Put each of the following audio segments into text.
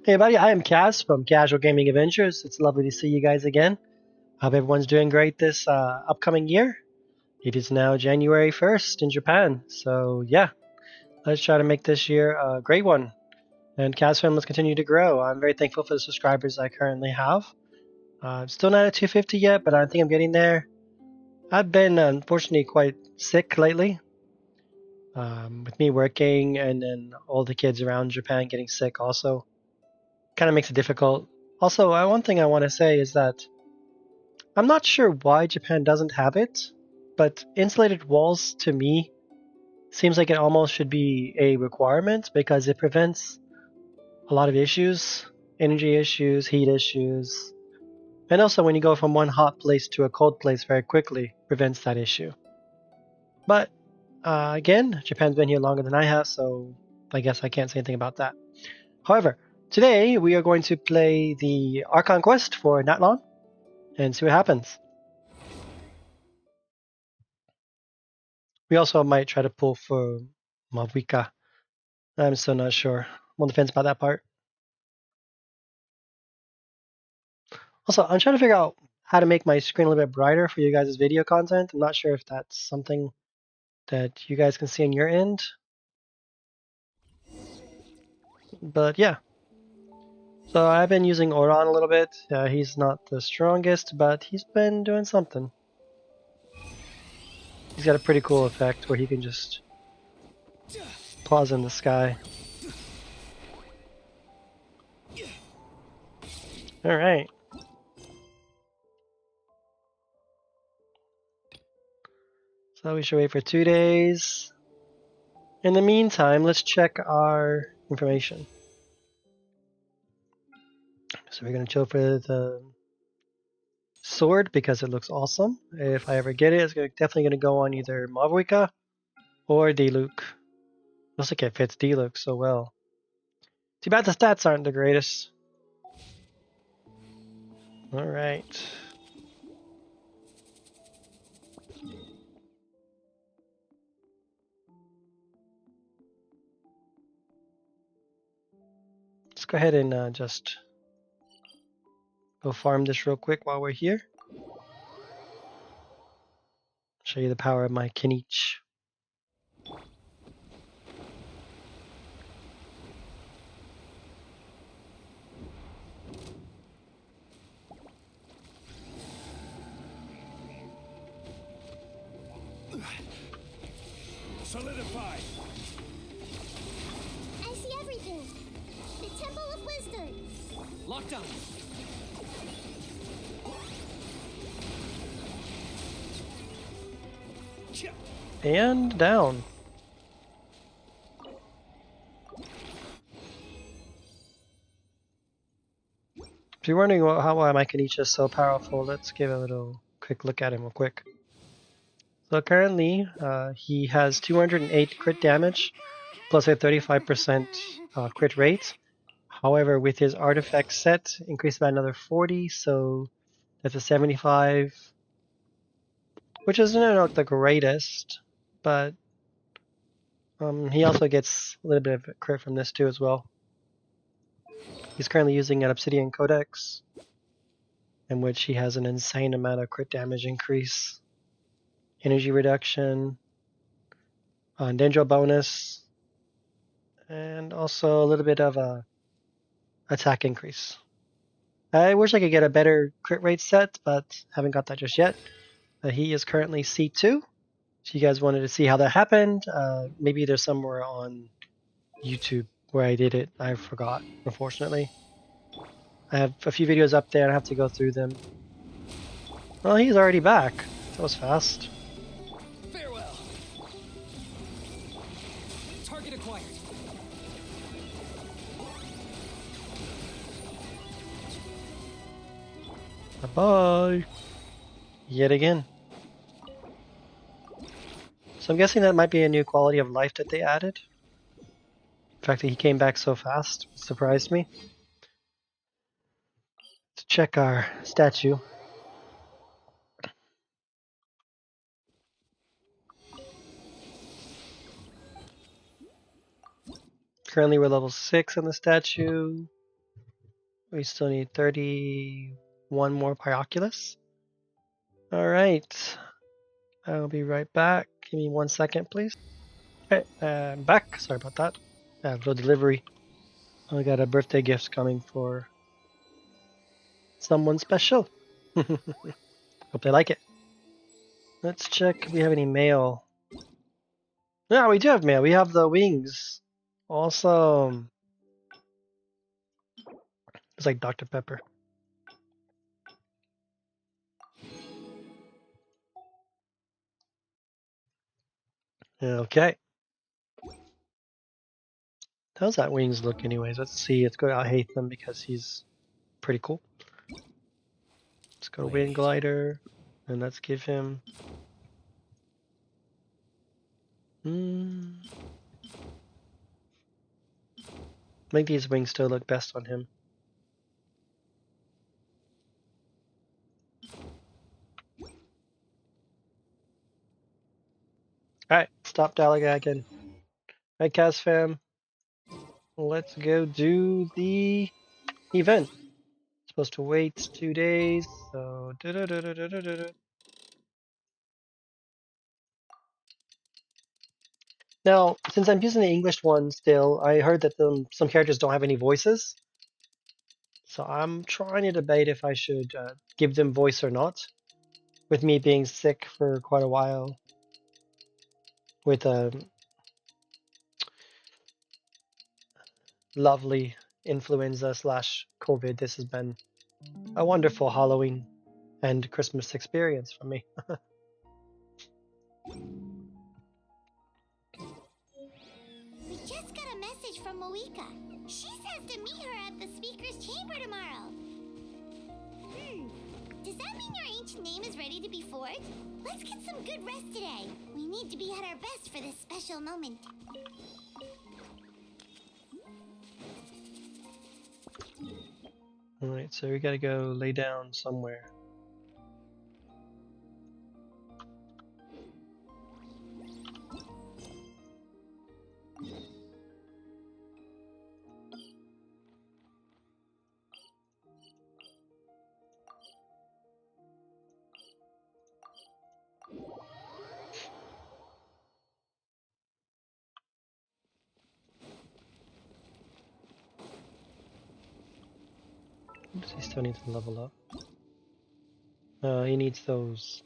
Hey everybody, I am Kaz from Casual Gaming Adventures. It's lovely to see you guys again. Hope everyone's doing great this upcoming year. It is now January 1st in Japan, so yeah, let's try to make this year a great one. And Kaz fam, let's continue to grow. I'm very thankful for the subscribers I currently have. Still not at 250 yet, but I think I'm getting there. I've been unfortunately quite sick lately. With me working and then all the kids around Japan getting sick also. Kind of makes it difficult. Also, one thing I want to say is that I'm not sure why Japan doesn't have it, but insulated walls to me seems like it almost should be a requirement because it prevents a lot of issues, energy issues, heat issues, and also when you go from one hot place to a cold place very quickly, prevents that issue. But again, Japan's been here longer than I have, so I guess I can't say anything about that. However, today we are going to play the Archon quest for not long and see what happens. We also might try to pull for Mavika. I'm still not sure. I'm on the fence about that part. Also, I'm trying to figure out how to make my screen a little bit brighter for you guys' video content. I'm not sure if that's something that you guys can see on your end. But yeah. So I've been using Oran a little bit. He's not the strongest, but he's been doing something. He's got a pretty cool effect where he can just pause in the sky. Alright. So we should wait for 2 days. In the meantime, let's check our information. So we're going to chill for the sword because it looks awesome. If I ever get it, it's definitely going to go on either Mavuika or Diluc. Looks like it fits Diluc so well. Too bad the stats aren't the greatest. Alright. Let's go ahead and just go farm this real quick while we're here. Show you the power of my Kinich. Solidify. I see everything. The Temple of Wisdom. Lockdown. And down. If you're wondering why my Kinich is so powerful, let's give a little quick look at him real quick. So currently, he has 208 crit damage, plus a 35% crit rate. However, with his artifact set, increased by another 40, so that's a 75, which is not the greatest, but he also gets a little bit of crit from this too as well. He's currently using an Obsidian Codex, in which he has an insane amount of crit damage increase, energy reduction, Dendro bonus, and also a little bit of a attack increase. I wish I could get a better crit rate set, but haven't got that just yet. He is currently C2. If you guys wanted to see how that happened, maybe there's somewhere on YouTube where I did it. I forgot, unfortunately. I have a few videos up there and I have to go through them. Well, he's already back. That was fast. Farewell. Target acquired. Bye-bye. Yet again. So I'm guessing that might be a new quality of life that they added. The fact that he came back so fast surprised me. Let's check our statue. Currently we're level 6 on the statue. We still need 31 more Bioculus. Alright. I'll be right back. Give me 1 second, please. Okay, I'm back. Sorry about that. I have no delivery. I got a birthday gift coming for someone special. Hope they like it. Let's check if we have any mail. Yeah, we do have mail. We have the wings. Awesome. It's like Dr. Pepper. Okay. How's that wings look anyways? Let's see. Let's go. I hate them because he's pretty cool. Let's go wind glider. And let's give him... I think these wings still look best on him. Alright, stop Dalagagging. Alright, Kaz fam. Let's go do the event. Supposed to wait 2 days, so Now, since I'm using the English one still, I heard that some characters don't have any voices. So I'm trying to debate if I should give them voice or not. With me being sick for quite a while. With a lovely influenza / COVID, this has been a wonderful Halloween and Christmas experience for me. We just got a message from Moika. She says to meet her at the speaker's chamber tomorrow. Does that mean your ancient name is ready to be forged? Let's get some good rest today. We need to be at our best for this special moment. Alright, so we gotta go lay down somewhere. Oops, he still needs to level up. He needs those.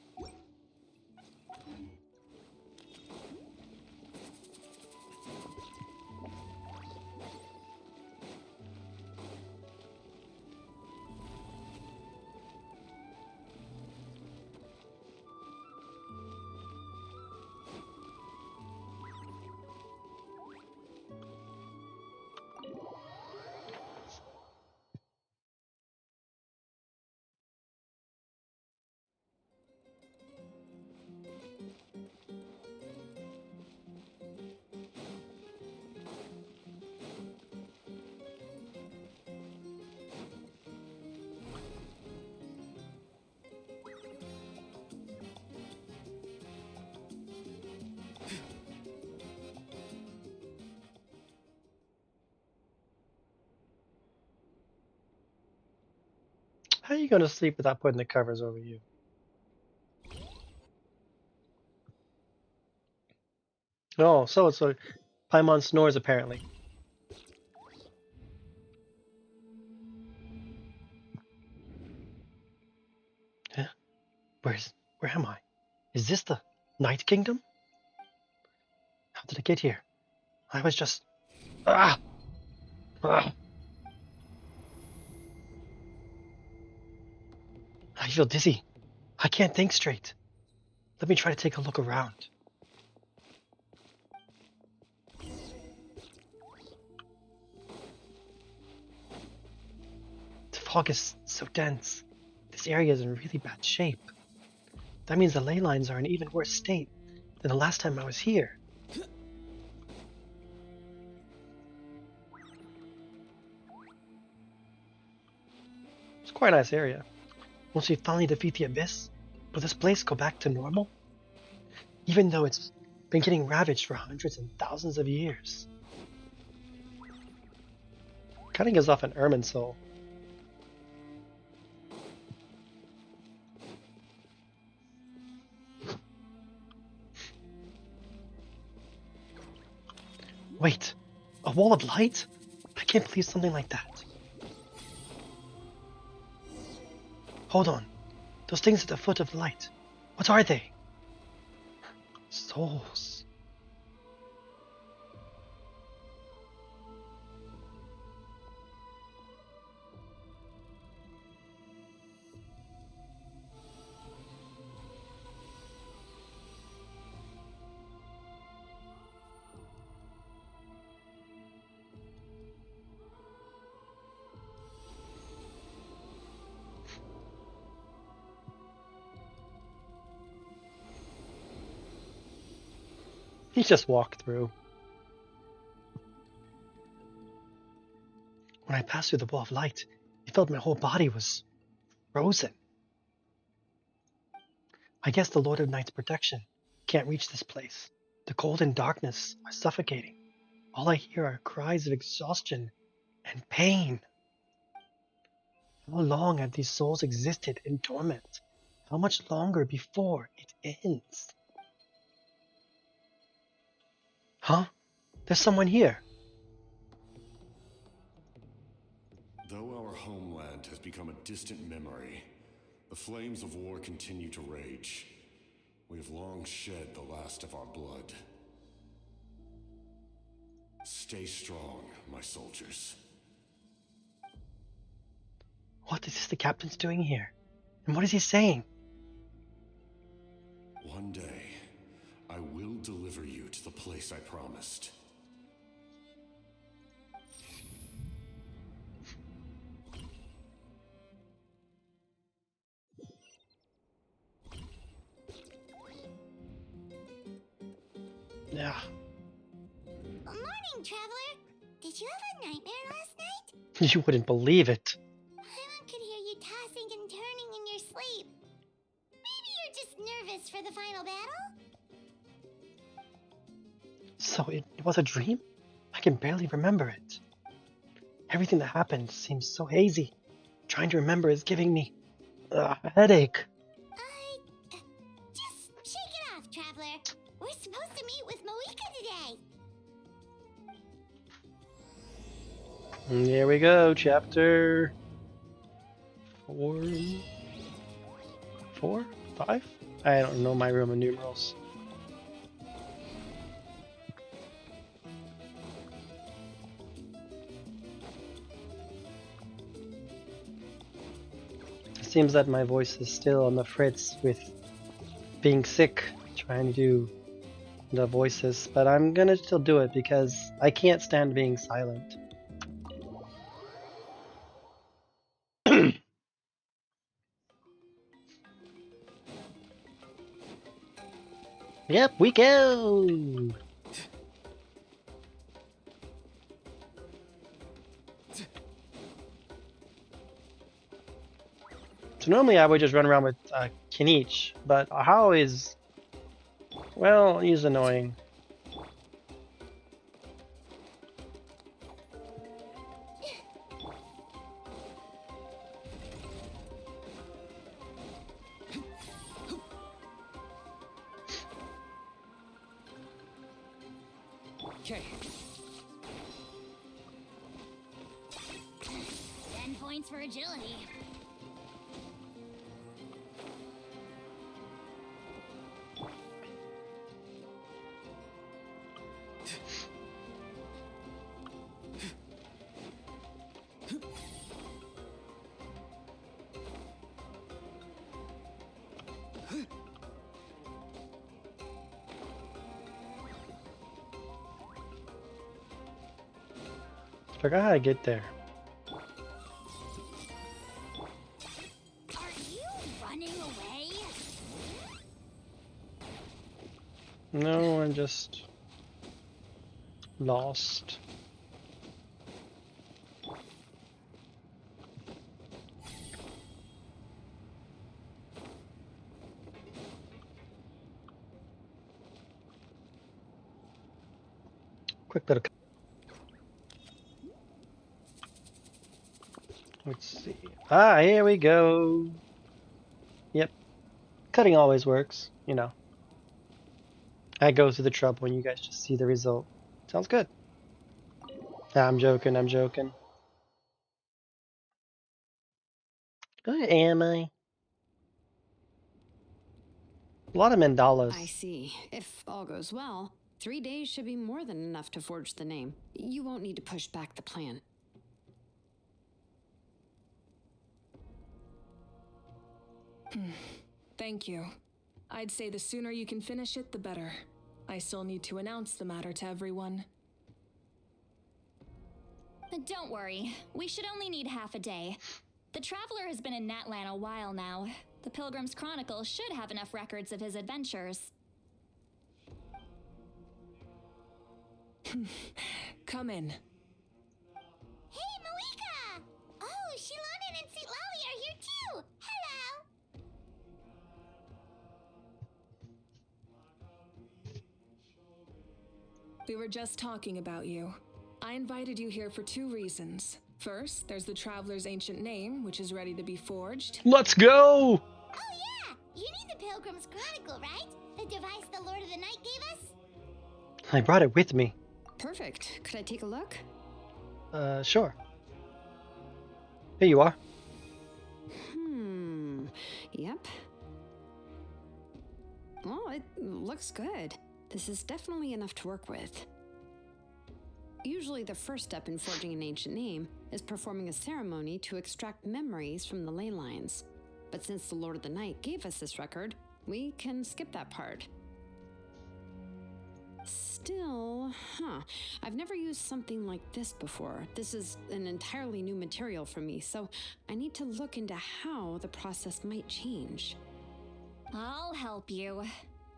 How are you gonna sleep without putting the covers over you? Oh, so it's a Paimon snores apparently. Huh? Where am I? Is this the Night Kingdom? How did I get here? I was just... Ah! Ah! I feel dizzy. I can't think straight. Let me try to take a look around. The fog is so dense. This area is in really bad shape. That means the ley lines are in even worse state than the last time I was here. It's quite a nice area. Once we finally defeat the Abyss, will this place go back to normal? Even though it's been getting ravaged for hundreds and thousands of years. Kind of gives off an Ermine soul. Wait, a wall of light? I can't believe something like that. Hold on. Those things at the foot of the light. What are they? Souls. He just walked through. When I passed through the wall of light, it felt my whole body was frozen. I guess the Lord of Night's protection can't reach this place. The cold and darkness are suffocating. All I hear are cries of exhaustion and pain. How long have these souls existed in torment? How much longer before it ends? Huh? There's someone here. Though our homeland has become a distant memory, the flames of war continue to rage. We have long shed the last of our blood. Stay strong, my soldiers. What is the captain's doing here? And what is he saying? One day, I will deliver you to the place I promised. Yeah. Morning, traveler. Did you have a nightmare last night? You wouldn't believe it. I could hear you tossing and turning in your sleep. Maybe you're just nervous for the final battle? So it was a dream? I can barely remember it. Everything that happened seems so hazy. Trying to remember is giving me a headache. Just shake it off, traveler. We're supposed to meet with Moika today. And here we go, chapter 4, 5? I don't know my Roman numerals. It seems that my voice is still on the fritz with being sick, trying to do the voices, but I'm gonna still do it because I can't stand being silent. Yep, we go! So normally I would just run around with Kinich, but Hao is, well, he's annoying. Okay. 10 points for agility. Forgot how to get there. Are you running away? No, I'm just lost. Quick little. Let's see. Ah, here we go. Yep. Cutting always works, you know. I go through the trouble and you guys just see the result. Sounds good. I'm joking, I'm joking. Am I? A lot of mandalas. I see. If all goes well, 3 days should be more than enough to forge the name. You won't need to push back the plan. Thank you. I'd say the sooner you can finish it, the better. I still need to announce the matter to everyone. Don't worry, we should only need half a day. The Traveler has been in Natlan a while now. The Pilgrim's Chronicle should have enough records of his adventures. Come in. Hey, Malika! Oh, Shilonen and Citlali are here too! Hello! We were just talking about you. I invited you here for 2 reasons. First, there's the Traveler's ancient name, which is ready to be forged. Let's go! Oh yeah! You need the Pilgrim's Chronicle, right? The device the Lord of the Night gave us? I brought it with me. Perfect. Could I take a look? Sure. Here you are. Yep. Well, it looks good. This is definitely enough to work with. Usually the first step in forging an ancient name is performing a ceremony to extract memories from the ley lines. But since the Lord of the Night gave us this record, we can skip that part. Still, I've never used something like this before. This is an entirely new material for me, so I need to look into how the process might change. I'll help you.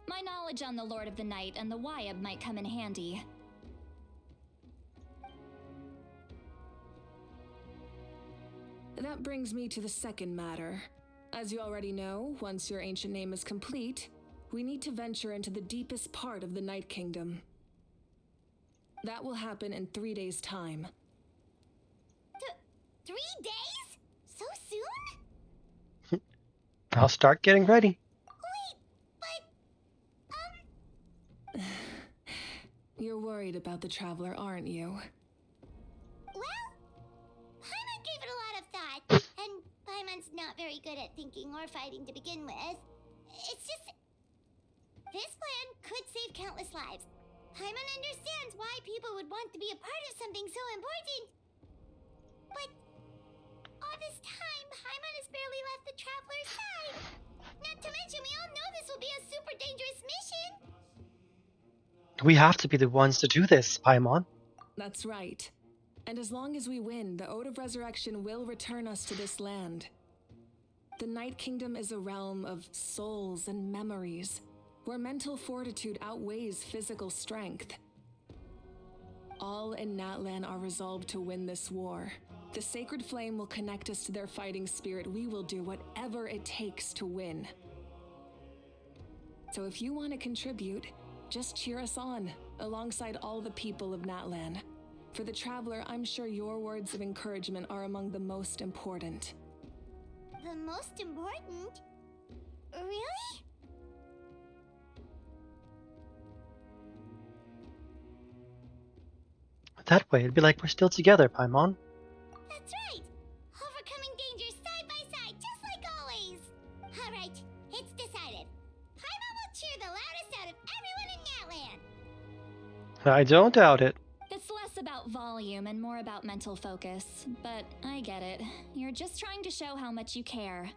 My knowledge on the Lord of the Night and the Wyab might come in handy. That brings me to the second matter. As you already know, once your ancient name is complete, we need to venture into the deepest part of the Night Kingdom. That will happen in 3 days' time. 3 days? So soon? I'll start getting ready. Wait, but, You're worried about the Traveler, aren't you? well, Paimon gave it a lot of thought, and Paimon's not very good at thinking or fighting to begin with. It's just, this plan could save countless lives. Paimon understands why people would want to be a part of something so important. But all this time, Paimon has barely left the Traveler's side. Not to mention, we all know this will be a super dangerous mission. We have to be the ones to do this, Paimon. That's right. And as long as we win, the Ode of Resurrection will return us to this land. The Night Kingdom is a realm of souls and memories, where mental fortitude outweighs physical strength. All in Natlan are resolved to win this war. The sacred flame will connect us to their fighting spirit. We will do whatever it takes to win. So if you want to contribute, just cheer us on, alongside all the people of Natlan. For the Traveler, I'm sure your words of encouragement are among the most important. The most important? Really? That way, it'd be like we're still together, Paimon. That's right! Overcoming dangers side by side, just like always! Alright, it's decided. Paimon will cheer the loudest out of everyone in Natlan! I don't doubt it. It's less about volume and more about mental focus, but I get it. You're just trying to show how much you care.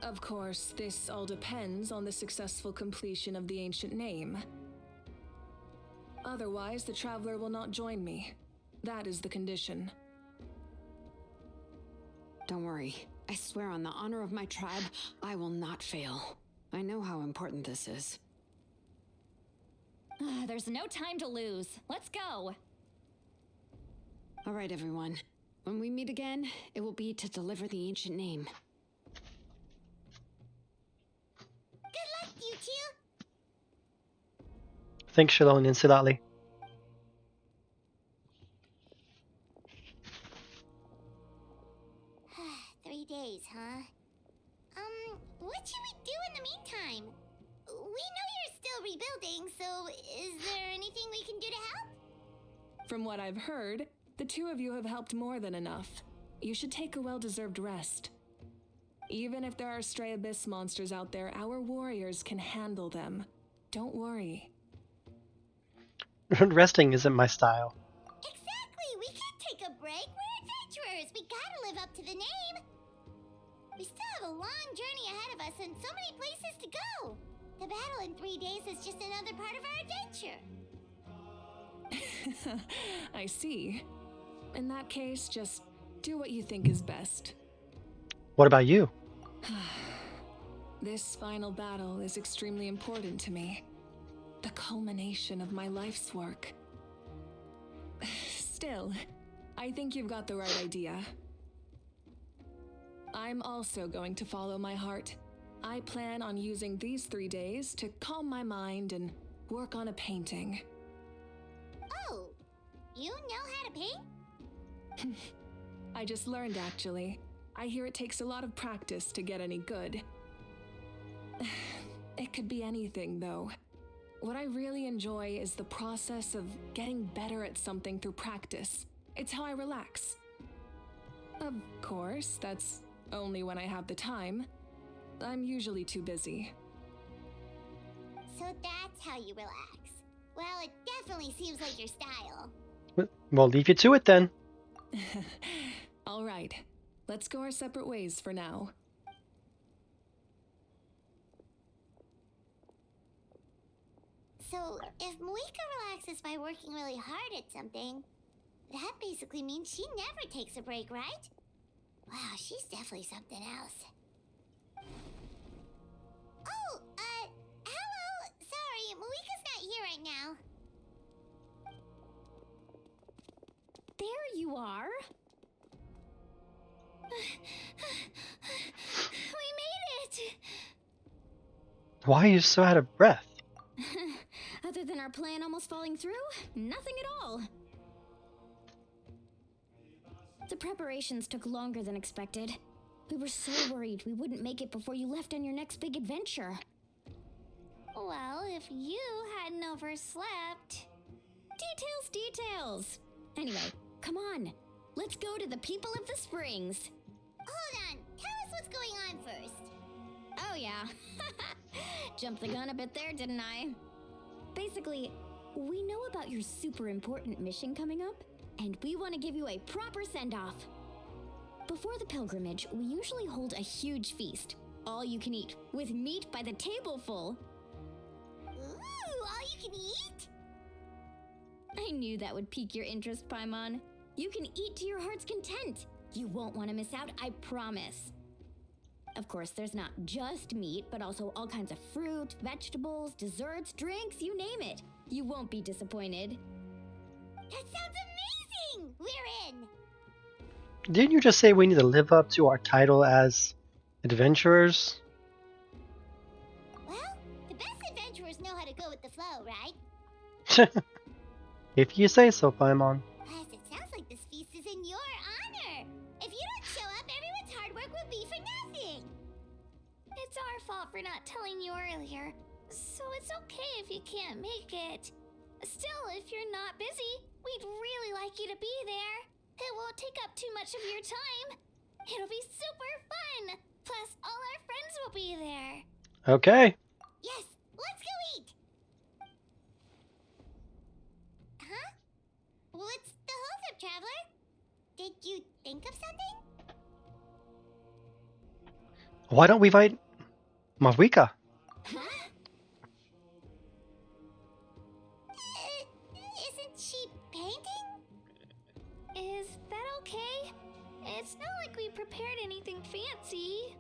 Of course, this all depends on the successful completion of the ancient name. Otherwise, the Traveler will not join me. That is the condition. Don't worry. I swear on the honor of my tribe, I will not fail. I know how important this is. There's no time to lose. Let's go! All right, everyone. When we meet again, it will be to deliver the ancient name. Good luck, you two! Thanks, Shalon and Silatli. 3 days, huh? What should we do in the meantime? We know you're still rebuilding, so is there anything we can do to help? From what I've heard, the two of you have helped more than enough. You should take a well-deserved rest. Even if there are stray abyss monsters out there, our warriors can handle them. Don't worry. Resting isn't my style. Exactly! We can't take a break. We're adventurers. We gotta live up to the name. We still have a long journey ahead of us and so many places to go. The battle in 3 days is just another part of our adventure. I see. In that case, just do what you think is best. What about you? This final battle is extremely important to me. The culmination of my life's work. Still, I think you've got the right idea. I'm also going to follow my heart. I plan on using these 3 days to calm my mind and work on a painting. Oh, you know how to paint? I just learned, actually. I hear it takes a lot of practice to get any good. It could be anything, though. What I really enjoy is the process of getting better at something through practice. It's how I relax. Of course, that's only when I have the time. I'm usually too busy. So that's how you relax. Well, it definitely seems like your style. We'll leave you to it then. All right, let's go our separate ways for now. So, if Moika relaxes by working really hard at something, that basically means she never takes a break, right? Wow, she's definitely something else. Oh, hello! Sorry, Moika's not here right now. There you are. We made it! Why are you so out of breath? Other than our plan almost falling through, nothing at all. The preparations took longer than expected. We were so worried we wouldn't make it before you left on your next big adventure. Well, if you hadn't overslept... Details! Anyway, come on. Let's go to the people of the springs. Hold on, tell us what's going on first. Oh yeah. Jumped the gun a bit there, didn't I? Basically, we know about your super important mission coming up, and we want to give you a proper send-off. Before the pilgrimage, we usually hold a huge feast, all you can eat, with meat by the tableful. Ooh, all you can eat? I knew that would pique your interest, Paimon. You can eat to your heart's content. You won't want to miss out, I promise. Of course, there's not just meat, but also all kinds of fruit, vegetables, desserts, drinks, you name it. You won't be disappointed. That sounds amazing! We're in! Didn't you just say we need to live up to our title as adventurers? Well, the best adventurers know how to go with the flow, right? If you say so, Paimon. Plus, it sounds like this feast is in your honor. If you don't show up, everyone's hard work will be for nothing. It's our fault for not telling you earlier, so it's okay if you can't make it. Still, if you're not busy, we'd really like you to be there. It won't take up too much of your time. It'll be super fun. Plus, all our friends will be there. Okay. Yes, let's go eat. Huh? What's the holdup, traveler? Did you think of something? Why don't we invite Marika? Huh? Isn't she painting? Is that okay? It's not like we prepared anything fancy.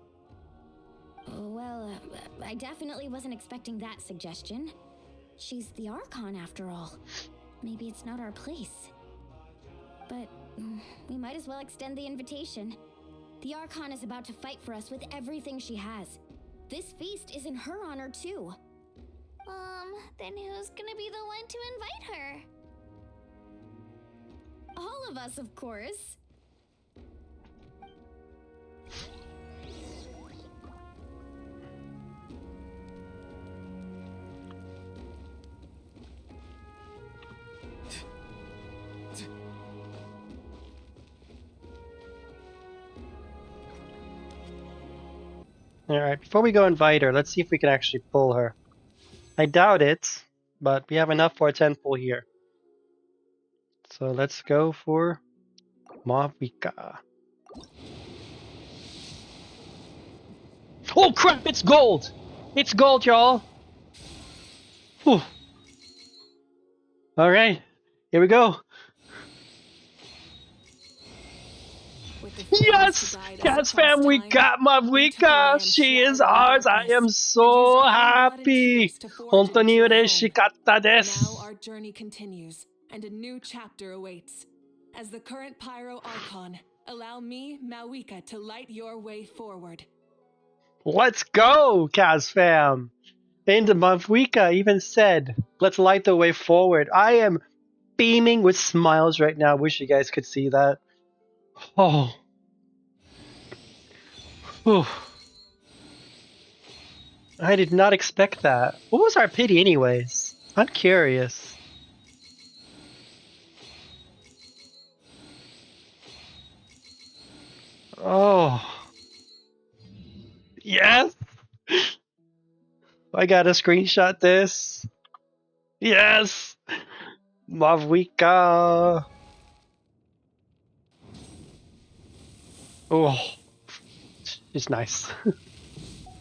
Well, I definitely wasn't expecting that suggestion. She's the Archon after all. Maybe it's not our place. But we might as well extend the invitation. The Archon is about to fight for us with everything she has. This feast is in her honor too. Then who's gonna be the one to invite her? All of us, of course. Alright, before we go invite her, let's see if we can actually pull her. I doubt it, but we have enough for a 10 pull here. So let's go for Mavika. Oh crap, it's gold! It's gold, y'all! Whew. Alright, here we go. With the flames Yes! to guide us Yes, across fam, we time, got we took a Mavika! land She is shrouded in ours! I am darkness, and used so our own blood and happy! tears to forge it Hontou ni into a home. ureshikatta Now desu! our journey continues, and a new chapter awaits. As the current Pyro Archon, allow me, Mawika, to light your way forward. Let's go, Kaz fam! And Mavika even said, let's light the way forward. I am beaming with smiles right now. Wish you guys could see that. Oh. Whew. I did not expect that. What was our pity anyways? I'm curious. Oh. Yes! I gotta screenshot this. Yes! Mavika! Oh. It's nice.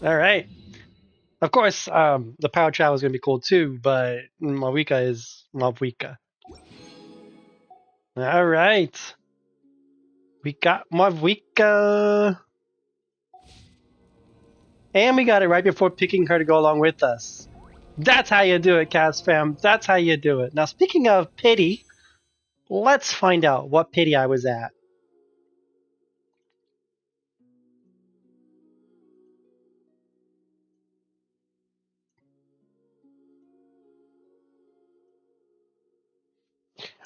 Alright. Of course, the power travel is gonna be cool too, but Mavika is Mavika. Alright. We got Mavika. And we got it right before picking her to go along with us. That's how you do it, Cast fam. That's how you do it. Now, speaking of pity, let's find out what pity I was at.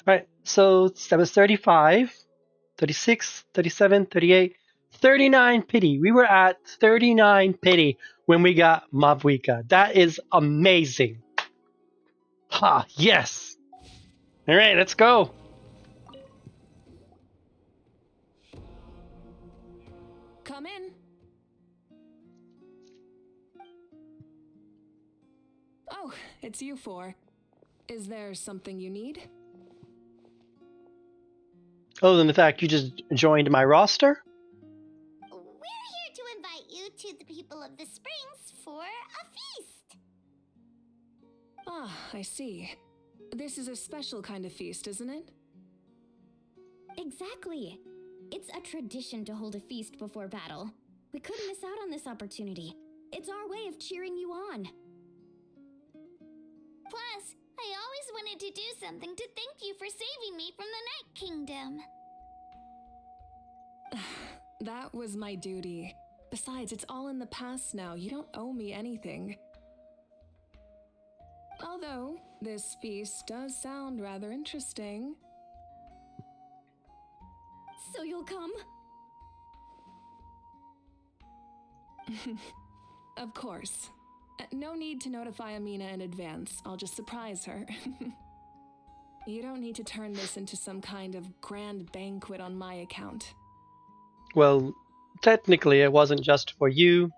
Alright, so that was 35, 36, 37, 38, 39 pity. We were at 39 pity when we got Mavwika. That is amazing. Ha, yes. Alright, let's go. Come in. Oh, it's you four. Is there something you need? Other than the fact you just joined my roster? We're here to invite you to the people of the Springs for a feast. Ah, I see. This is a special kind of feast, isn't it? Exactly. It's a tradition to hold a feast before battle. We couldn't miss out on this opportunity. It's our way of cheering you on. Plus, I always wanted to do something to thank you for saving me from the Night Kingdom. That was my duty. Besides, it's all in the past now. You don't owe me anything. Although, this feast does sound rather interesting. So you'll come? Of course. No need to notify Amina in advance. I'll just surprise her. You don't need to turn this into some kind of grand banquet on my account. Well, technically it wasn't just for you.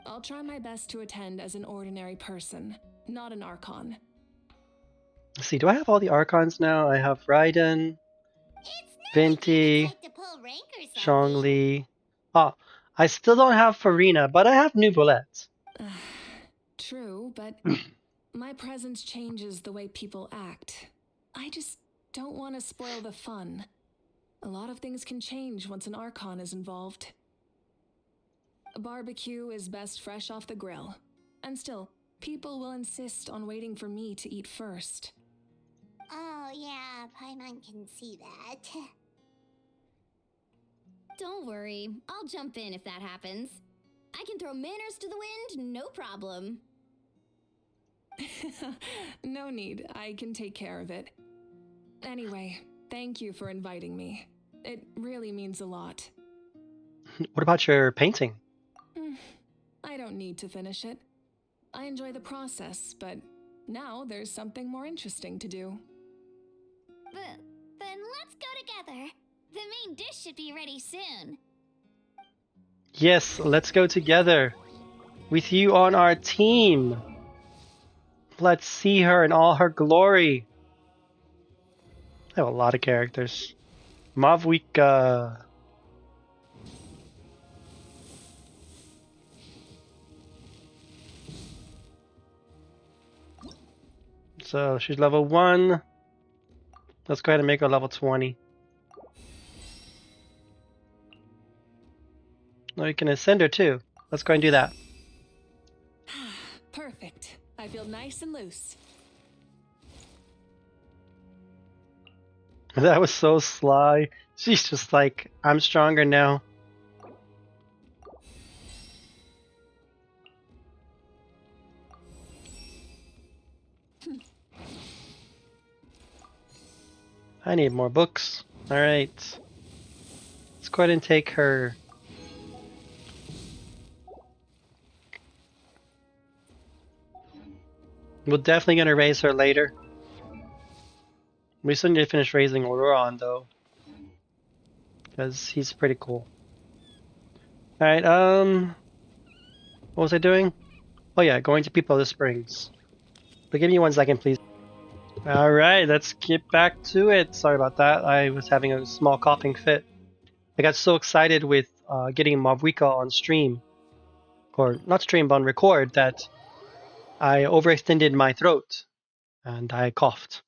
I'll try my best to attend as an ordinary person, not an Archon. Let's see, do I have all the Archons now? I have Raiden, It's not Venti, like to pull rank or something. Zhongli. Oh, I still don't have Farina, but I have Nuvolette. True, but my presence changes the way people act. I just don't want to spoil the fun. A lot of things can change once an Archon is involved. A barbecue is best fresh off the grill. And still, people will insist on waiting for me to eat first. Oh yeah, Paimon can see that. Don't worry. I'll jump in if that happens. I can throw manners to the wind, no problem. No need, I can take care of it. Anyway, thank you for inviting me. It really means a lot. What about your painting? I don't need to finish it. I enjoy the process, but now there's something more interesting to do. Then let's go together. The main dish should be ready soon. Yes, let's go together. With you on our team. Let's see her in all her glory. I have a lot of characters. Mavwika. So she's level 1. Let's go ahead and make her level 20. No, we can ascend her too. Let's go and do that. Perfect. I feel nice and loose. That was so sly. She's just like, I'm stronger now. I need more books. Alright. Let's go ahead and take her. We're definitely going to raise her later. We still need to finish raising Auroron though. Because he's pretty cool. Alright, what was I doing? Oh yeah, going to People of the Springs. But give me 1 second, please. Alright, let's get back to it. Sorry about that. I was having a small coughing fit. I got so excited with getting Mavwika on stream. Or not stream, but on record, that I overextended my throat. And I coughed.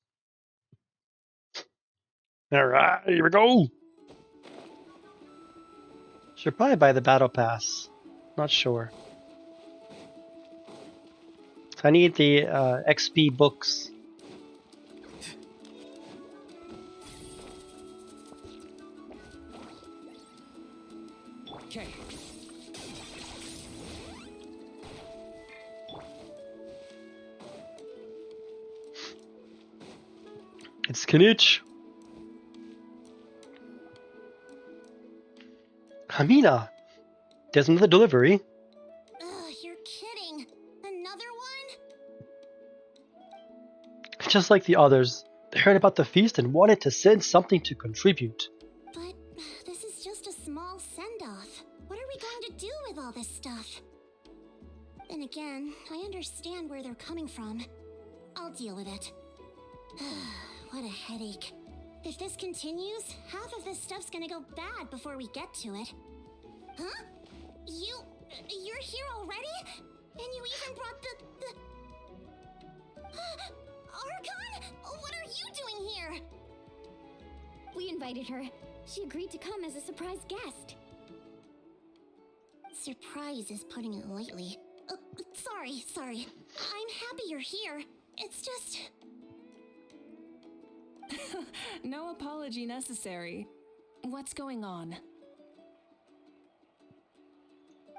Alright, here we go! Should probably buy the battle pass. Not sure. I need the XP books. Okay. It's Kinich. Hamina, there's another delivery. Ugh, you're kidding. Another one? Just like the others, they heard about the feast and wanted to send something to contribute. But this is just a small send-off. What are we going to do with all this stuff? Then again, I understand where they're coming from. I'll deal with it. What a headache. If this continues, half of this stuff's gonna go bad before we get to it. Huh? You're here already? And you even brought the... Archon? What are you doing here? We invited her. She agreed to come as a surprise guest. Surprise is putting it lightly. Sorry. I'm happy you're here. It's just... No apology necessary. What's going on?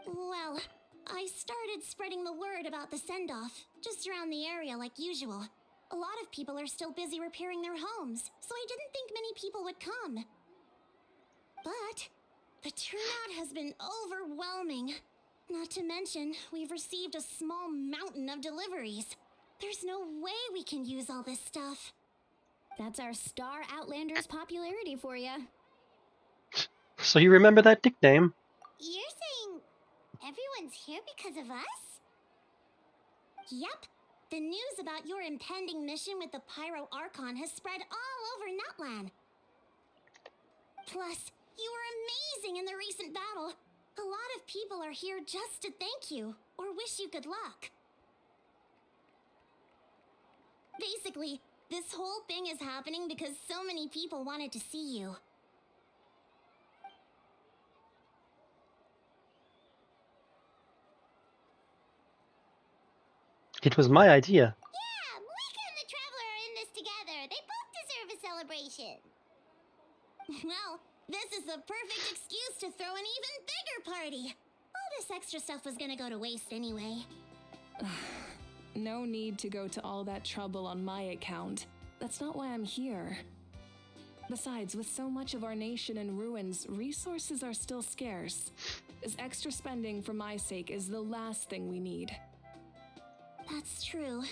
Well, I started spreading the word about the send-off, just around the area like usual. A lot of people are still busy repairing their homes, so I didn't think many people would come. But the turnout has been overwhelming. Not to mention, we've received a small mountain of deliveries. There's no way we can use all this stuff. That's our Star Outlander's popularity for you. So you remember that nickname? You're saying everyone's here because of us? Yep. The news about your impending mission with the Pyro Archon has spread all over Nutland. Plus, you were amazing in the recent battle. A lot of people are here just to thank you, or wish you good luck. Basically, this whole thing is happening because so many people wanted to see you. It was my idea. Yeah, Moika and the Traveler are in this together. They both deserve a celebration. Well, this is the perfect excuse to throw an even bigger party. All this extra stuff was gonna go to waste anyway. No need to go to all that trouble on my account. That's not why I'm here. Besides, with so much of our nation in ruins, resources are still scarce. This extra spending for my sake is the last thing we need. That's true.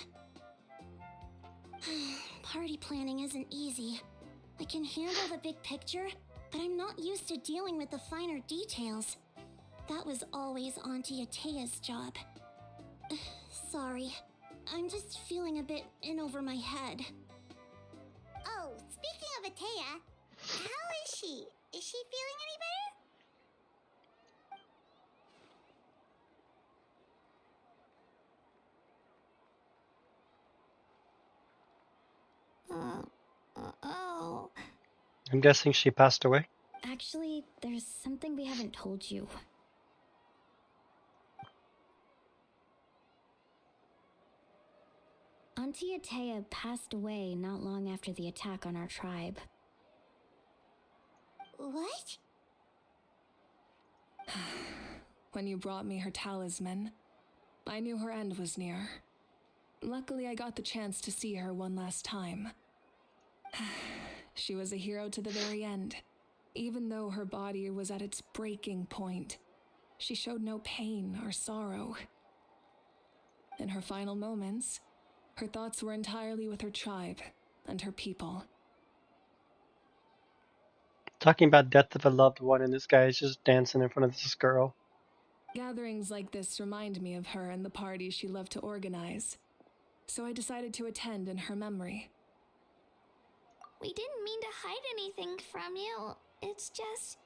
Party planning isn't easy. I can handle the big picture, but I'm not used to dealing with the finer details. that was always Auntie Atea's job. Sorry. I'm just feeling a bit in over my head. Oh, speaking of Atea, how is she? Is she feeling any better? Oh. I'm guessing she passed away. Actually, there's something we haven't told you. Auntie Atea passed away not long after the attack on our tribe. What? When you brought me her talisman, I knew her end was near. Luckily, I got the chance to see her one last time. She was a hero to the very end. Even though her body was at its breaking point, she showed no pain or sorrow. In her final moments, her thoughts were entirely with her tribe and her people. Talking about death of a loved one, and this guy is just dancing in front of this girl. Gatherings like this remind me of her and the parties she loved to organize, so I decided to attend in her memory. We didn't mean to hide anything from you. It's just,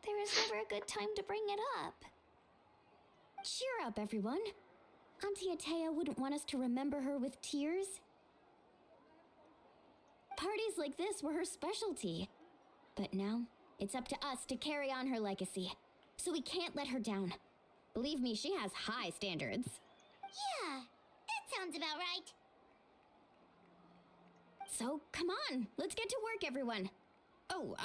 there was never a good time to bring it up. Cheer up, everyone. Auntie Atea wouldn't want us to remember her with tears. Parties like this were her specialty. But now, it's up to us to carry on her legacy. So we can't let her down. Believe me, she has high standards. Yeah, that sounds about right. So, come on, let's get to work, everyone. Oh,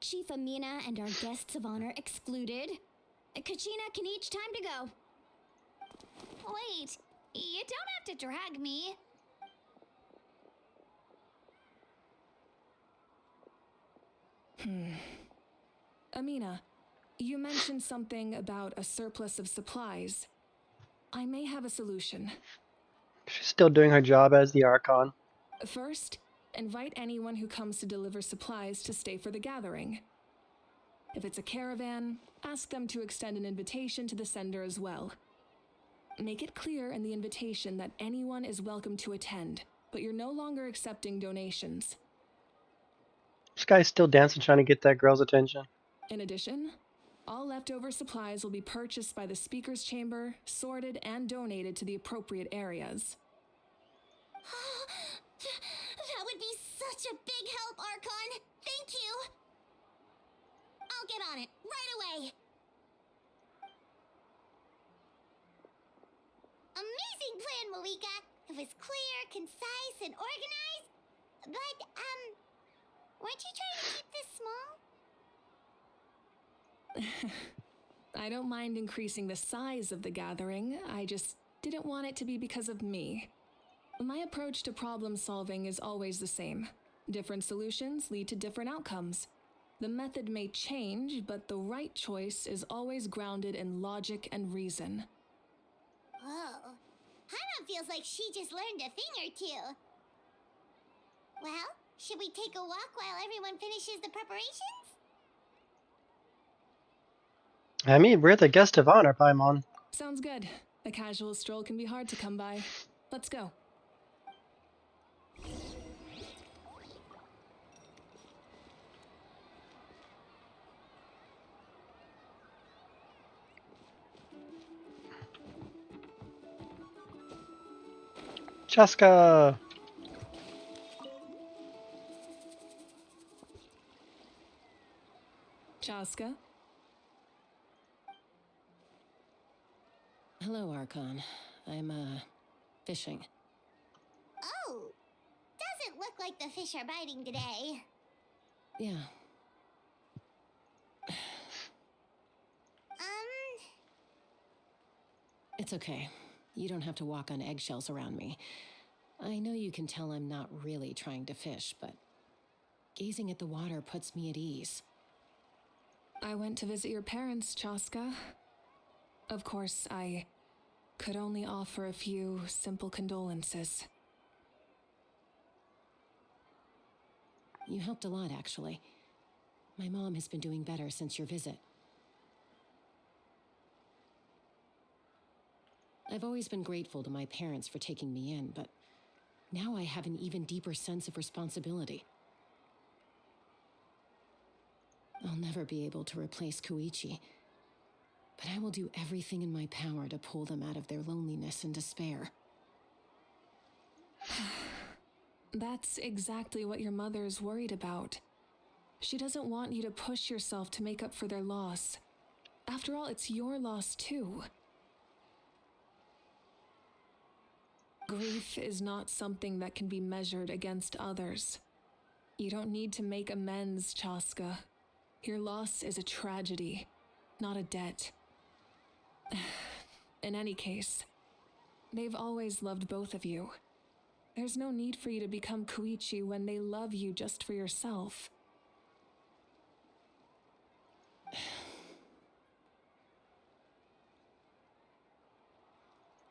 Chief Amina and our guests of honor excluded. Kachina can each time to go. Wait, you don't have to drag me. Amina, you mentioned something about a surplus of supplies. I may have a solution. She's still doing her job as the Archon. First, invite anyone who comes to deliver supplies to stay for the gathering. If it's a caravan, ask them to extend an invitation to the sender as well. Make it clear in the invitation that anyone is welcome to attend, but you're no longer accepting donations. This guy's still dancing, trying to get that girl's attention. In addition, all leftover supplies will be purchased by the speaker's chamber, sorted, and donated to the appropriate areas. That would be such a big help, Archon. Thank you. I'll get on it right away. Amazing plan, Malika. It was clear, concise, and organized. But, weren't you trying to keep this small? I don't mind increasing the size of the gathering, I just didn't want it to be because of me. My approach to problem solving is always the same. Different solutions lead to different outcomes. The method may change, but the right choice is always grounded in logic and reason. Whoa. Hana feels like she just learned a thing or two. Well, should we take a walk while everyone finishes the preparations? I mean, we're the guest of honor, Paimon. Sounds good. A casual stroll can be hard to come by. Let's go. Chaska! Chaska? Hello, Archon. I'm, fishing. Oh, doesn't look like the fish are biting today. Yeah. It's okay. You don't have to walk on eggshells around me. I know you can tell I'm not really trying to fish, but gazing at the water puts me at ease. I went to visit your parents, Chaska. Of course, I could only offer a few simple condolences. You helped a lot, actually. My mom has been doing better since your visit. I've always been grateful to my parents for taking me in, but now I have an even deeper sense of responsibility. I'll never be able to replace Koichi, but I will do everything in my power to pull them out of their loneliness and despair. That's exactly what your mother's worried about. She doesn't want you to push yourself to make up for their loss. After all, it's your loss too. Grief is not something that can be measured against others. You don't need to make amends, Chaska. Your loss is a tragedy, not a debt. In any case, they've always loved both of you. There's no need for you to become Koichi when they love you just for yourself.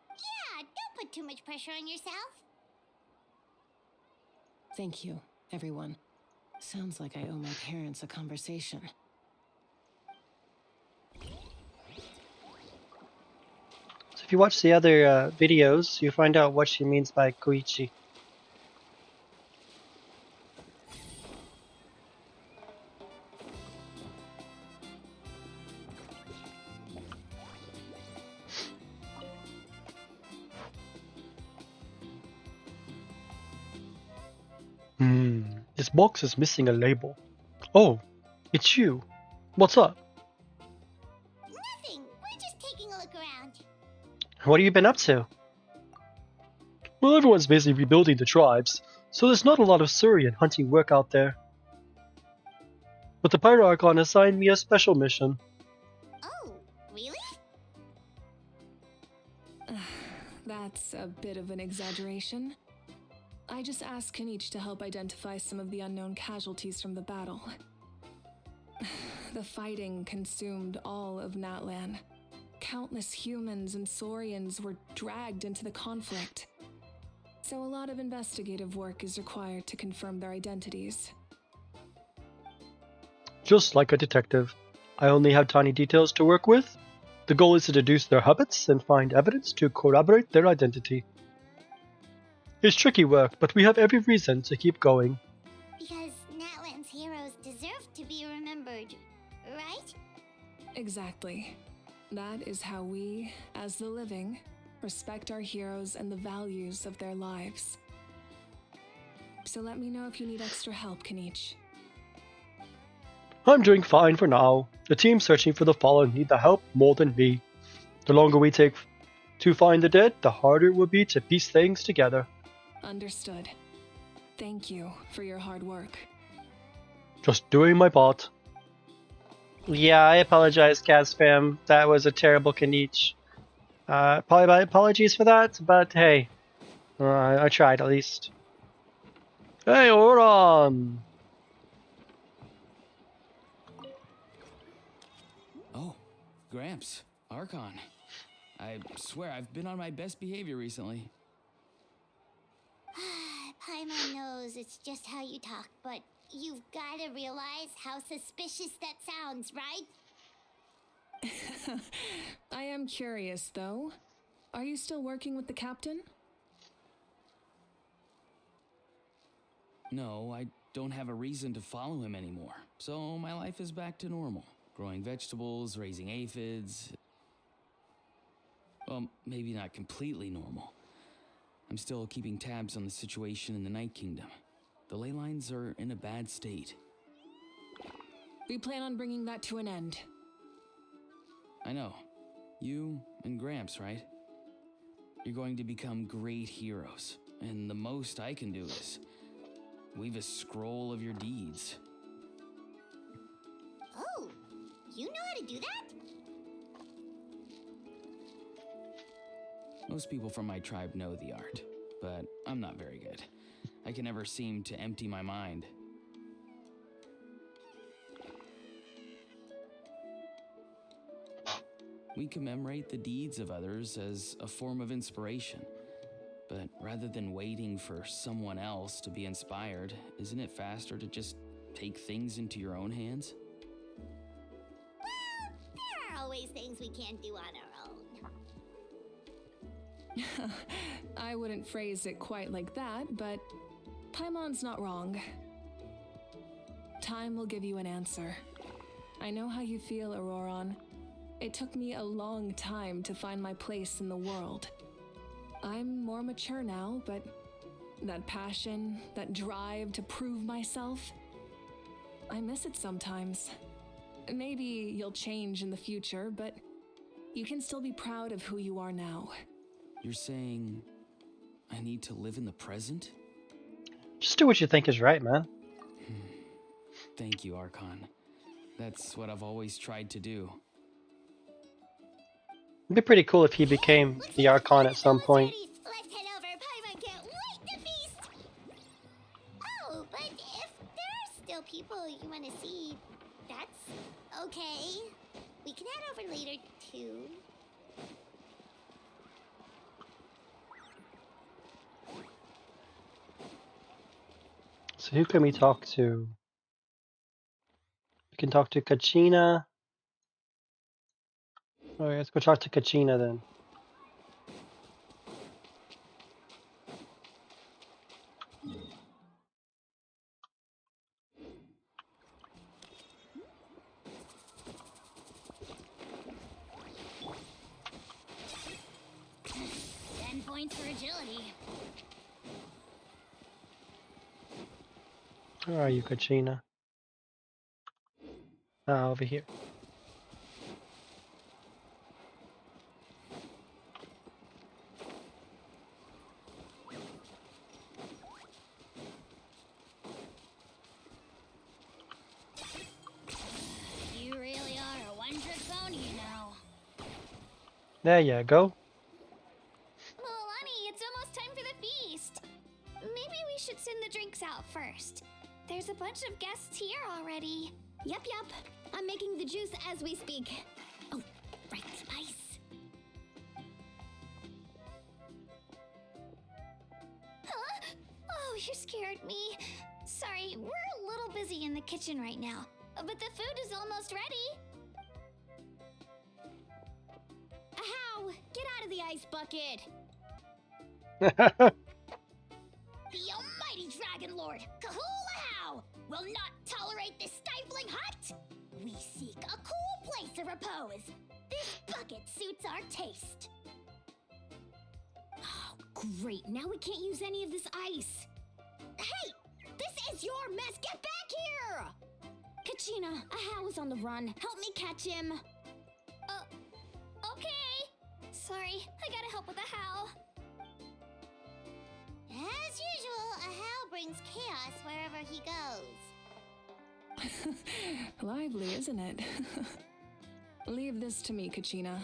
Yeah, don't put too much pressure on yourself. Thank you, everyone. Sounds like I owe my parents a conversation. So if you watch the other videos, you find out what she means by Koichi. This box is missing a label. Oh, it's you. What's up? Nothing. We're just taking a look around. What have you been up to? Well, everyone's busy rebuilding the tribes, so there's not a lot of Surrey and hunting work out there. But the Pyro Archon assigned me a special mission. Oh, really? That's a bit of an exaggeration. I just asked Kanich to help identify some of the unknown casualties from the battle. The fighting consumed all of Natlan. Countless humans and Saurians were dragged into the conflict. So a lot of investigative work is required to confirm their identities. Just like a detective, I only have tiny details to work with. The goal is to deduce their habits and find evidence to corroborate their identity. It's tricky work, but we have every reason to keep going. Because Natlan's heroes deserve to be remembered, right? Exactly. That is how we, as the living, respect our heroes and the values of their lives. So let me know if you need extra help, Kanich. I'm doing fine for now. The team searching for the fallen need the help more than me. The longer we take to find the dead, the harder it will be to piece things together. Understood. Thank you for your hard work. Just doing my part. Yeah, I apologize, Kaz fam. That was a terrible Kanich. Probably my apologies for that, but hey, I tried at least. Hey, Oron! Oh, Gramps, Archon. I swear I've been on my best behavior recently. Paimon knows it's just how you talk, but you've gotta realize how suspicious that sounds, right? I am curious, though. Are you still working with the captain? No, I don't have a reason to follow him anymore. So my life is back to normal. Growing vegetables, raising aphids. Well, maybe not completely normal. I'm still keeping tabs on the situation in the Night Kingdom. The ley lines are in a bad state. We plan on bringing that to an end. I know. You and Gramps, right? You're going to become great heroes. And the most I can do is weave a scroll of your deeds. Oh, you know how to do that? Most people from my tribe know the art, but I'm not very good. I can never seem to empty my mind. We commemorate the deeds of others as a form of inspiration. But rather than waiting for someone else to be inspired, isn't it faster to just take things into your own hands? Well, there are always things we can't do on our own. I wouldn't phrase it quite like that, but Paimon's not wrong. Time will give you an answer. I know how you feel, Auroron. It took me a long time to find my place in the world. I'm more mature now, but that passion, that drive to prove myself, I miss it sometimes. Maybe you'll change in the future, but you can still be proud of who you are now. You're saying I need to live in the present? Just do what you think is right, man. Thank you, Archon. That's what I've always tried to do. It'd be pretty cool if he became the Archon at some point. Let's head over. Paimon can't wait to feast. Oh, but if there are still people you want to see, that's okay. We can head over later too. So who can we talk to? We can talk to Kachina. Alright, let's go talk to Kachina then. Points for agility. Where are you, Kachina? Ah, over here. You really are a one-trick pony, you know. There you go. Milani, it's almost time for the feast. Maybe we should send the drinks out first. There's a bunch of guests here already. Yup. I'm making the juice as we speak. Oh, right, spice. Huh? Oh, you scared me. Sorry, we're a little busy in the kitchen right now, but the food is almost ready. Ahow! Get out of the ice bucket! The almighty Dragon Lord, Kahulahau, will not tolerate this stifling hut. We seek a cool place of repose. This bucket suits our taste. Oh, great. Now we can't use any of this ice. Hey, this is your mess. Get back here! Kachina, Ahow is on the run. Help me catch him. Okay. Sorry, I gotta help with Ahow. As usual, Ahau brings chaos wherever he goes. Lively, isn't it? Leave this to me, Kachina.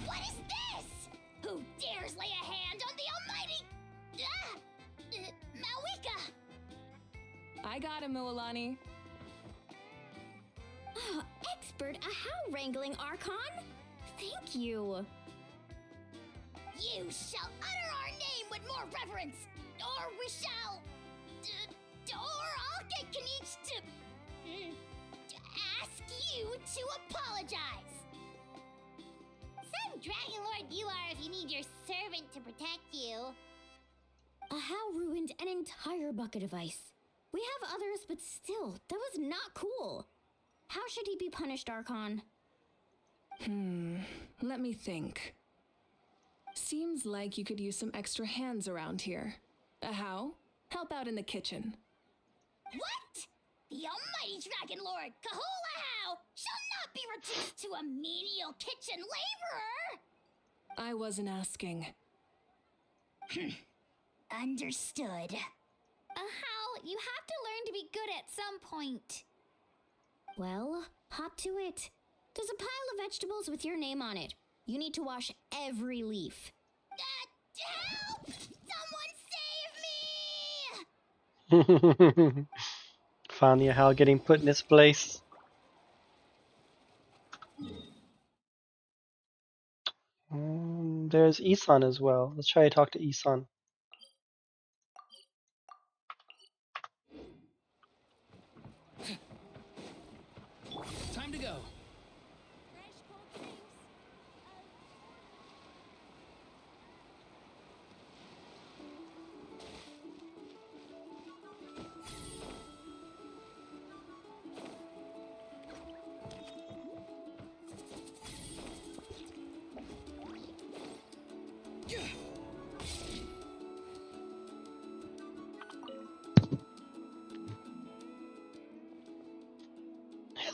What is this? Who dares lay a hand on the almighty... Mawika? I got him, Mualani. Oh, expert Ahow wrangling, Archon. Thank you. You shall utter our name with more reverence, or we shall... or I'll get Kanich to ask you to apologize. Some Dragon Lord you are if you need your servant to protect you. Ahow ruined an entire bucket of ice. We have others, but still, that was not cool. How should he be punished, Archon? Let me think. Seems like you could use some extra hands around here. Ahow, help out in the kitchen. What? The almighty Dragon Lord, Kahulahau, shall not be reduced to a menial kitchen laborer! I wasn't asking. Understood. Ahow, you have to learn to be good at some point. Well, hop to it. There's a pile of vegetables with your name on it. You need to wash every leaf. Help! Someone save me! Finally, Ahow getting put in his place. There's Isan as well. Let's try to talk to Isan. Time to go.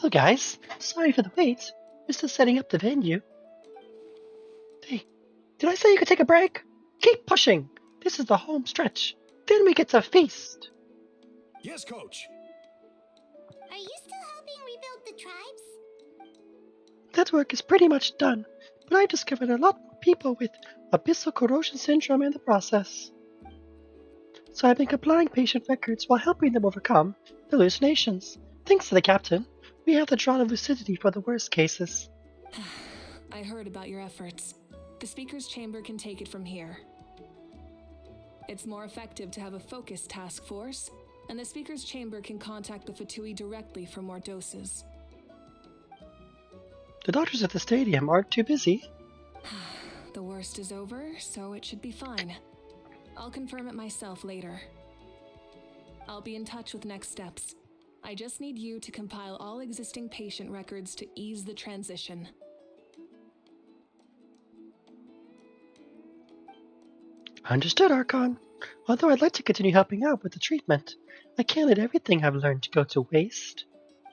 Hello guys, sorry for the wait. We're still setting up the venue. Hey, did I say you could take a break? Keep pushing. This is the home stretch. Then we get to feast. Yes, Coach. Are you still helping rebuild the tribes? That work is pretty much done, but I discovered a lot more people with abyssal corrosion syndrome in the process. So I've been compiling patient records while helping them overcome hallucinations. Thanks to the captain, we have the drawn of lucidity for the worst cases. I heard about your efforts. The speaker's chamber can take it from here. It's more effective to have a focused task force, and the speaker's chamber can contact the Fatui directly for more doses. The doctors at the stadium aren't too busy. The worst is over, so it should be fine. I'll confirm it myself later. I'll be in touch with next steps. I just need you to compile all existing patient records to ease the transition. Understood, Archon. Although I'd like to continue helping out with the treatment, I can't let everything I've learned go to waste.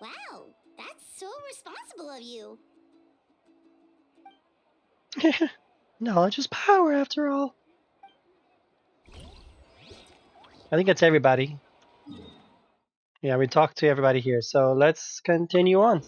Wow, that's so responsible of you. Knowledge is power, after all. I think that's everybody. Yeah, we talked to everybody here, so let's continue on.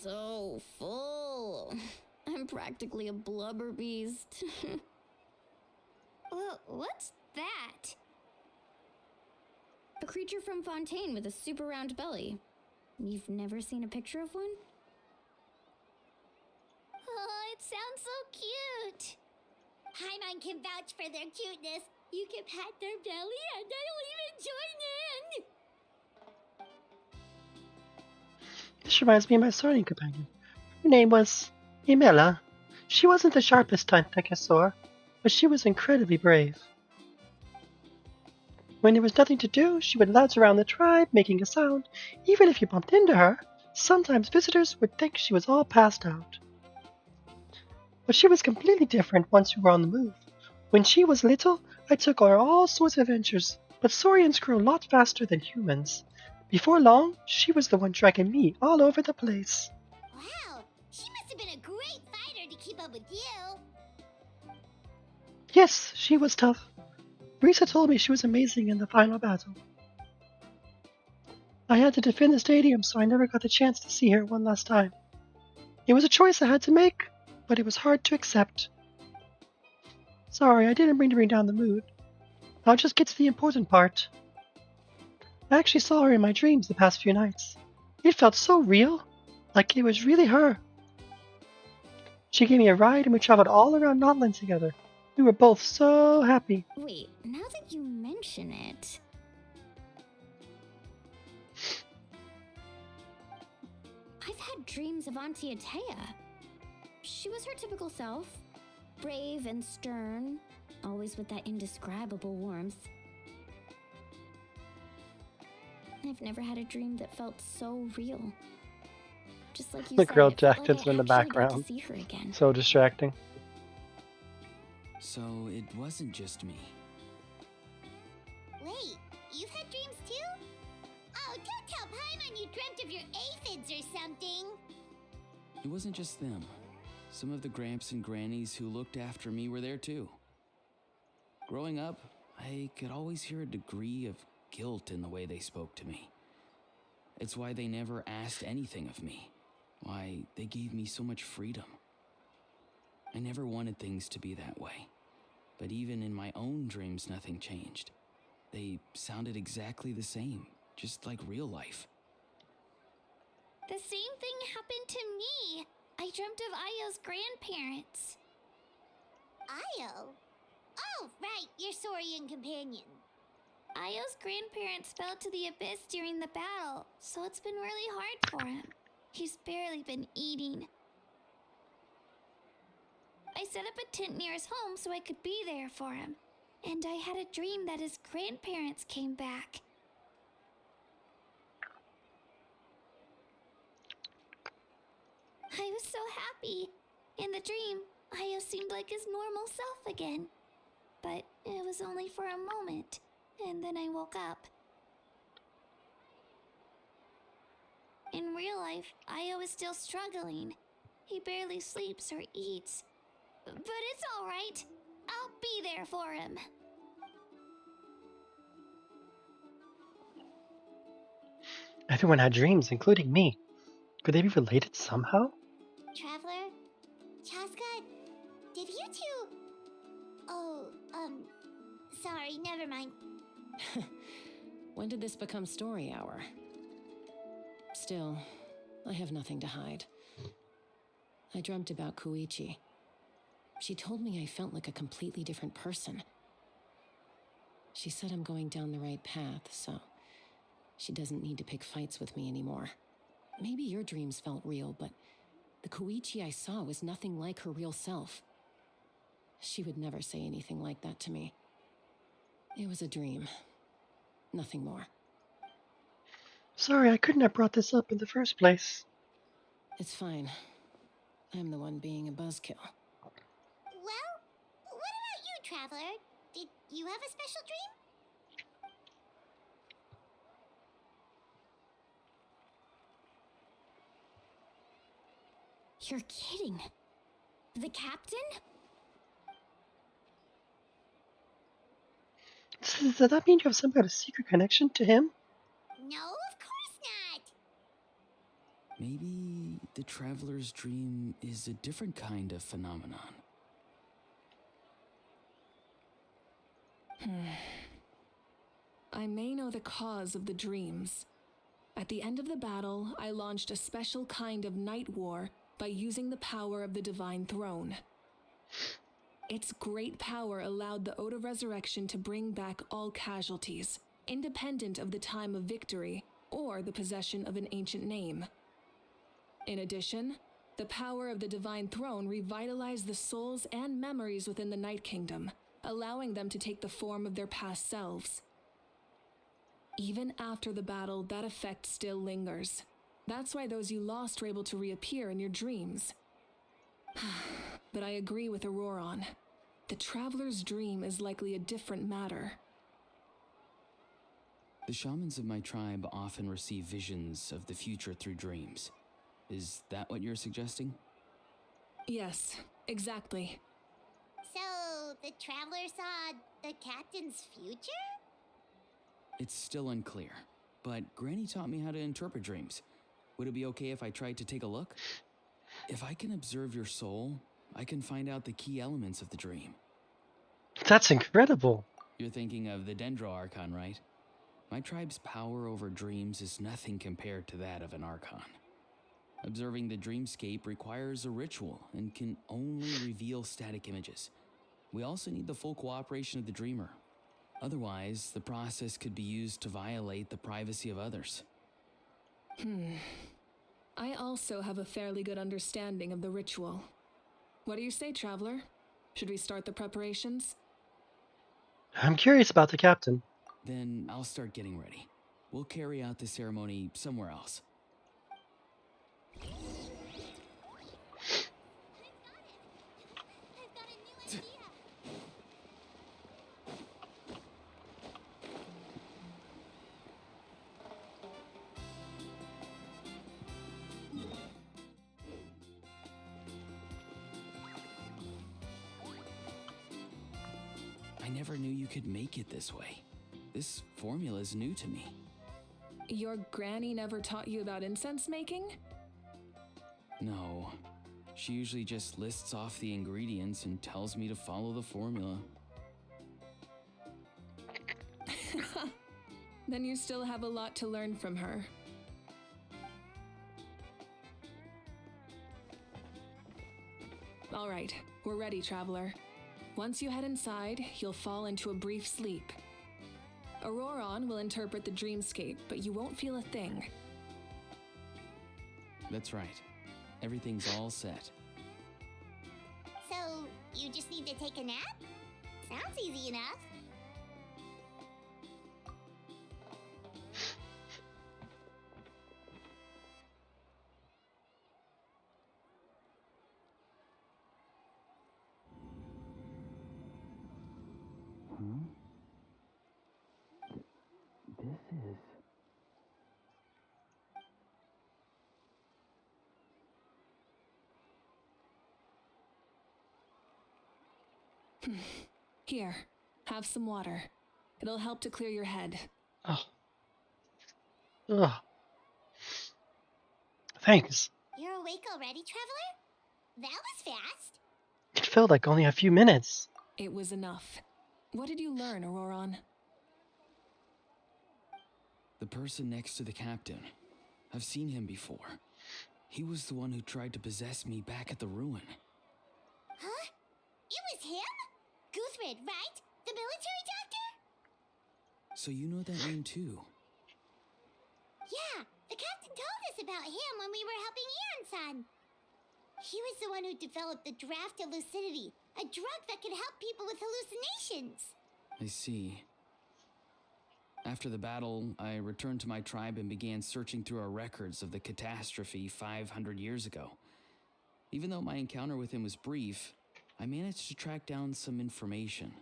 So full. I'm practically a blubber beast. Well, what's that? A creature from Fontaine with a super round belly. You've never seen a picture of one? Oh, it sounds so cute. Paimon can vouch for their cuteness. You can pat their belly and I'll even join in. This reminds me of my soaring companion. Her name was Emela. She wasn't the sharpest Tentacosaur, but she was incredibly brave. When there was nothing to do, she would lounge around the tribe, making a sound. Even if you bumped into her, sometimes visitors would think she was all passed out. But she was completely different once we were on the move. When she was little, I took her all sorts of adventures, but saurians grew a lot faster than humans. Before long, she was the one dragging me all over the place. Wow, she must have been a great fighter to keep up with you. Yes, she was tough. Risa told me she was amazing in the final battle. I had to defend the stadium, so I never got the chance to see her one last time. It was a choice I had to make, but it was hard to accept. Sorry, I didn't mean to bring down the mood. I'll just get to the important part. I actually saw her in my dreams the past few nights. It felt so real, like it was really her. She gave me a ride and we traveled all around Notland together. We were both so happy. Wait, now that you mention it... I've had dreams of Auntie Atea. She was her typical self. Brave and stern, always with that indescribable warmth. I've never had a dream that felt so real. Just like you The said, girl it felt like Jackson's I in the actually got background. to see her again. So distracting. So it wasn't just me. Wait, you've had dreams too? Oh, don't tell Paimon you dreamt of your aphids or something. It wasn't just them. Some of the Gramps and Grannies who looked after me were there too. Growing up, I could always hear a degree of guilt in the way they spoke to me. It's why they never asked anything of me. Why they gave me so much freedom. I never wanted things to be that way. But even in my own dreams, nothing changed. They sounded exactly the same, just like real life. The same thing happened to me. I dreamt of Io's grandparents. Io? Oh, right, your Saurian companion. Io's grandparents fell to the abyss during the battle, so it's been really hard for him. He's barely been eating. I set up a tent near his home so I could be there for him. And I had a dream that his grandparents came back. I was so happy. In the dream, Io seemed like his normal self again. But it was only for a moment, and then I woke up. In real life, Io is still struggling. He barely sleeps or eats. But it's all right. I'll be there for him. Everyone had dreams, including me. Could they be related somehow? Traveler? Chaska? Did you two... Oh, sorry, never mind. When did this become story hour? Still, I have nothing to hide. I dreamt about Koichi. She told me I felt like a completely different person. She said I'm going down the right path, so she doesn't need to pick fights with me anymore. Maybe your dreams felt real, but the Koichi I saw was nothing like her real self. She would never say anything like that to me. It was a dream. Nothing more. Sorry, I couldn't have brought this up in the first place. It's fine. I'm the one being a buzzkill. Well, what about you, Traveler? Did you have a special dream? You're kidding. The captain? Does that mean you have some kind of secret connection to him? No, of course not. Maybe the traveler's dream is a different kind of phenomenon. I may know the cause of the dreams. At the end of the battle, I launched a special kind of night war by using the power of the Divine Throne. Its great power allowed the Ode of Resurrection to bring back all casualties, independent of the time of victory or the possession of an ancient name. In addition, the power of the Divine Throne revitalized the souls and memories within the Night Kingdom, allowing them to take the form of their past selves. Even after the battle, that effect still lingers. That's why those you lost were able to reappear in your dreams. But I agree with Auroron. The Traveler's dream is likely a different matter. The shamans of my tribe often receive visions of the future through dreams. Is that what you're suggesting? Yes, exactly. So, the Traveler saw the captain's future? It's still unclear, but Granny taught me how to interpret dreams. Would it be okay if I tried to take a look? If I can observe your soul, I can find out the key elements of the dream. That's incredible. You're thinking of the Dendro Archon, right? My tribe's power over dreams is nothing compared to that of an Archon. Observing the dreamscape requires a ritual and can only reveal static images. We also need the full cooperation of the dreamer. Otherwise, the process could be used to violate the privacy of others. I also have a fairly good understanding of the ritual. What do you say, Traveler? Should we start the preparations? I'm curious about the captain. Then I'll start getting ready. We'll carry out the ceremony somewhere else. I've got a new idea. I never knew you could make it this way. This formula is new to me. Your granny never taught you about incense making? No. She usually just lists off the ingredients and tells me to follow the formula. Then you still have a lot to learn from her. All right, we're ready, Traveler. Once you head inside, you'll fall into a brief sleep. Auroron will interpret the dreamscape, but you won't feel a thing. That's right. Everything's all set. So, you just need to take a nap? Sounds easy enough. This is... Here, have some water. It'll help to clear your head. Oh. Ugh. Thanks. You're awake already, Traveler? That was fast. It felt like only a few minutes. It was enough. What did you learn, Auroron? The person next to the captain. I've seen him before. He was the one who tried to possess me back at the ruin. Huh? It was him? Guthrid, right? The military doctor? So you know that name too? Yeah, the captain told us about him when we were helping Ian-san. He was the one who developed the draft of lucidity, a drug that could help people with hallucinations. I see. After the battle, I returned to my tribe and began searching through our records of the catastrophe 500 years ago. Even though my encounter with him was brief, I managed to track down some information.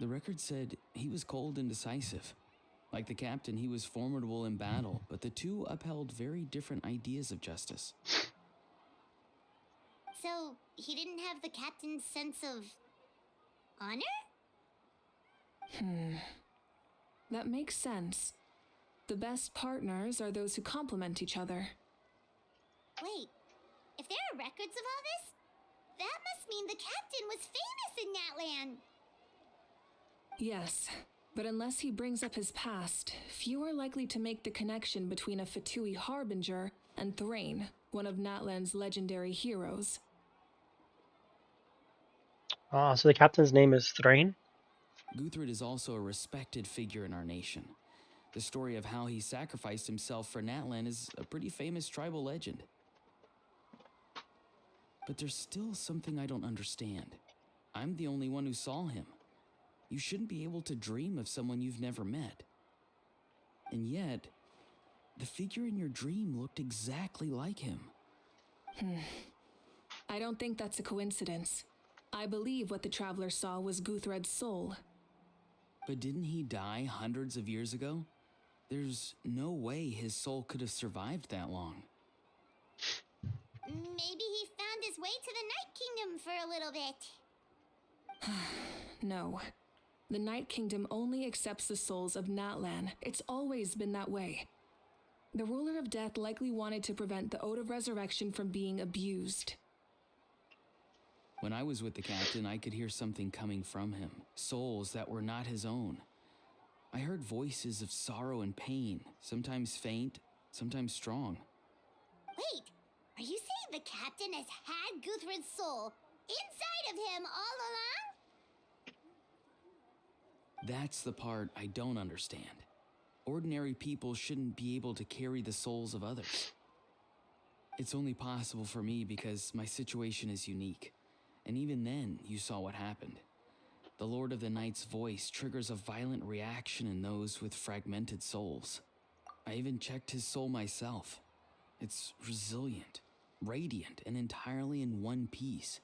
The record said he was cold and decisive. Like the captain, he was formidable in battle, but the two upheld very different ideas of justice. So, he didn't have the captain's sense of honor? That makes sense. The best partners are those who complement each other. Wait, if there are records of all this, that must mean the captain was famous in that land. Yes, but unless he brings up his past, few are likely to make the connection between a Fatui harbinger and Thrain, one of Natlan's legendary heroes. So the captain's name is Thrain? Guthrid is also a respected figure in our nation. The story of how he sacrificed himself for Natlan is a pretty famous tribal legend. But there's still something I don't understand. I'm the only one who saw him. You shouldn't be able to dream of someone you've never met. And yet, the figure in your dream looked exactly like him. I don't think that's a coincidence. I believe what the traveler saw was Guthred's soul. But didn't he die hundreds of years ago? There's no way his soul could have survived that long. Maybe he found his way to the Night Kingdom for a little bit. No. The Night Kingdom only accepts the souls of Natlan. It's always been that way. The ruler of death likely wanted to prevent the Ode of Resurrection from being abused. When I was with the captain, I could hear something coming from him, souls that were not his own. I heard voices of sorrow and pain, sometimes faint, sometimes strong. Wait, are you saying the captain has had Guthrid's soul inside of him all along? That's the part I don't understand. Ordinary people shouldn't be able to carry the souls of others. It's only possible for me because my situation is unique. And even then, you saw what happened. The Lord of the Night's voice triggers a violent reaction in those with fragmented souls. I even checked his soul myself. It's resilient, radiant, and entirely in one piece.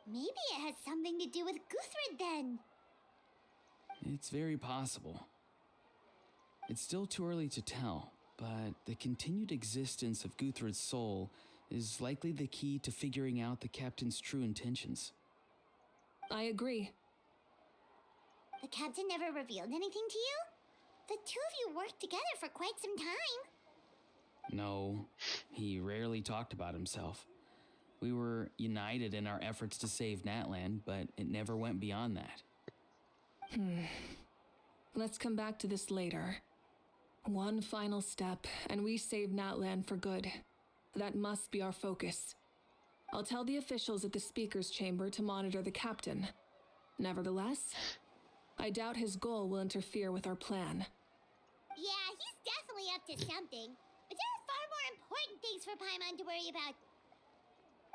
Maybe it has something to do with Guthrid then. It's very possible. It's still too early to tell, but the continued existence of Guthrid's soul is likely the key to figuring out the captain's true intentions. I agree. The captain never revealed anything to you? The two of you worked together for quite some time. No, he rarely talked about himself. We were united in our efforts to save Natlan, but it never went beyond that. Let's come back to this later. One final step, and we save Natlan for good. That must be our focus. I'll tell the officials at the speaker's chamber to monitor the captain. Nevertheless, I doubt his goal will interfere with our plan. Yeah, he's definitely up to something. But there are far more important things for Paimon to worry about.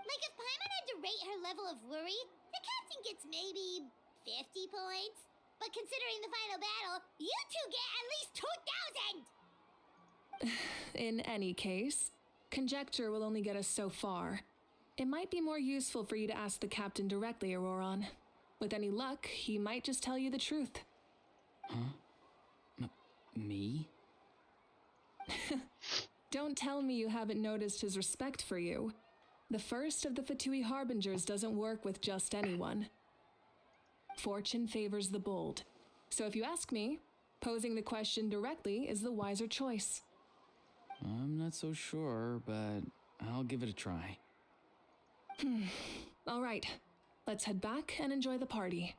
Like if Paimon had to rate her level of worry, the captain gets maybe 50 points. But considering the final battle, you two get at least 2,000! In any case, conjecture will only get us so far. It might be more useful for you to ask the captain directly, Auroron. With any luck, he might just tell you the truth. Huh? Me? Don't tell me you haven't noticed his respect for you. The first of the Fatui Harbingers doesn't work with just anyone. Fortune favors the bold. So if you ask me, posing the question directly is the wiser choice. I'm not so sure, but I'll give it a try. All right, let's head back and enjoy the party.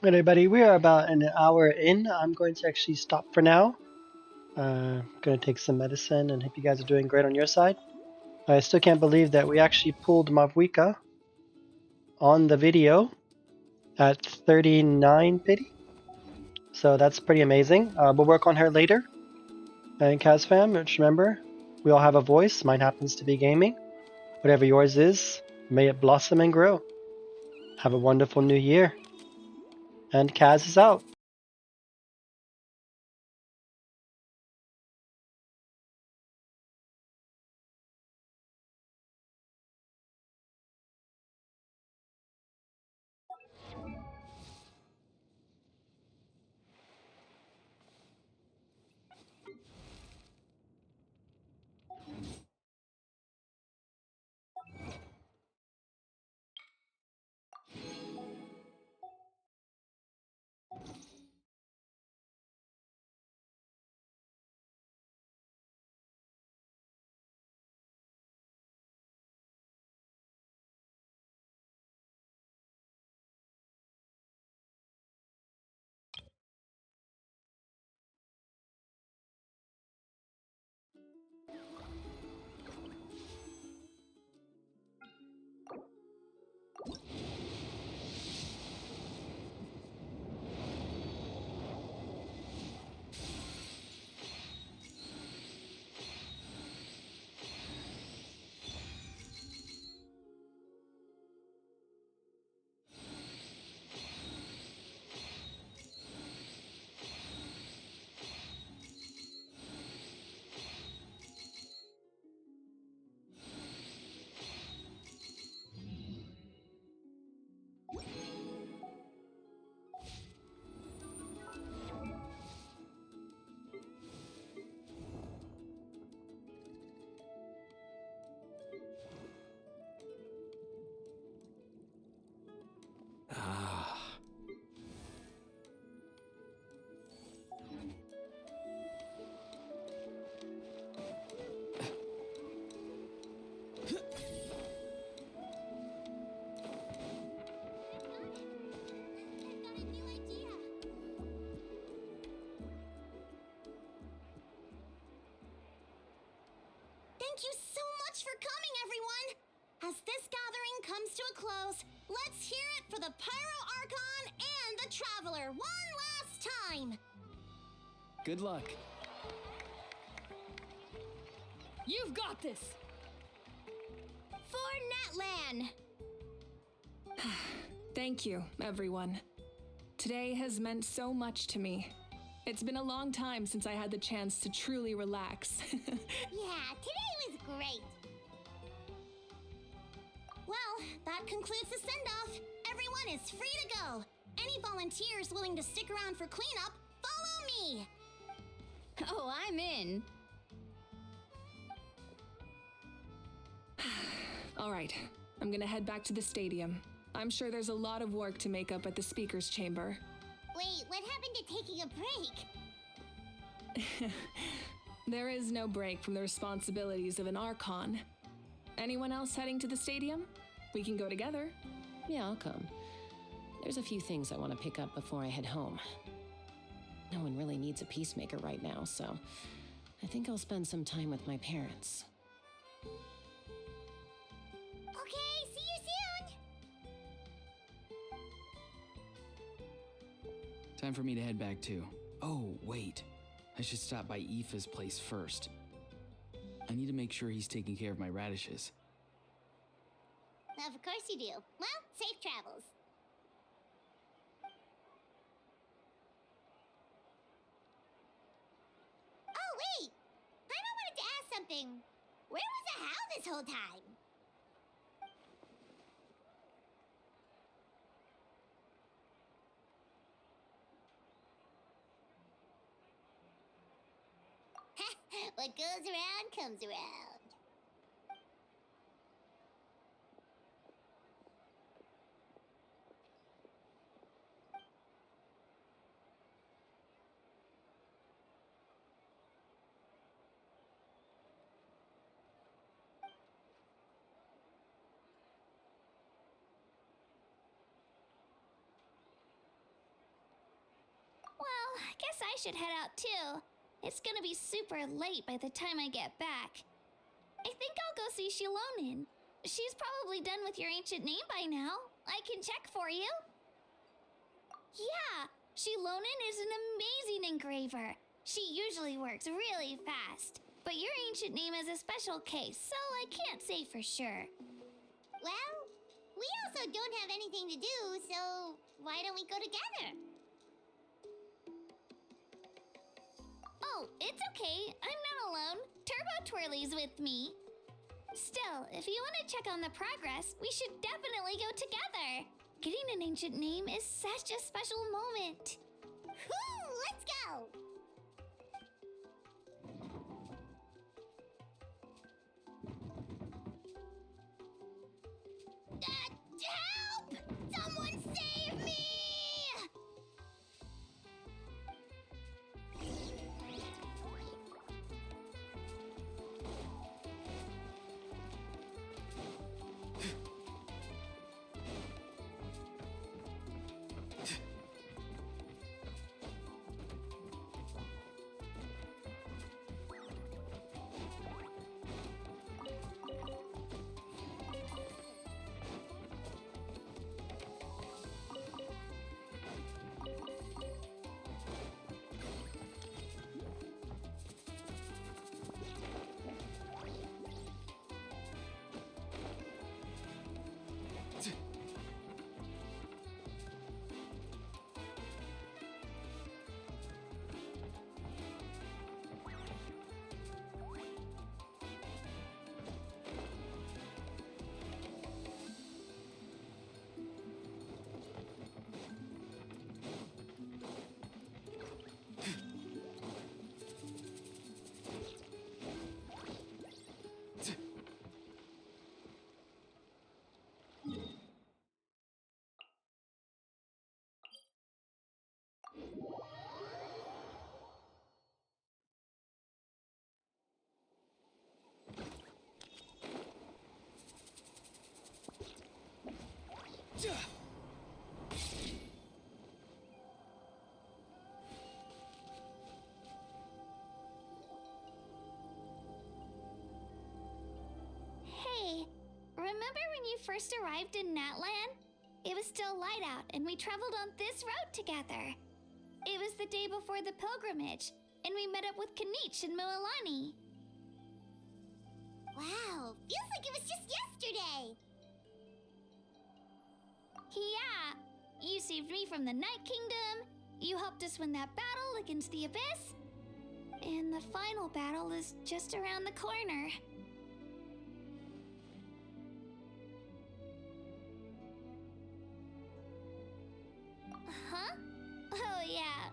Hey everybody, we are about an hour in. I'm going to actually stop for now. I'm going to take some medicine and hope you guys are doing great on your side. I still can't believe that we actually pulled Mavwika on the video at 39 pity. So that's pretty amazing. We'll work on her later. And Kazfam, just remember, we all have a voice. Mine happens to be gaming. Whatever yours is, may it blossom and grow. Have a wonderful new year. And Kaz is out. Thank you so much for coming, everyone! As this gathering comes to a close, let's hear it for the Pyro Archon and the Traveler one last time! Good luck. You've got this! For Netlan! Thank you, everyone. Today has meant so much to me. It's been a long time since I had the chance to truly relax. Yeah, today was great! Well, that concludes the send-off. Everyone is free to go. Any volunteers willing to stick around for cleanup, follow me! Oh, I'm in. All right, I'm gonna head back to the stadium. I'm sure there's a lot of work to make up at the speaker's chamber. Wait, what happened to taking a break? There is no break from the responsibilities of an Archon. Anyone else heading to the stadium? We can go together. Yeah, I'll come. There's a few things I want to pick up before I head home. No one really needs a peacemaker right now, so I think I'll spend some time with my parents. Okay, see you soon! Time for me to head back too. Oh, wait. I should stop by Aoife's place first. I need to make sure he's taking care of my radishes. Of course you do. Well, safe travels. Oh, wait! Paimon wanted to ask something. Where was the How this whole time? What goes around comes around. Well, I guess I should head out too. It's gonna be super late by the time I get back. I think I'll go see Shilonin. She's probably done with your ancient name by now. I can check for you. Yeah, Shilonin is an amazing engraver. She usually works really fast. But your ancient name is a special case, so I can't say for sure. Well, we also don't have anything to do, so why don't we go together? Oh, it's okay. I'm not alone. Turbo Twirly's with me. Still, if you want to check on the progress, we should definitely go together. Getting an ancient name is such a special moment. Whoo! Let's go! Help! Someone save me! Hey, remember when you first arrived in Natlan? It was still light out and we traveled on this road together. It was the day before the pilgrimage, and we met up with Kanich and Mualani. Wow, feels like it was just yesterday. Yeah, you saved me from the Night Kingdom, you helped us win that battle against the Abyss, and the final battle is just around the corner. Huh? Oh yeah,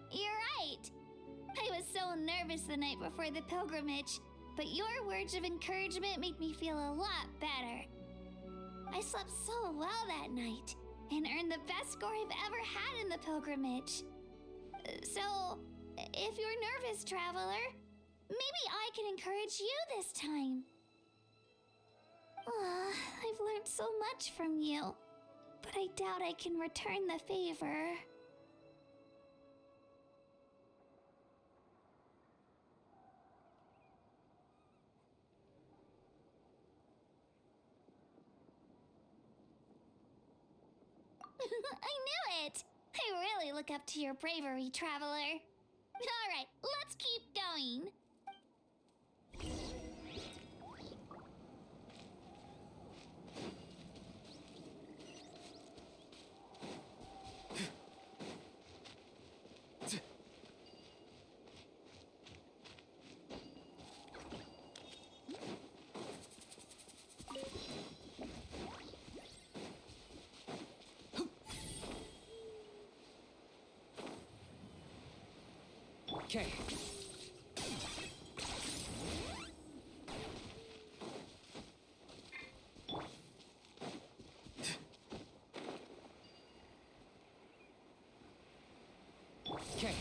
you're right. I was so nervous the night before the pilgrimage, but your words of encouragement made me feel a lot better. I slept so well that night and earned the best score I've ever had in the pilgrimage. So, if you're nervous, traveler, maybe I can encourage you this time. I've learned so much from you. but I doubt I can return the favor. I knew it! I really look up to your bravery, traveler. Alright, let's keep going. Okay. Okay.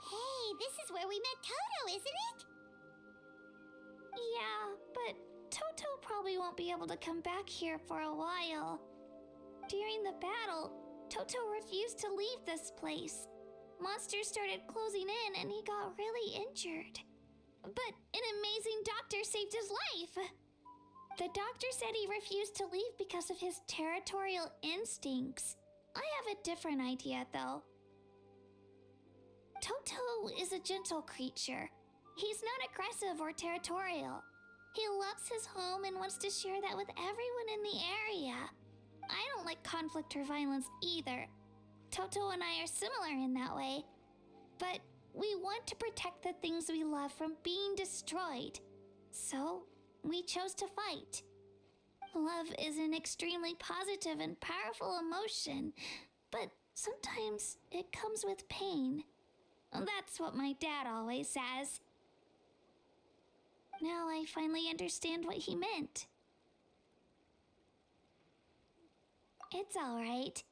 Hey, this is where we met Toto, isn't it? Yeah, but Toto probably won't be able to come back here for a while. During the battle, Toto refused to leave this place. Monsters started closing in and he got really injured. But an amazing doctor saved his life. The doctor said he refused to leave because of his territorial instincts. I have a different idea, though. Toto is a gentle creature. He's not aggressive or territorial. He loves his home and wants to share that with everyone in the area. I don't like conflict or violence either. Toto and I are similar in that way. But we want to protect the things we love from being destroyed. So, we chose to fight. Love is an extremely positive and powerful emotion, but sometimes it comes with pain. That's what my dad always says. Now I finally understand what he meant. It's all right.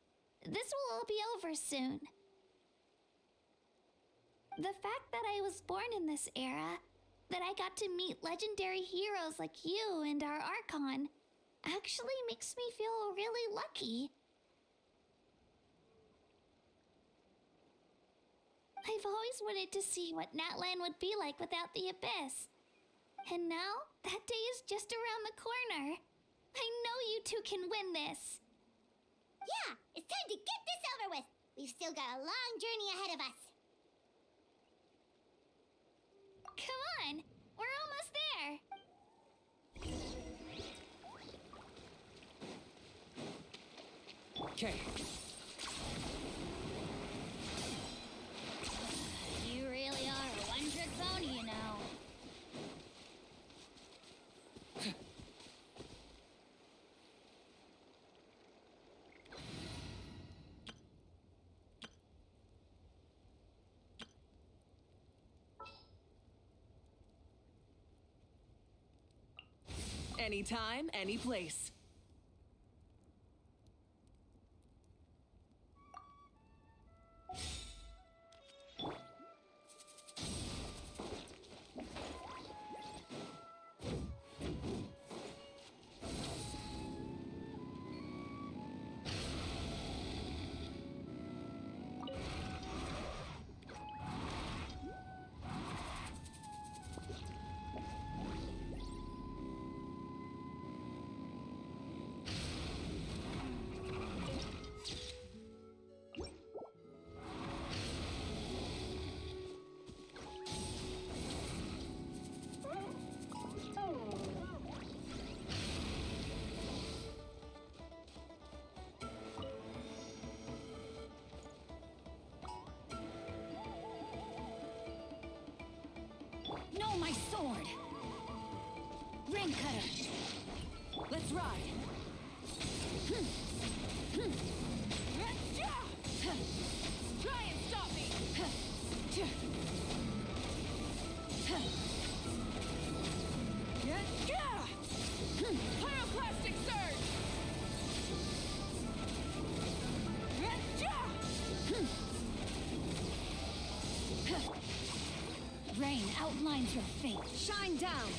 This will all be over soon. The fact that I was born in this era, that I got to meet legendary heroes like you and our Archon, actually makes me feel really lucky. I've always wanted to see what Natlan would be like without the Abyss. And now, that day is just around the corner. I know you two can win this. Yeah, it's time to get this over with. We've still got a long journey ahead of us. Come on, we're almost there. Okay. You really are a one-trick pony, you know. Anytime, any place. know my sword! Ring cutter! Let's ride! Try and stop me! Pyroclastic surge! Rain outlines your fate. Shine down!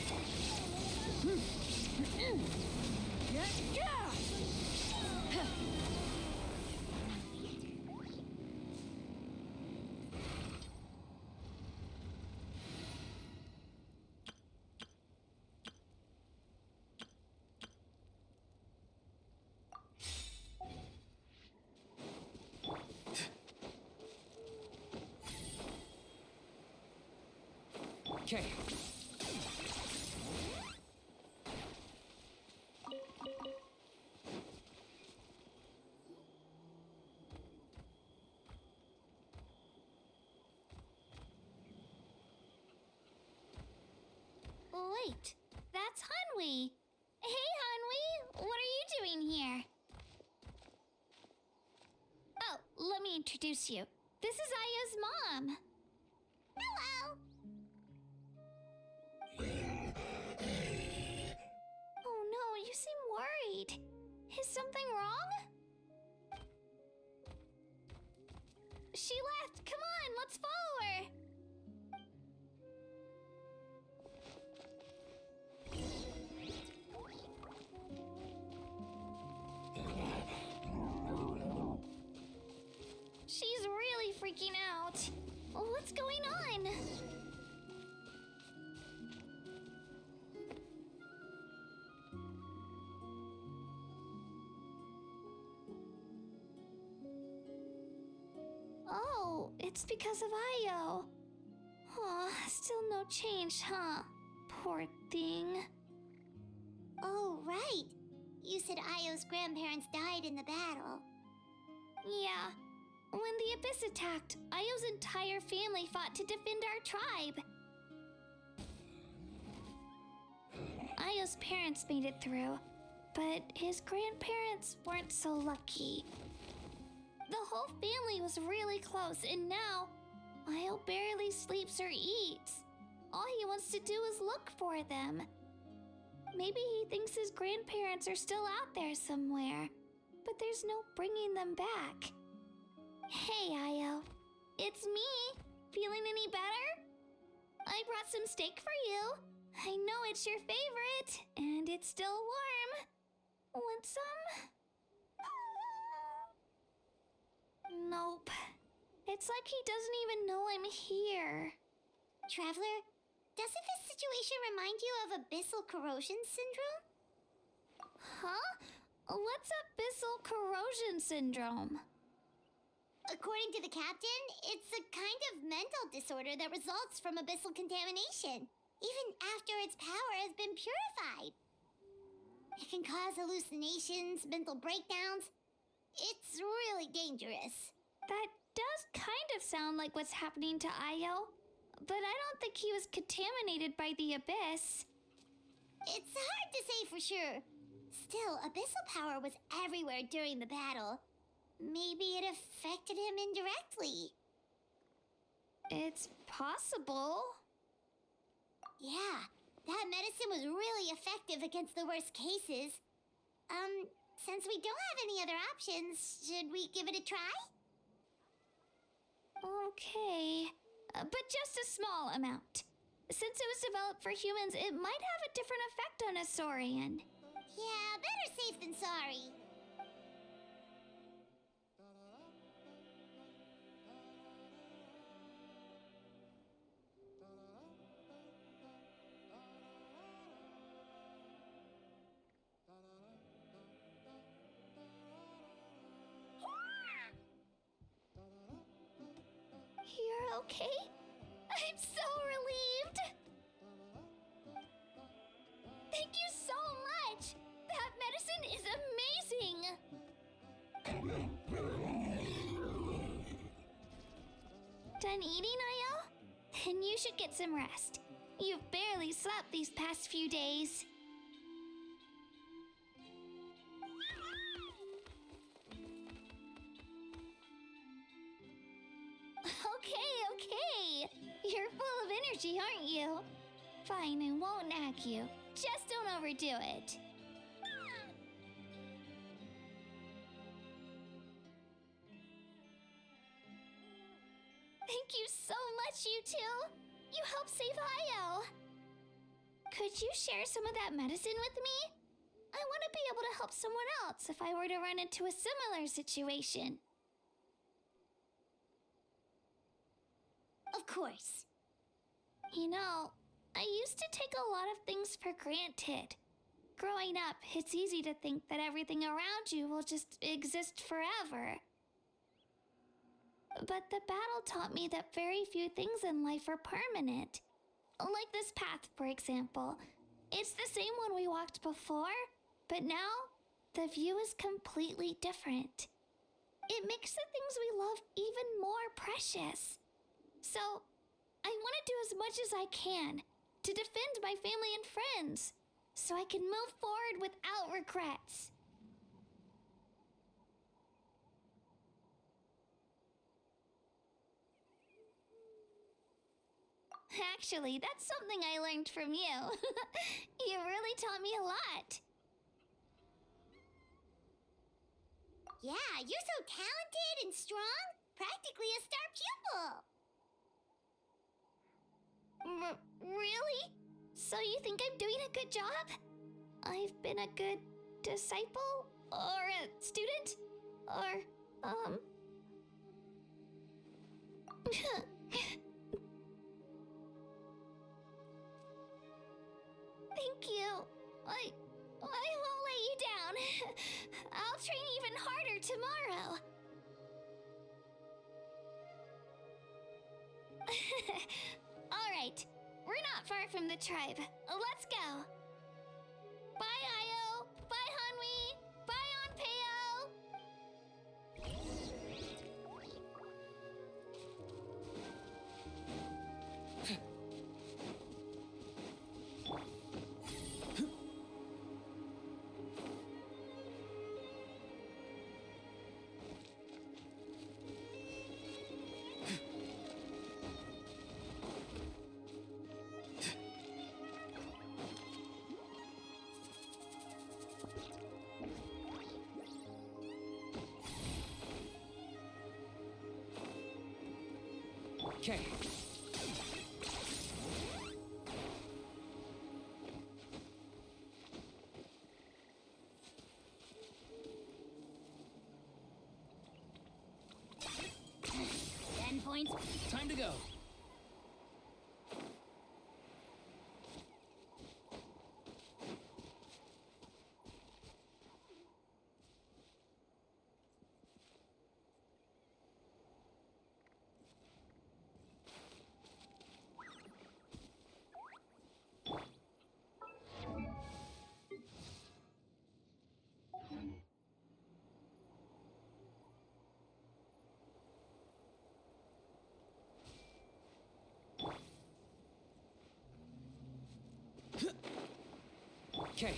Okay. Wait, that's Hanwi. Hey, Hanwi, what are you doing here? Oh, let me introduce you. This is Aya's mom. Hello. Oh no, you seem worried. Is something wrong? She left. Come on, let's follow her. She's really freaking out. What's going on? Oh, it's because of Io. Oh, still no change, huh? Poor thing. Oh, right. You said Io's grandparents died in the battle. Yeah. When the Abyss attacked, Io's entire family fought to defend our tribe. Io's parents made it through, but his grandparents weren't so lucky. The whole family was really close, and now Io barely sleeps or eats. All he wants to do is look for them. Maybe he thinks his grandparents are still out there somewhere, but there's no bringing them back. Hey, Io. It's me. Feeling any better? I brought some steak for you. I know it's your favorite, and it's still warm. Want some? Nope. It's like he doesn't even know I'm here. Traveler, doesn't this situation remind you of abyssal corrosion syndrome? Huh? What's abyssal corrosion syndrome? According to the captain, it's a kind of mental disorder that results from abyssal contamination, even after its power has been purified. It can cause hallucinations, mental breakdowns. It's really dangerous. That does kind of sound like what's happening to Io, but I don't think he was contaminated by the Abyss. It's hard to say for sure. Still, abyssal power was everywhere during the battle. Maybe it affected him indirectly. It's possible. Yeah, that medicine was really effective against the worst cases. Since we don't have any other options, should we give it a try? Okay, but just a small amount. Since it was developed for humans, it might have a different effect on a Saurian. Yeah, better safe than sorry. You're okay? I'm so relieved! Thank you so much! That medicine is amazing! Done eating, Io? Then you should get some rest. You've barely slept these past few days. Okay. You're full of energy, aren't you? Fine, I won't nag you. Just don't overdo it. Thank you so much, you two. You helped save Io. Could you share some of that medicine with me? I want to be able to help someone else if I were to run into a similar situation. Of course. You know, I used to take a lot of things for granted. Growing up, it's easy to think that everything around you will just exist forever. But the battle taught me that very few things in life are permanent. Like this path, for example. It's the same one we walked before, but now the view is completely different. It makes the things we love even more precious. So, I want to do as much as I can to defend my family and friends, so I can move forward without regrets. Actually, that's something I learned from you. You really taught me a lot. Yeah, you're so talented and strong. Practically a star pupil. Really? So you think I'm doing a good job? I've been a good disciple? Or a student? Or, Thank you. I won't let you down. I'll train even harder tomorrow. All right. We're not far from the tribe. Let's go. Bye, Io. Bye, Hanwi. Bye, Onpeo. Okay. Points. Time to go. Okay.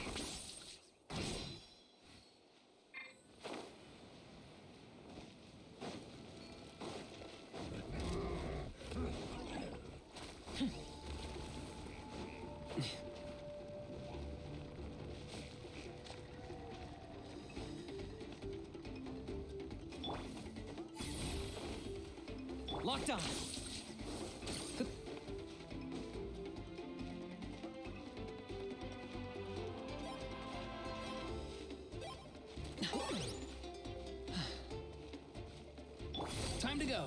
Locked on. Time to go.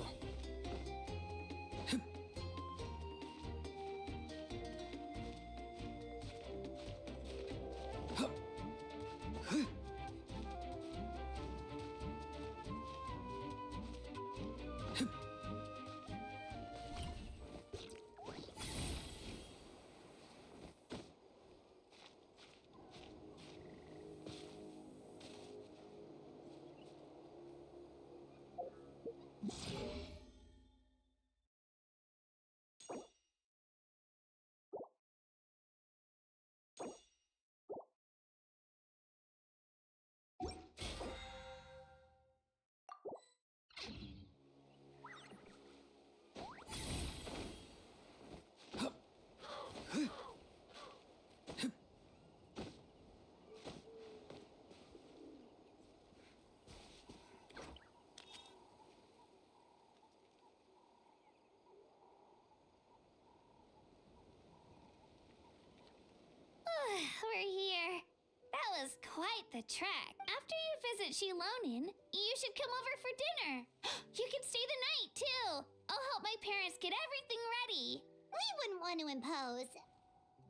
quite the trek. After you visit Shilonin, you should come over for dinner. You can stay the night, too. I'll help my parents get everything ready. We wouldn't want to impose.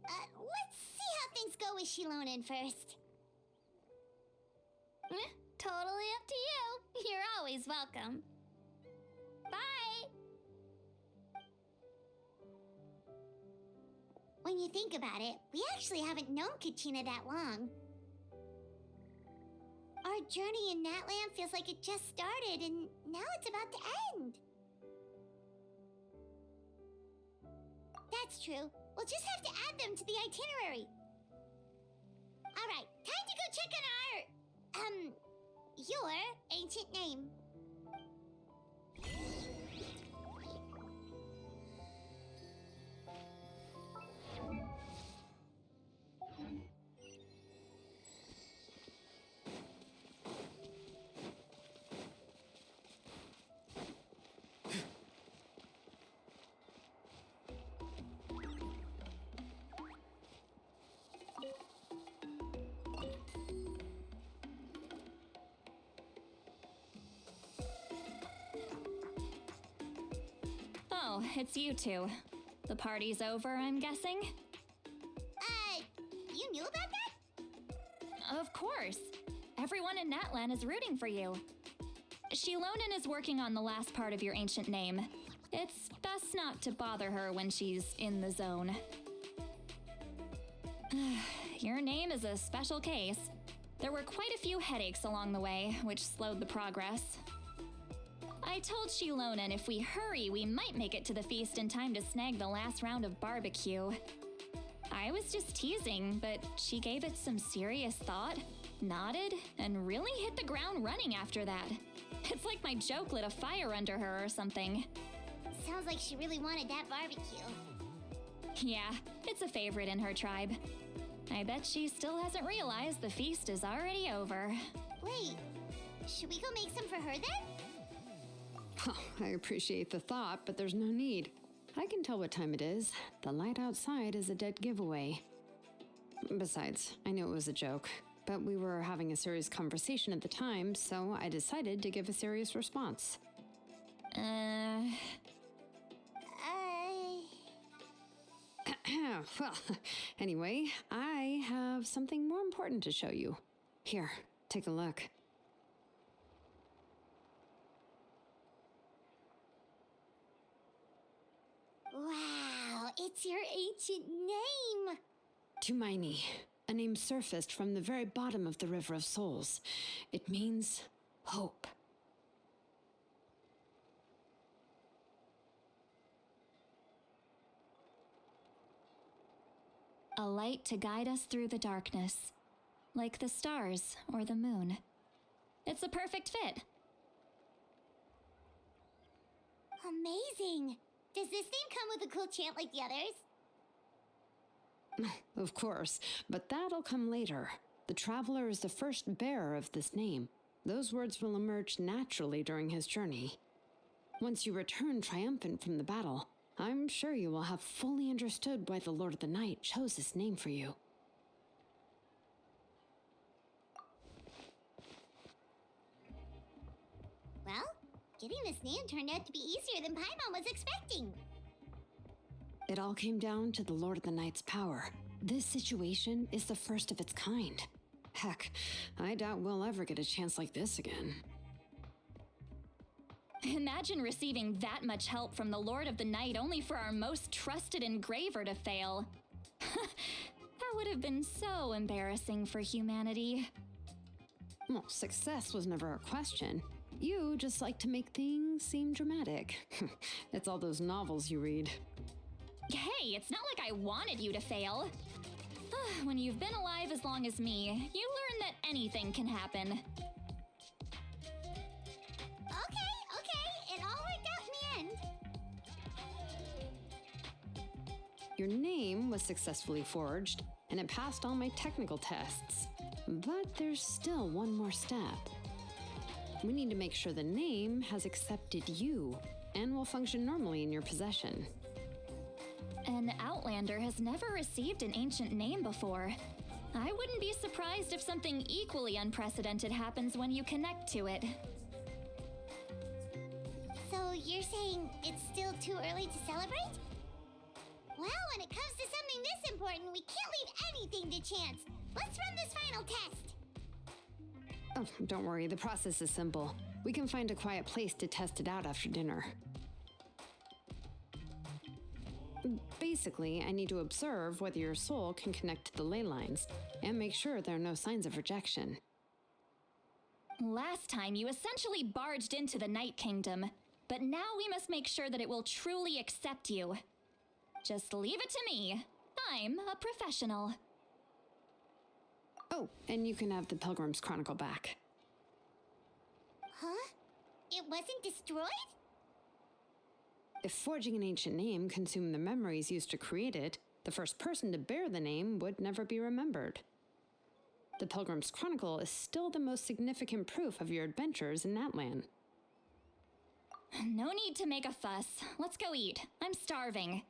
Let's see how things go with Shilonin first. Totally up to you. You're always welcome. Bye. When you think about it, we actually haven't known Kachina that long. Our journey in Natland feels like it just started, and now it's about to end. That's true. We'll just have to add them to the itinerary. All right, time to go check on your ancient name. Oh, it's you two. The party's over, I'm guessing? You knew about that? Of course. Everyone in Natlan is rooting for you. Shilonin is working on the last part of your ancient name. It's best not to bother her when she's in the zone. Your name is a special case. There were quite a few headaches along the way, which slowed the progress. I told Shilonin if we hurry, we might make it to the feast in time to snag the last round of barbecue. I was just teasing, but she gave it some serious thought, nodded, and really hit the ground running after that. It's like my joke lit a fire under her or something. Sounds like she really wanted that barbecue. Yeah, it's a favorite in her tribe. I bet she still hasn't realized the feast is already over. Wait, should we go make some for her then? Oh, I appreciate the thought, but there's no need. I can tell what time it is. The light outside is a dead giveaway. Besides, I knew it was a joke, but we were having a serious conversation at the time, so I decided to give a serious response. Well, anyway, I have something more important to show you. Here, take a look. Wow, it's your ancient name! Tumaini, a name surfaced from the very bottom of the River of Souls. It means hope. A light to guide us through the darkness, like the stars or the moon. It's a perfect fit. Amazing! Does this name come with a cool chant like the others? Of course, but that'll come later. The Traveler is the first bearer of this name. Those words will emerge naturally during his journey. Once you return triumphant from the battle, I'm sure you will have fully understood why the Lord of the Night chose this name for you. Well, getting this name turned out to be easier than Paimon was expecting. It all came down to the Lord of the Night's power. This situation is the first of its kind. Heck, I doubt we'll ever get a chance like this again. Imagine receiving that much help from the Lord of the Night only for our most trusted engraver to fail. That would have been so embarrassing for humanity. Well, success was never a question. You just like to make things seem dramatic. It's all those novels you read. Hey, it's not like I wanted you to fail. When you've been alive as long as me, you learn that anything can happen. Okay, it all worked out in the end. Your name was successfully forged, and it passed all my technical tests. But there's still one more step. We need to make sure the name has accepted you and will function normally in your possession. An Outlander has never received an ancient name before. I wouldn't be surprised if something equally unprecedented happens when you connect to it. So you're saying it's still too early to celebrate? Well, when it comes to something this important, we can't leave anything to chance. Let's run this final test. Oh, don't worry, the process is simple. We can find a quiet place to test it out after dinner. Basically, I need to observe whether your soul can connect to the ley lines and make sure there are no signs of rejection. Last time, you essentially barged into the Night Kingdom, but now we must make sure that it will truly accept you. Just leave it to me. I'm a professional. Oh, and you can have the Pilgrim's Chronicle back. Huh? It wasn't destroyed? If forging an ancient name consumed the memories used to create it, the first person to bear the name would never be remembered. The Pilgrim's Chronicle is still the most significant proof of your adventures in that land. No need to make a fuss. Let's go eat. I'm starving.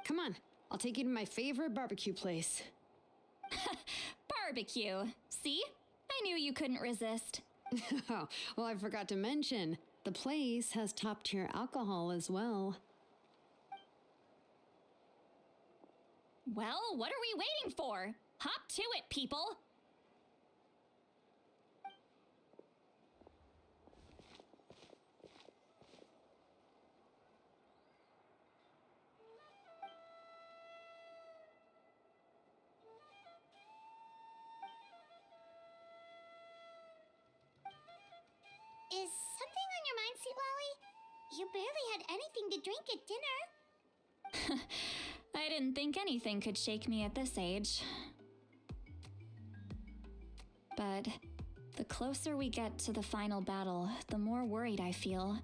Come on, I'll take you to my favorite barbecue place. Barbecue. See? I knew you couldn't resist. Oh, well, I forgot to mention, the place has top-tier alcohol as well. Well, what are we waiting for? Hop to it, people! Is something on your mind, Sweet Lolly? You barely had anything to drink at dinner. I didn't think anything could shake me at this age. But the closer we get to the final battle, the more worried I feel.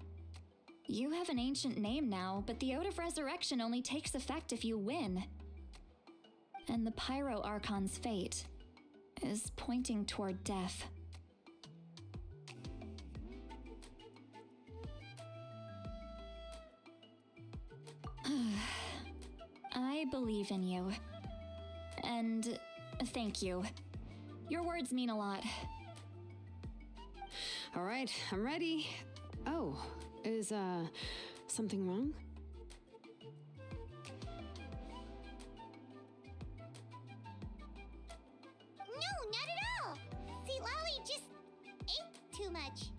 You have an ancient name now, but the Ode of Resurrection only takes effect if you win. And the Pyro Archon's fate is pointing toward death. I believe in you. And thank you. Your words mean a lot. All right, I'm ready. Oh, is, something wrong? No, not at all. Sweet Lolly just ate too much.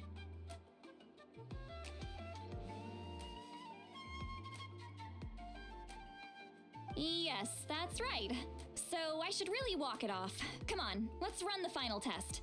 Yes, that's right. So I should really walk it off. Come on, let's run the final test.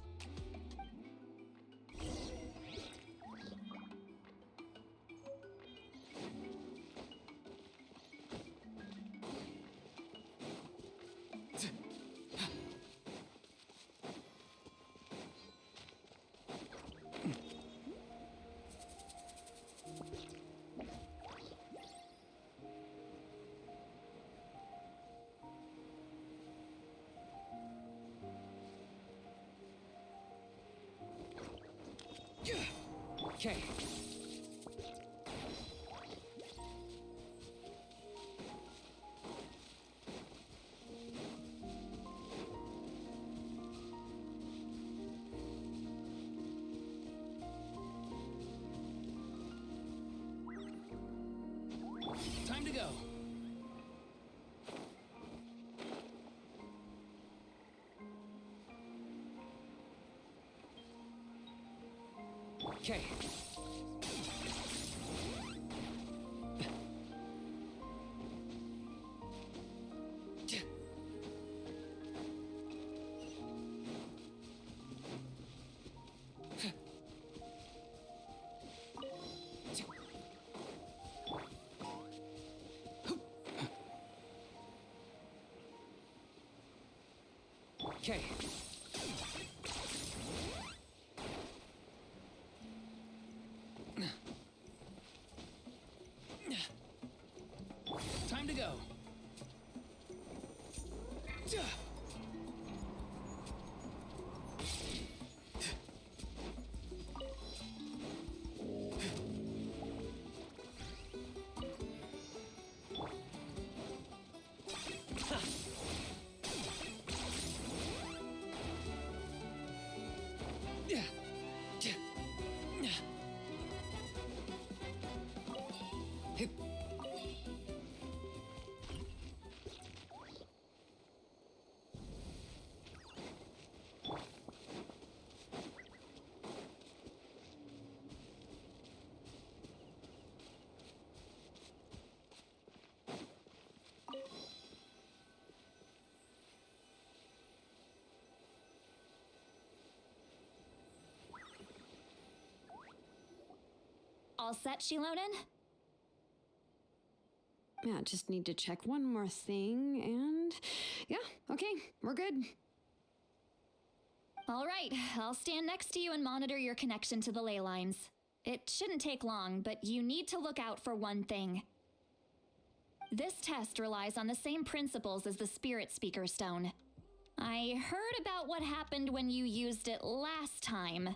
Okay. Time to go. Okay. Okay. Time to go. All set, Shilonen? Yeah, just need to check one more thing, and yeah, okay, we're good. All right, I'll stand next to you and monitor your connection to the ley lines. It shouldn't take long, but you need to look out for one thing. This test relies on the same principles as the Spirit Speaker Stone. I heard about what happened when you used it last time.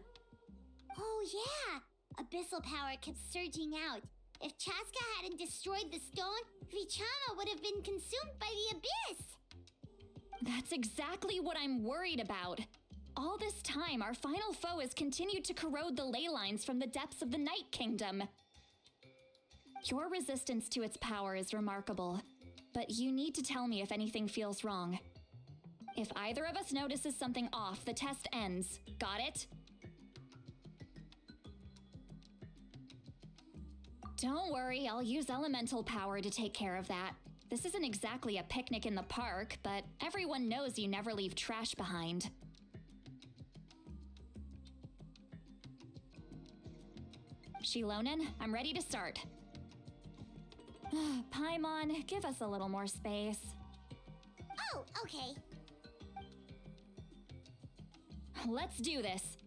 Oh yeah! Abyssal power kept surging out. If Chaska hadn't destroyed the stone, Vichama would have been consumed by the abyss! That's exactly what I'm worried about. All this time, our final foe has continued to corrode the ley lines from the depths of the Night Kingdom. Your resistance to its power is remarkable, but you need to tell me if anything feels wrong. If either of us notices something off, the test ends. Got it? Don't worry, I'll use elemental power to take care of that. This isn't exactly a picnic in the park, but everyone knows you never leave trash behind. Shilonen, I'm ready to start. Paimon, give us a little more space. Oh, okay. Let's do this.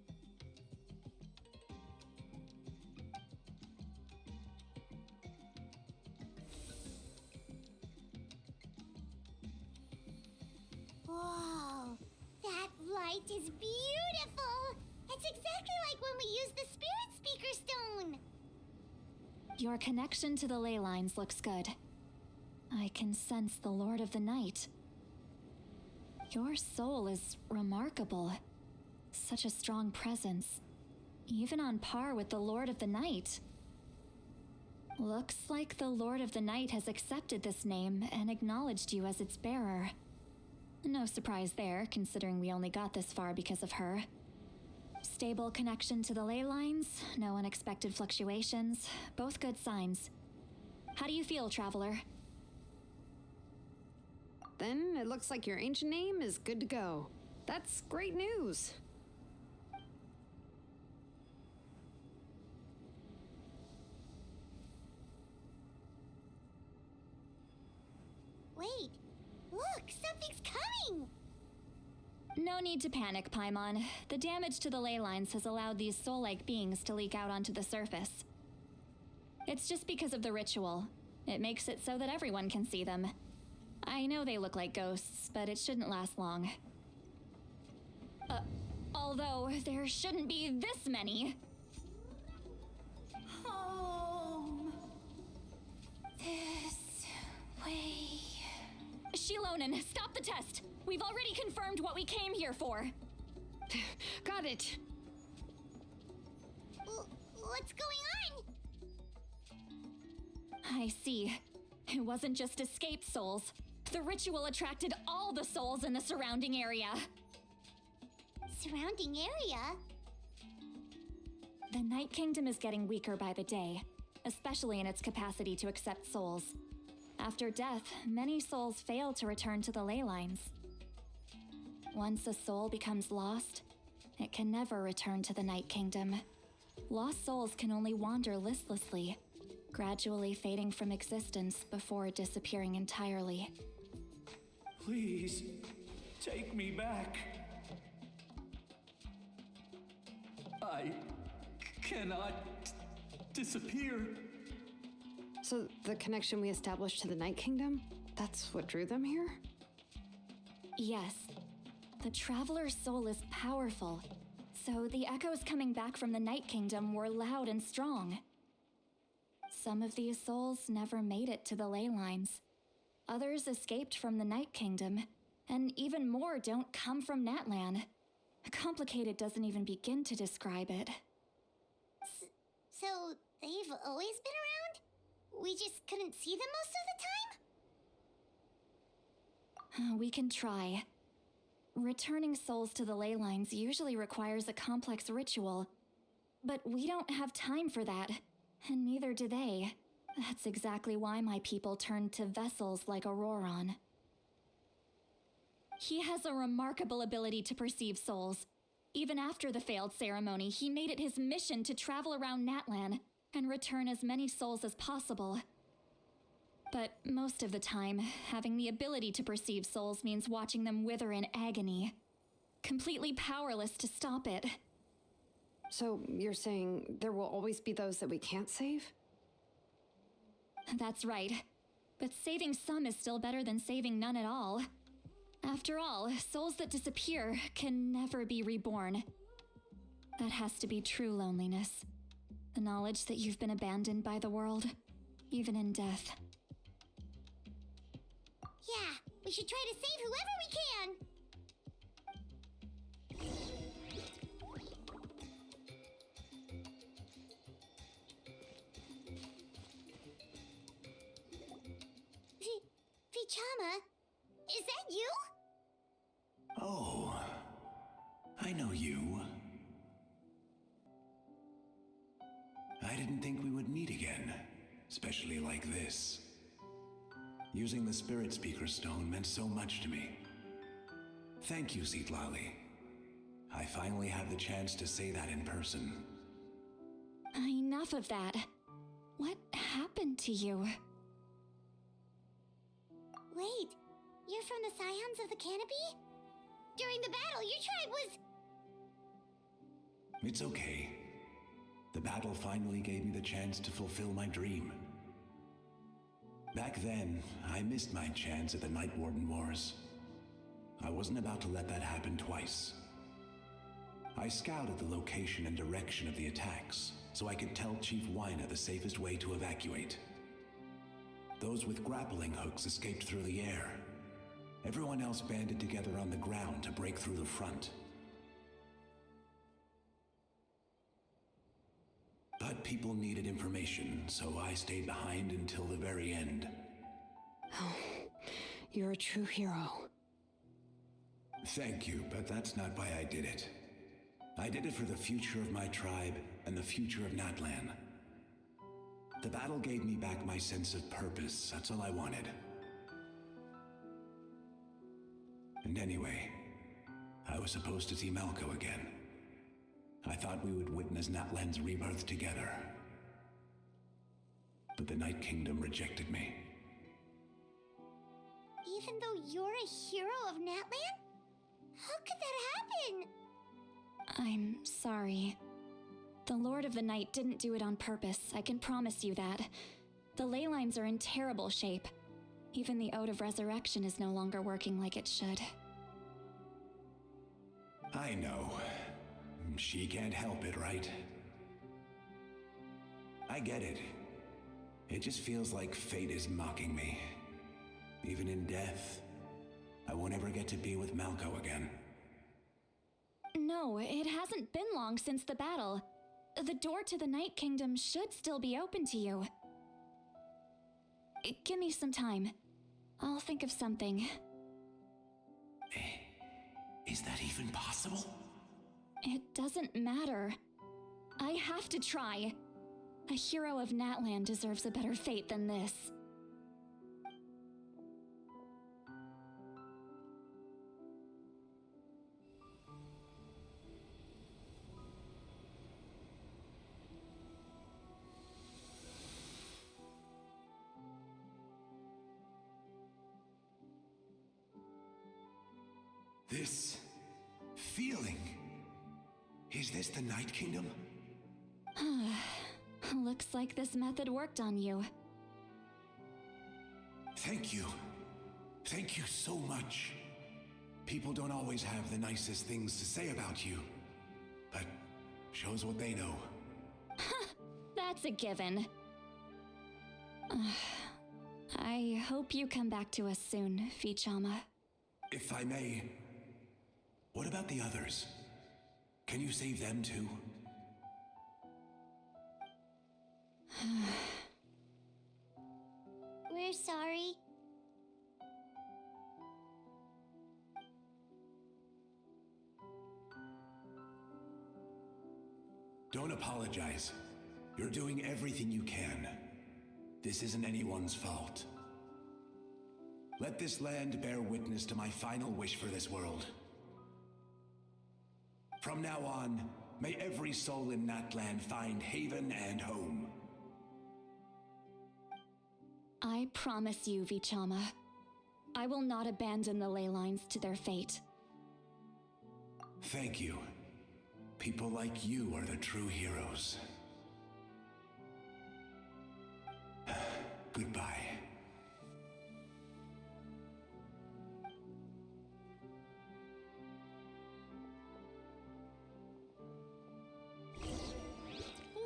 Whoa, that light is beautiful! It's exactly like when we used the Spirit Speaker Stone! Your connection to the ley lines looks good. I can sense the Lord of the Night. Your soul is remarkable. Such a strong presence. Even on par with the Lord of the Night. Looks like the Lord of the Night has accepted this name and acknowledged you as its bearer. No surprise there, considering we only got this far because of her. Stable connection to the ley lines, no unexpected fluctuations, both good signs. How do you feel, Traveler? Then it looks like your ancient name is good to go. That's great news. Wait, look, something's coming! No need to panic, Paimon. The damage to the ley lines has allowed these soul-like beings to leak out onto the surface. It's just because of the ritual. It makes it so that everyone can see them. I know they look like ghosts, but it shouldn't last long. Although there shouldn't be this many. Home. This way. Shilonen, stop the test! We've already confirmed what we came here for. Got it. What's going on? I see. It wasn't just escaped souls. The ritual attracted all the souls in the surrounding area. Surrounding area? The Night Kingdom is getting weaker by the day, especially in its capacity to accept souls. After death, many souls fail to return to the ley lines. Once a soul becomes lost, it can never return to the Night Kingdom. Lost souls can only wander listlessly, gradually fading from existence before disappearing entirely. Please, take me back. I cannot disappear. So the connection we established to the Night Kingdom, that's what drew them here? Yes. The Traveler's soul is powerful, so the echoes coming back from the Night Kingdom were loud and strong. Some of these souls never made it to the ley lines. Others escaped from the Night Kingdom, and even more don't come from Natlan. Complicated doesn't even begin to describe it. So, they've always been around? We just couldn't see them most of the time? We can try. Returning souls to the ley lines usually requires a complex ritual, but we don't have time for that, and neither do they. That's exactly why my people turned to vessels like Auroron. He has a remarkable ability to perceive souls. Even after the failed ceremony, he made it his mission to travel around Natlan, and return as many souls as possible. But most of the time, having the ability to perceive souls means watching them wither in agony, completely powerless to stop it. So you're saying there will always be those that we can't save? That's right. But saving some is still better than saving none at all. After all, souls that disappear can never be reborn. That has to be true loneliness. The knowledge that you've been abandoned by the world, even in death. Yeah, we should try to save whoever we can. Vichama, is that you? Oh, I know you. I didn't think we would meet again, especially like this. Using the Spirit Speaker Stone meant so much to me. Thank you, Zitlali. I finally have the chance to say that in person. Enough of that. What happened to you? Wait, you're from the Scions of the Canopy? During the battle, your tribe was... It's okay. The battle finally gave me the chance to fulfill my dream. Back then, I missed my chance at the Night Warden Wars. I wasn't about to let that happen twice. I scouted the location and direction of the attacks, so I could tell Chief Wyna the safest way to evacuate. Those with grappling hooks escaped through the air. Everyone else banded together on the ground to break through the front. But people needed information, so I stayed behind until the very end. Oh, you're a true hero. Thank you, but that's not why I did it. I did it for the future of my tribe and the future of Natlan. The battle gave me back my sense of purpose, that's all I wanted. And anyway, I was supposed to see Malco again. I thought we would witness Natlan's rebirth together. But the Night Kingdom rejected me. Even though you're a hero of Natlan? How could that happen? I'm sorry. The Lord of the Night didn't do it on purpose, I can promise you that. The ley lines are in terrible shape. Even the Ode of Resurrection is no longer working like it should. I know. She can't help it, right? I get it. It just feels like fate is mocking me. Even in death, I won't ever get to be with Malco again. No, it hasn't been long since the battle. The door to the Night Kingdom should still be open to you. Give me some time. I'll think of something. Is that even possible? It doesn't matter. I have to try. A hero of Natlan deserves a better fate than this. This feeling. Is this the Night Kingdom? Looks like this method worked on you. Thank you. Thank you so much. People don't always have the nicest things to say about you, but shows what they know. That's a given. I hope you come back to us soon, Vichama. If I may, what about the others? Can you save them too? We're sorry. Don't apologize. You're doing everything you can. This isn't anyone's fault. Let this land bear witness to my final wish for this world. From now on, may every soul in Natlan find haven and home. I promise you, Vichama, I will not abandon the ley lines to their fate. Thank you. People like you are the true heroes. Goodbye.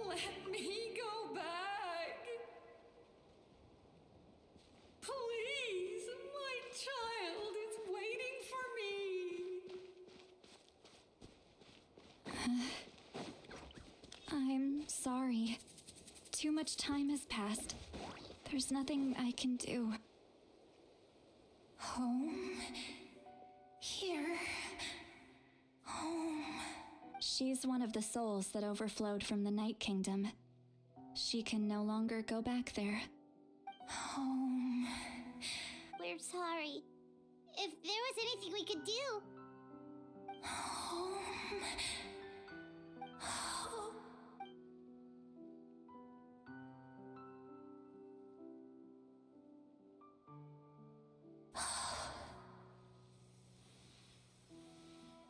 Let me go back. Please, my child is waiting for me. I'm sorry. Too much time has passed. There's nothing I can do. Home? Here? Home? She's one of the souls that overflowed from the Night Kingdom. She can no longer go back there. Home? We're sorry. If there was anything we could do. Home?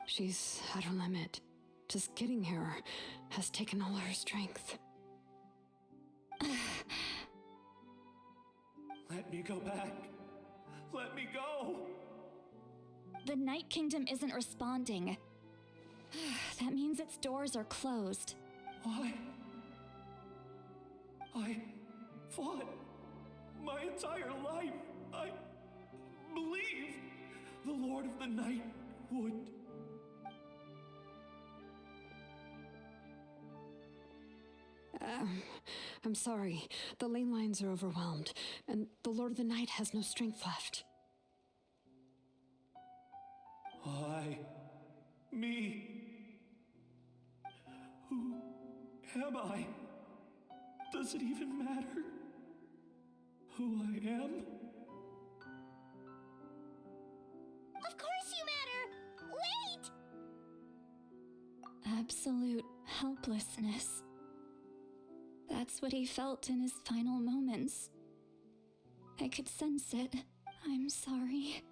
She's at her limit. Just getting here has taken all her strength. Let me go back. Let me go. The Night Kingdom isn't responding. That means its doors are closed. Why? I fought my entire life. I believed the Lord of the Night would. I'm sorry. The ley lines are overwhelmed, and the Lord of the Night has no strength left. Why? Me? Who am I? Does it even matter who I am? Of course you matter! Wait! Absolute helplessness. That's what he felt in his final moments. I could sense it. I'm sorry.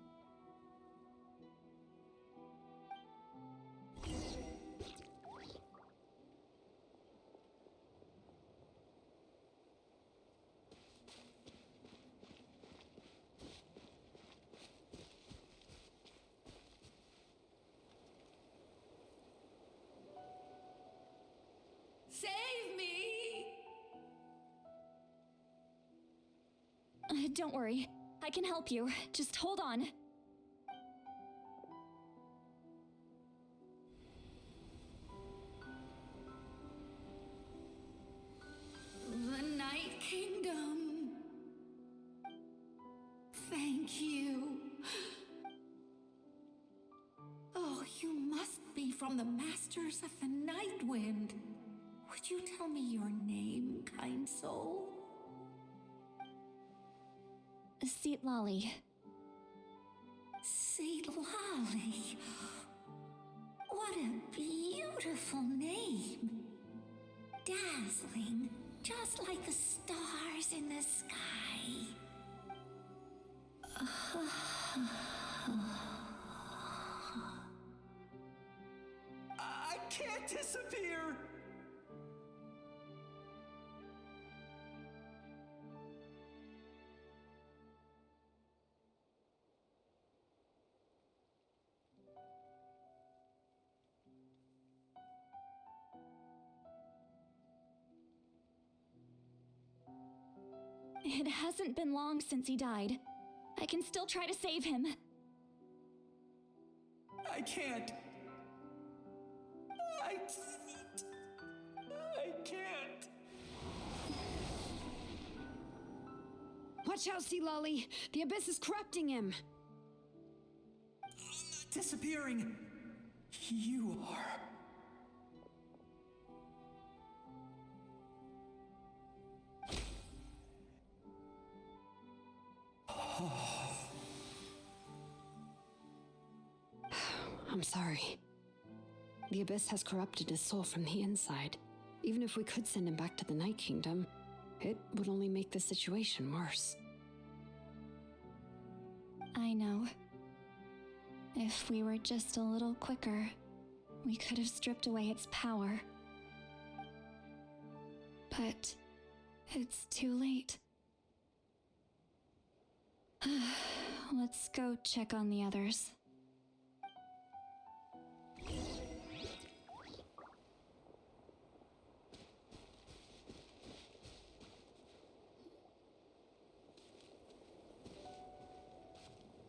Save me! Don't worry. I can help you. Just hold on. The Night Kingdom. Thank you. Oh, you must be from the Masters of the Night Wind. Would you tell me your name, kind soul? Seat Lolly. Seat Lolly. What a beautiful name. Dazzling, just like the stars in the sky. I can't disappear! It hasn't been long since he died. I can still try to save him. I can't. I can't. Watch out, Sea Lolly! The Abyss is corrupting him! Disappearing. You are. I'm sorry. The Abyss has corrupted his soul from the inside. Even if we could send him back to the Night Kingdom, it would only make the situation worse. I know. If we were just a little quicker, we could have stripped away its power. But it's too late. Let's go check on the others.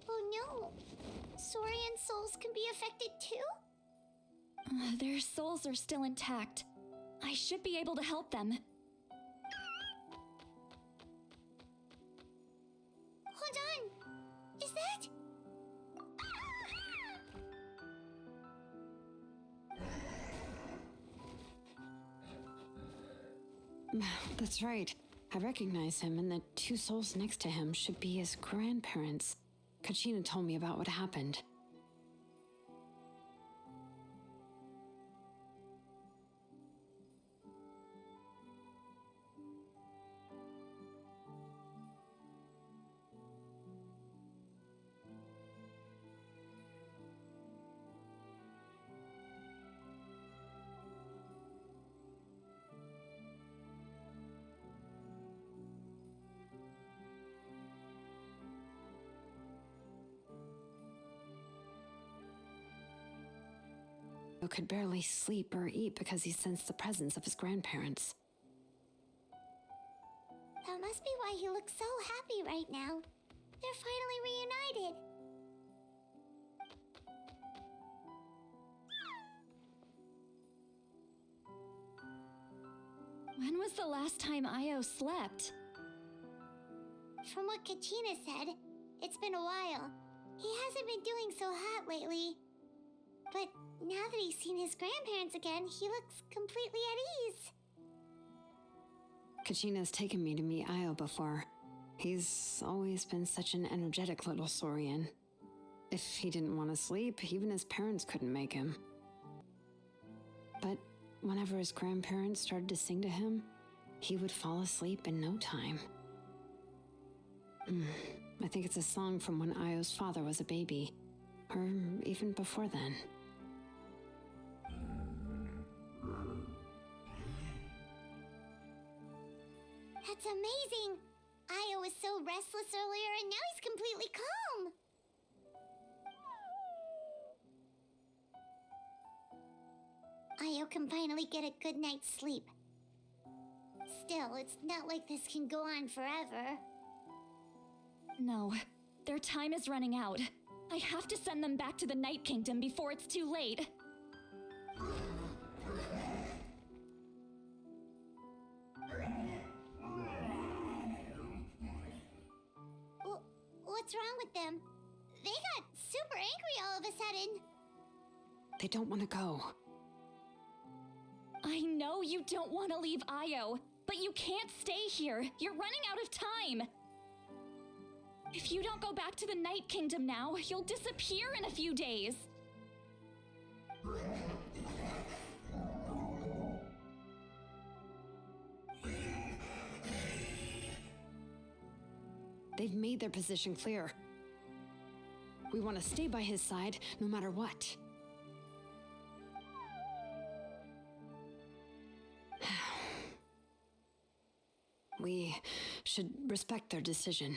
Oh no! Saurian souls can be affected too? Their souls are still intact. I should be able to help them. Hold on! Is that? That's right. I recognize him, and the two souls next to him should be his grandparents. Kachina told me about what happened. Who could barely sleep or eat because he sensed the presence of his grandparents. That must be why he looks so happy right now. They're finally reunited. When was the last time Io slept? From what Kachina said, it's been a while. He hasn't been doing so hot lately. But now that he's seen his grandparents again, he looks completely at ease. Kachina's taken me to meet Io before. He's always been such an energetic little Saurian. If he didn't want to sleep, even his parents couldn't make him. But whenever his grandparents started to sing to him, he would fall asleep in no time. I think it's a song from when Io's father was a baby, or even before then. That's amazing! Io was so restless earlier and now he's completely calm! Io can finally get a good night's sleep. Still, it's not like this can go on forever. No, their time is running out. I have to send them back to the Night Kingdom before it's too late. What's wrong with them? They got super angry all of a sudden. They don't want to go. I know you don't want to leave Io, but you can't stay here. You're running out of time. If you don't go back to the Night Kingdom now, you'll disappear in a few days. They've made their position clear. We want to stay by his side no matter what. We should respect their decision.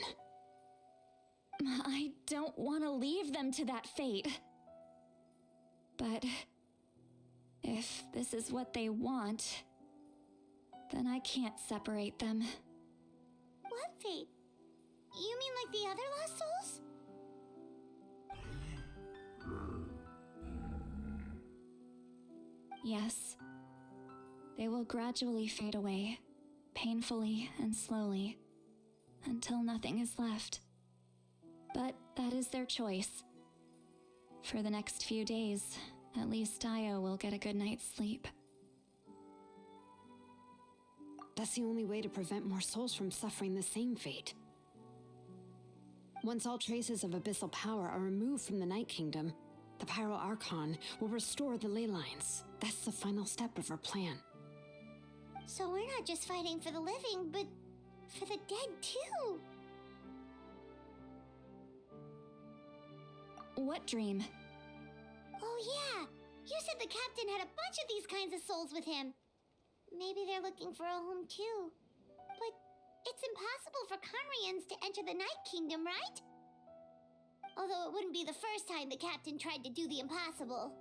I don't want to leave them to that fate. But if this is what they want, then I can't separate them. What fate? You mean like the other lost souls? Yes. They will gradually fade away, painfully and slowly, until nothing is left. But that is their choice. For the next few days, at least Io will get a good night's sleep. That's the only way to prevent more souls from suffering the same fate. Once all traces of abyssal power are removed from the Night Kingdom, the Pyro Archon will restore the ley lines. That's the final step of our plan. So we're not just fighting for the living, but for the dead too. What dream? Oh yeah, you said the captain had a bunch of these kinds of souls with him. Maybe they're looking for a home too. But it's impossible for Conrians to enter the Night Kingdom, right? Although it wouldn't be the first time the captain tried to do the impossible.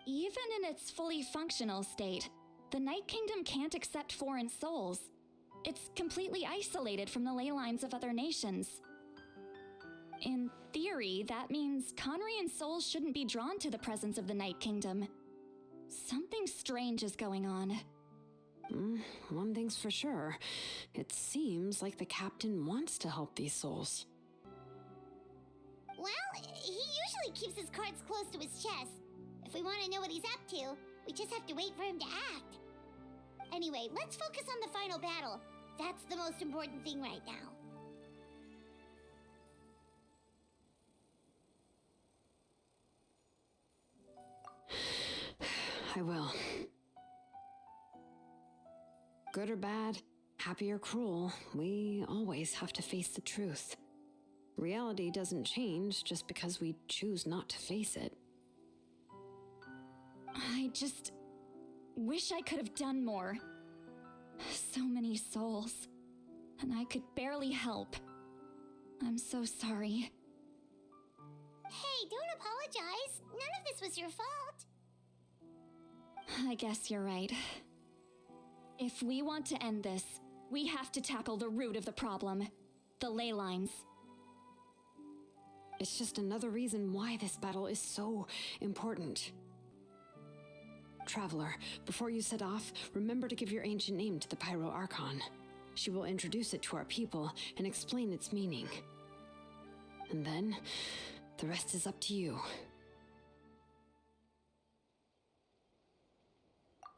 Even in its fully functional state, the Night Kingdom can't accept foreign souls. It's completely isolated from the ley lines of other nations. In theory, that means Conrian souls shouldn't be drawn to the presence of the Night Kingdom. Something strange is going on. One thing's for sure. It seems like the captain wants to help these souls. Well, he usually keeps his cards close to his chest. If we want to know what he's up to, we just have to wait for him to act. Anyway, let's focus on the final battle. That's the most important thing right now. I will. Good or bad, happy or cruel, we always have to face the truth. Reality doesn't change just because we choose not to face it. I just wish I could have done more. So many souls, and I could barely help. I'm so sorry. Hey, don't apologize. None of this was your fault. I guess you're right. If we want to end this, we have to tackle the root of the problem, the ley lines. It's just another reason why this battle is so important. Traveler, before you set off, remember to give your ancient name to the Pyro Archon. She will introduce it to our people and explain its meaning. And then, the rest is up to you.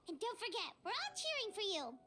And don't forget, we're all cheering for you.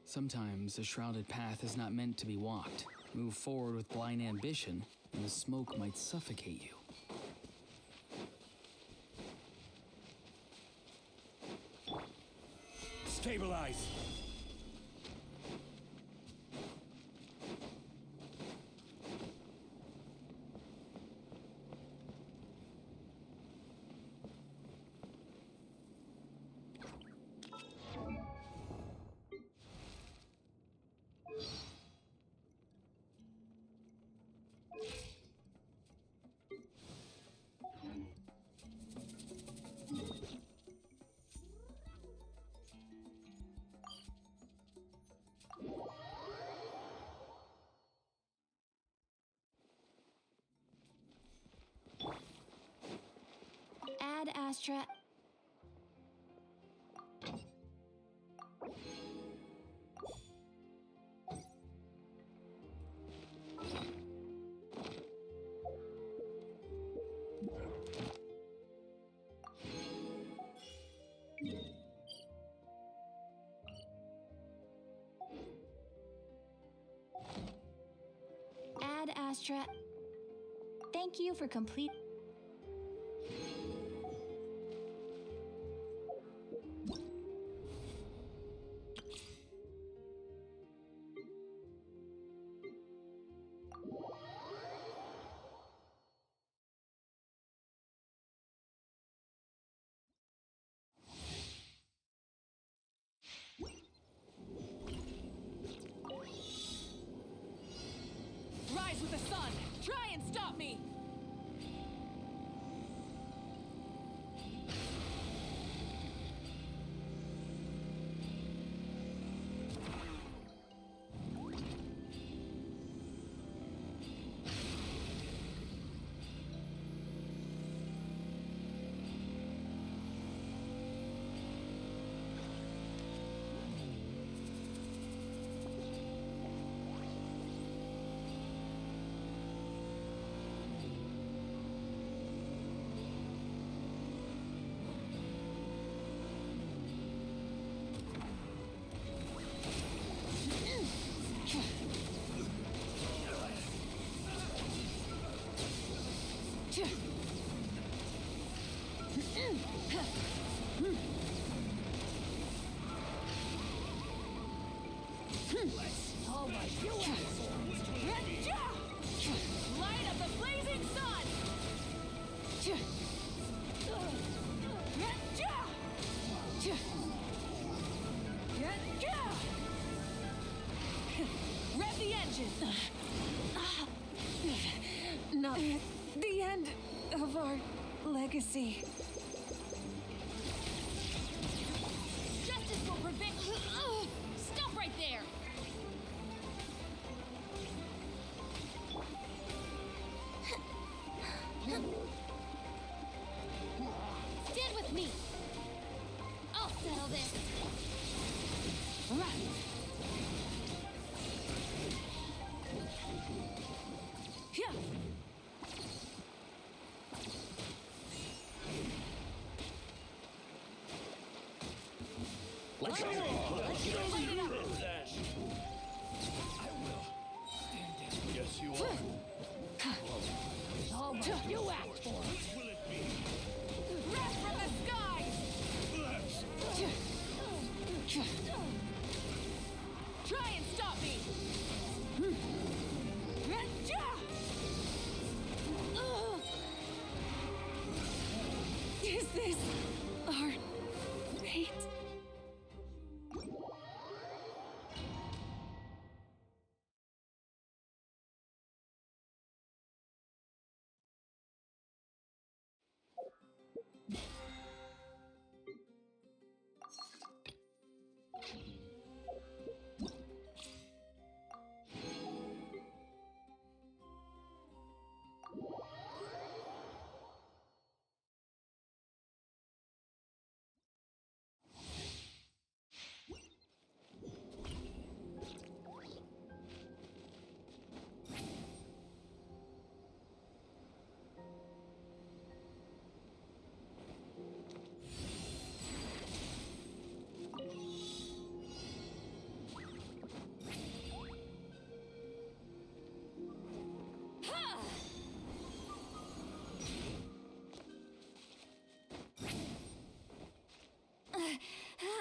Sometimes a shrouded path is not meant to be walked. Move forward with blind ambition, and the smoke might suffocate you. Stabilize! Ad Astra. Ad Astra. Thank you for complete. Rise with the sun! Try and stop me! Oh my, you light up the blazing sun! Rev the engine! Not the end of our legacy. Justice will prevent. Stop right there! Stand with me. I'll settle this. Yeah. Let's go! Light it up. Yes, you are. Oh my, you act for it. Will it be? Wrath from the skies! Try and stop me! Is this our fate?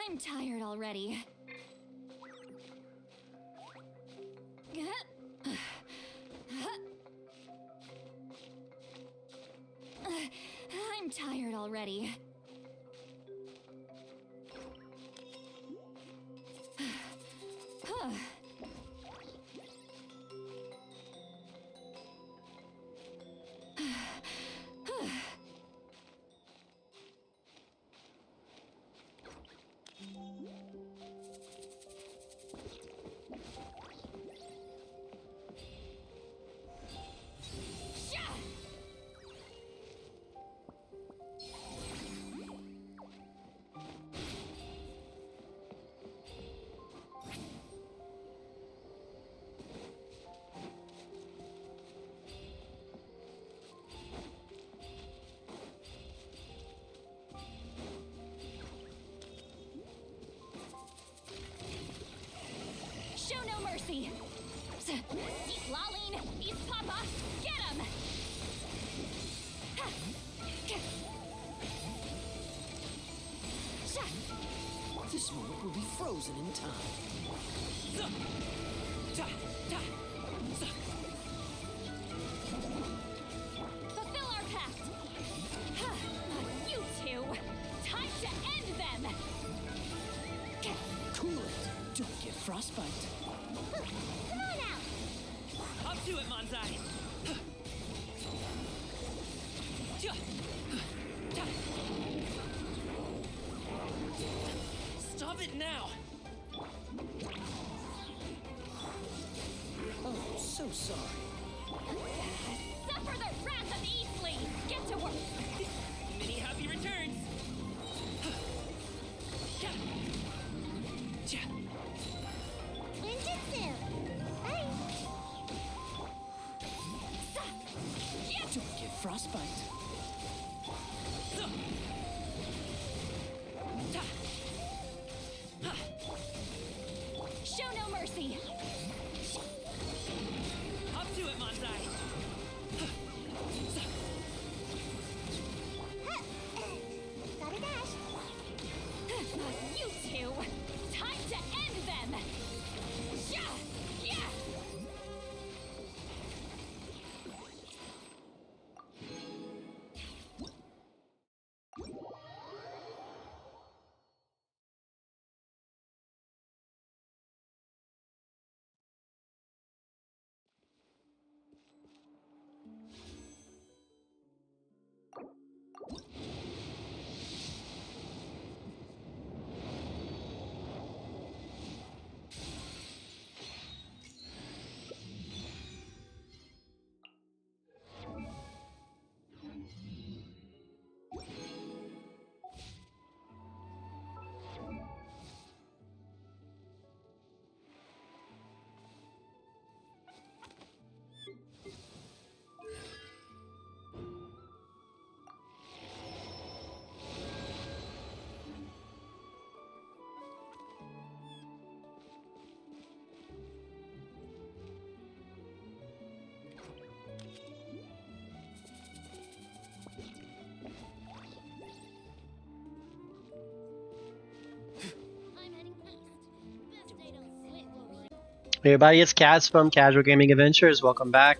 I'm tired already. I'm tired already. Show no mercy! Eat Laline! Eat Papa! Get him! This moment will be frozen in time. Fulfill our pact! You two! Time to end them! Cool it. Don't get frostbite. Come on out. Up to it, Manzai. Stop it now. Oh, so sorry. Suffer the wrath of Eastleigh! Get to work! Many happy returns. Ninjutsu. Bye. Don't get frostbite. Show no mercy! Up to it, Manzai. Hey everybody, it's Kaz from Casual Gaming Adventures. Welcome back.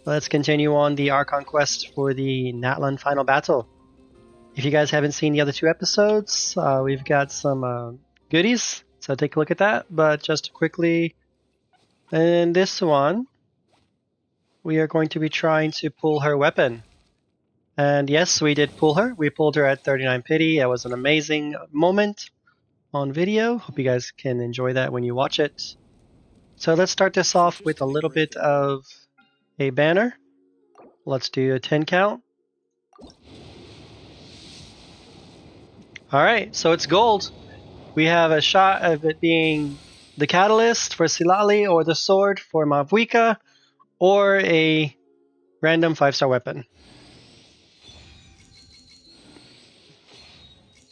Let's continue on the Archon quest for the Natlan final battle. If you guys haven't seen the other two episodes, we've got some goodies, so take a look at that. But just quickly, in this one, we are going to be trying to pull her weapon. And yes, we did pull her. We pulled her at 39 pity. It was an amazing moment on video. Hope you guys can enjoy that when you watch it. So let's start this off with a little bit of a banner. Let's do a 10 count. Alright, so it's gold. We have a shot of it being the catalyst for Silali, or the sword for Mavwika, or a random 5-star weapon.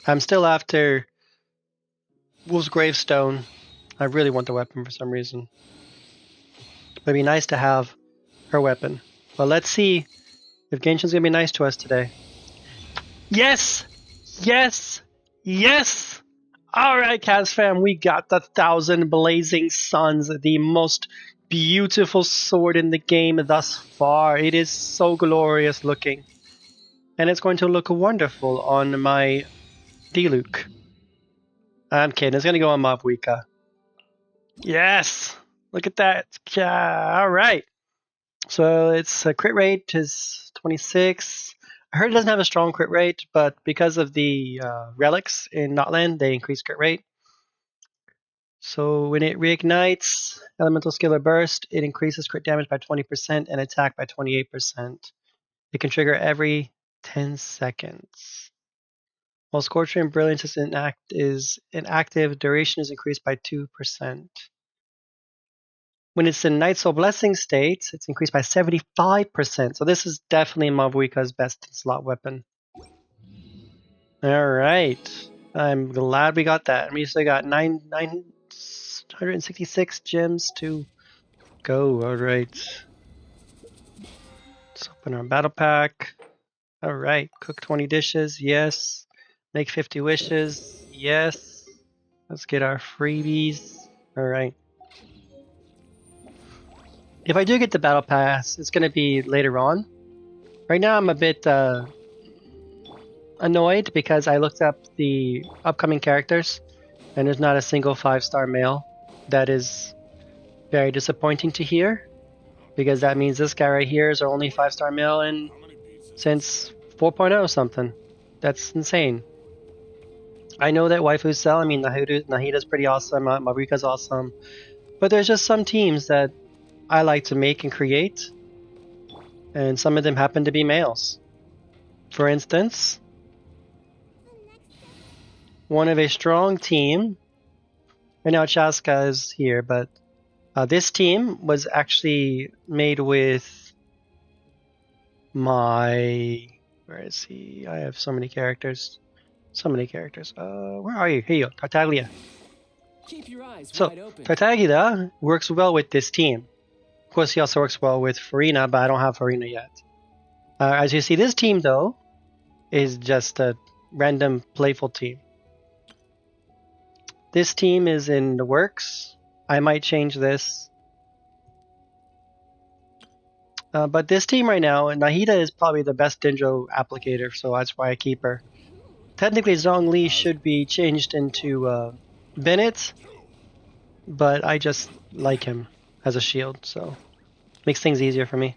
I'm still after Wolf's Gravestone. I really want the weapon for some reason. It'd be nice to have her weapon. But let's see if Genshin's gonna be nice to us today. Yes! Yes! Yes! Alright, Kaz fam, we got the 1,000 Blazing Suns, the most beautiful sword in the game thus far. It is so glorious looking. And it's going to look wonderful on my Diluc. I'm kidding, it's going to go on Mavwika. Yes! Look at that. Alright. So its crit rate is 26. I heard it doesn't have a strong crit rate, but because of the relics in Notland, they increase crit rate. So when it reignites Elemental Scalar Burst, it increases crit damage by 20% and attack by 28%. It can trigger every 10 seconds. While Scorching Brilliance is inactive, duration is increased by 2%. When it's in Night Soul Blessing state, it's increased by 75%. So this is definitely Mavwika's best slot weapon. Alright. I'm glad we got that. We still got 966 gems to go. Alright. Let's open our battle pack. Alright. Cook 20 dishes. Yes. Make 50 wishes. Yes. Let's get our freebies. Alright. If I do get the battle pass, it's going to be later on. Right now I'm a bit annoyed because I looked up the upcoming characters and there's not a single 5-star male. That is very disappointing to hear, because that means this guy right here is our only 5-star male in since 4.0 something. That's insane. I know that waifus sell. I mean, Nahida's pretty awesome, Marika's awesome, but there's just some teams that I like to make and create, and some of them happen to be males. For instance, one of a strong team. Right now Chaska is here, but this team was actually made with my... Where is he? I have so many characters. So many characters. Where are you? Here you go, Tartaglia. Keep your eyes So, wide open. Tartaglia works well with this team. Of course, he also works well with Farina, but I don't have Farina yet. As you see, this team, though, is just a random playful team. This team is in the works. I might change this. But this team right now, Nahida is probably the best Dendro applicator, so that's why I keep her. Technically, Zhongli should be changed into Bennett, but I just like him as a shield, so makes things easier for me.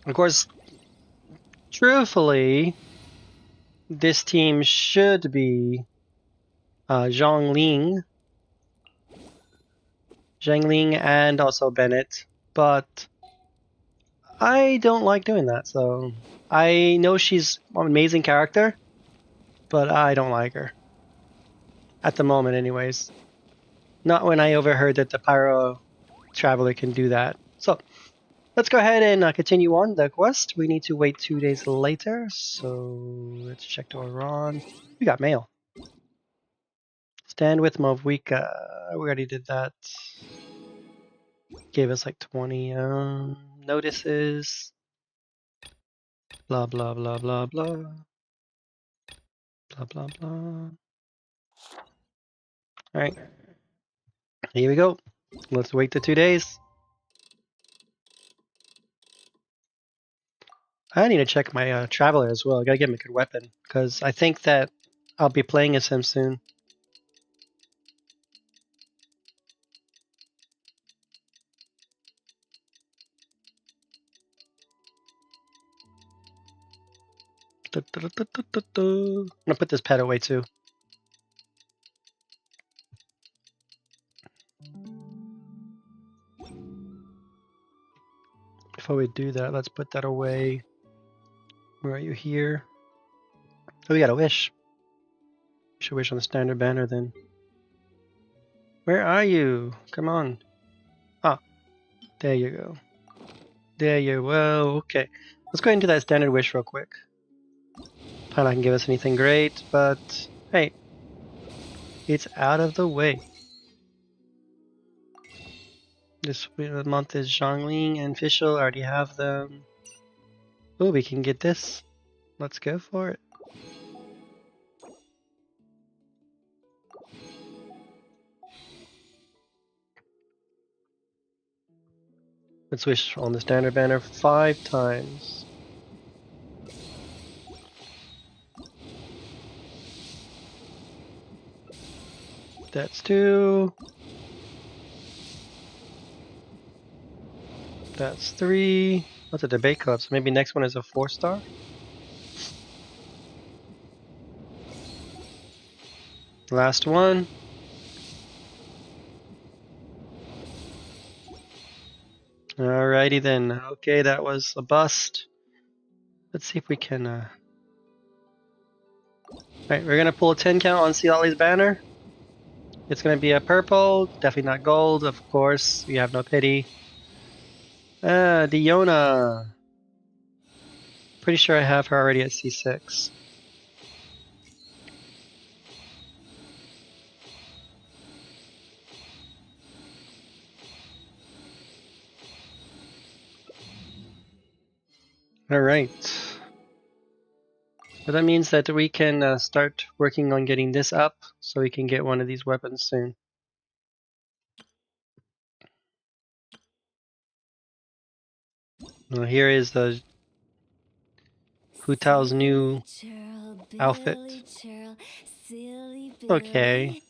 Of course, truthfully, this team should be Zhongling, and also Bennett, but I don't like doing that, so I know she's an amazing character, but I don't like her. At the moment, anyways. Not when I overheard that the Pyro Traveler can do that. So, let's go ahead and continue on the quest. We need to wait 2 days later, so let's check to Iran. We got mail. Stand with Mavwika. We already did that. Gave us like 20 notices. Blah, blah, blah, blah, blah. Blah, blah, blah. Alright. Here we go. Let's wait the 2 days. I need to check my Traveler as well. I gotta get him a good weapon, because I think that I'll be playing as him soon. I'm gonna put this pet away too. Before we do that, let's put that away. Where are you here? Oh, we got a wish. Should wish on the standard banner then. Where are you? Come on. Ah, there you go. There you go. Okay. Let's go into that standard wish real quick. Probably not gonna give us anything great, but hey, it's out of the way. This month is Zhongling and Fischl. I already have them. Oh, we can get this. Let's go for it. Let's wish on the standard banner 5 times. That's 2. That's 3. What's a debate club? So maybe next one is a 4-star? Last one. Alrighty then. Okay, that was a bust. Let's see if we can... Alright, we're gonna pull a 10 count on Seolali's banner. It's gonna be a purple, definitely not gold, of course. We have no pity. Diona. Pretty sure I have her already at C6. Alright. But that means that we can start working on getting this up, so we can get one of these weapons soon. Well, here is the Hu Tao's new outfit. Okay.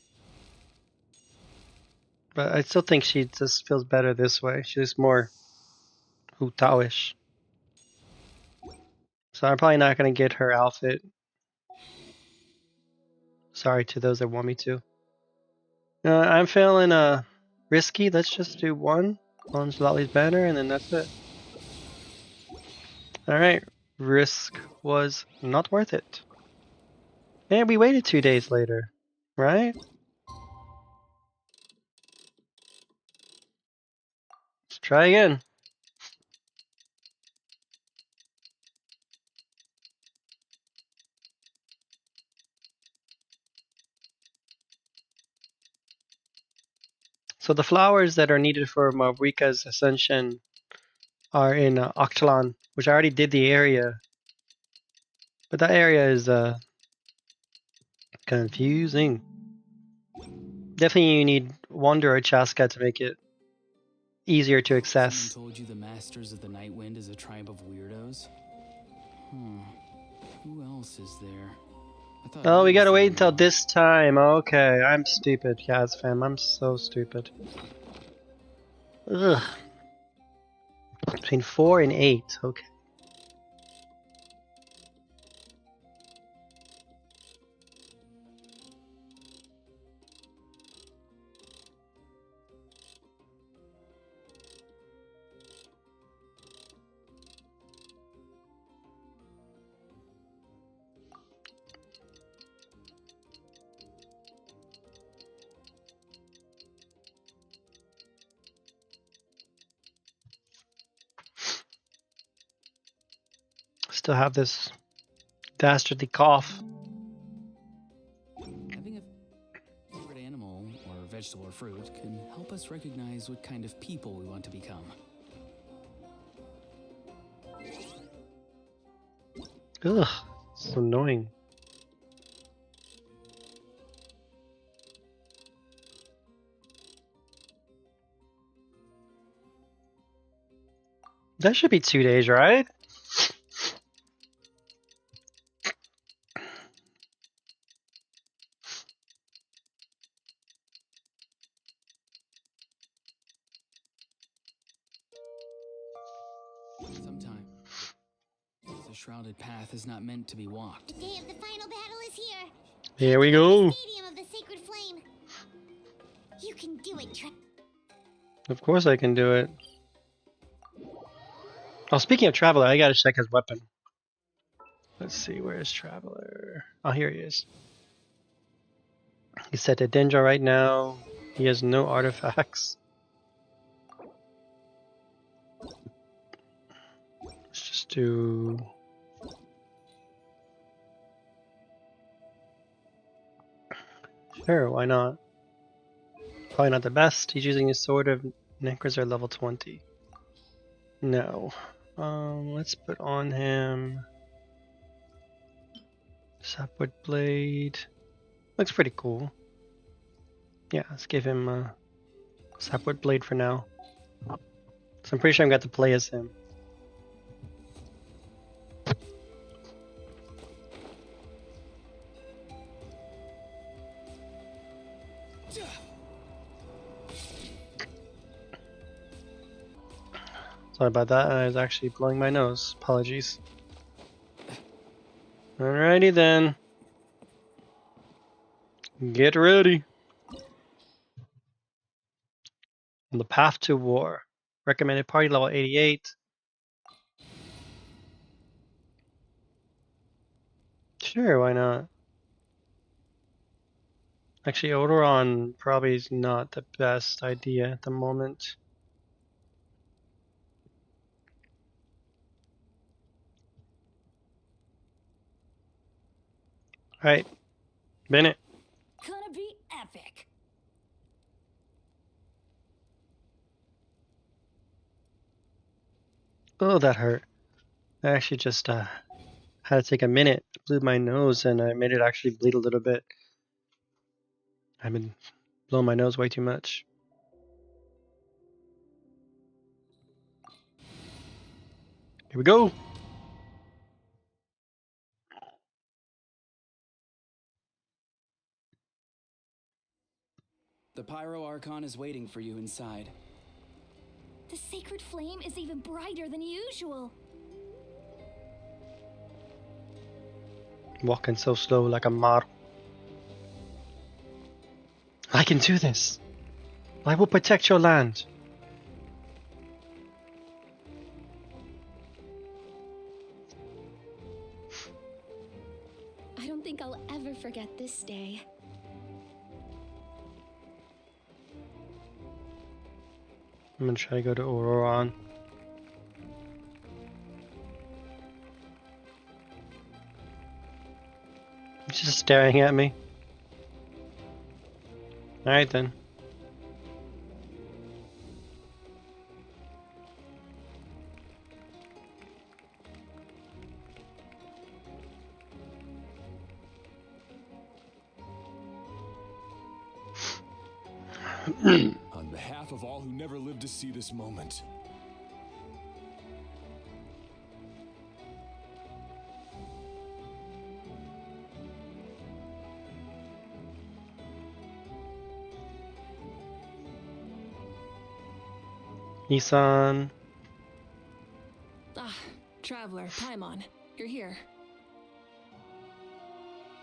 But I still think she just feels better this way. She's more Hu Tao-ish. So I'm probably not going to get her outfit. Sorry to those that want me to. I'm feeling risky. Let's just do 1 on Jalali's banner, and then that's it. Alright. Risk was not worth it. And we waited 2 days later. Right? Let's try again. So the flowers that are needed for Mavrika's ascension are in Octalan, which I already did the area. But that area is confusing. Definitely you need Wander or Chaska to make it easier to access. Someone told you the Masters of the Night Wind is a tribe of weirdos? Who else is there? Oh, we gotta wait until this time. Okay, I'm stupid, Yaz fam. I'm so stupid. Ugh. Between 4 and 8. Okay. Still have this dastardly cough. Having a favorite animal or vegetable or fruit can help us recognize what kind of people we want to become. Ugh, so annoying. That should be 2 days, right? Sometime. The shrouded path is not meant to be walked. The day of the final battle is here. Here we The go. Stadium of the Sacred Flame. You can do it, Of course I can do it. Oh, speaking of Traveler, I gotta check his weapon. Let's see, where is Traveler? Oh, here he is. He's set to Dendra right now. He has no artifacts. Let's just do... Sure, why not? Probably not the best. He's using his Sword of Necrozar level 20. No. Let's put on him... Sapwood Blade. Looks pretty cool. Yeah, let's give him Sapwood Blade for now. So I'm pretty sure I'm going to play as him. Sorry about that, I was actually blowing my nose. Apologies. Alrighty then. Get ready. On the path to war. Recommended party level 88. Sure, why not? Actually, Odoron probably is not the best idea at the moment. Alright, Bennett. Gonna be epic. Oh, that hurt. I actually just had to take a minute, blew my nose, and I made it actually bleed a little bit. I've been blowing my nose way too much. Here we go. The Pyro Archon is waiting for you inside. The sacred flame is even brighter than usual. Walking so slow like a mar. I can do this. I will protect your land. I don't think I'll ever forget this day. I'm gonna try to go to Auroron. He's just staring at me. Alright then. On behalf of all who never lived to see this moment. Isan. Ah, Traveler, Paimon, you're here.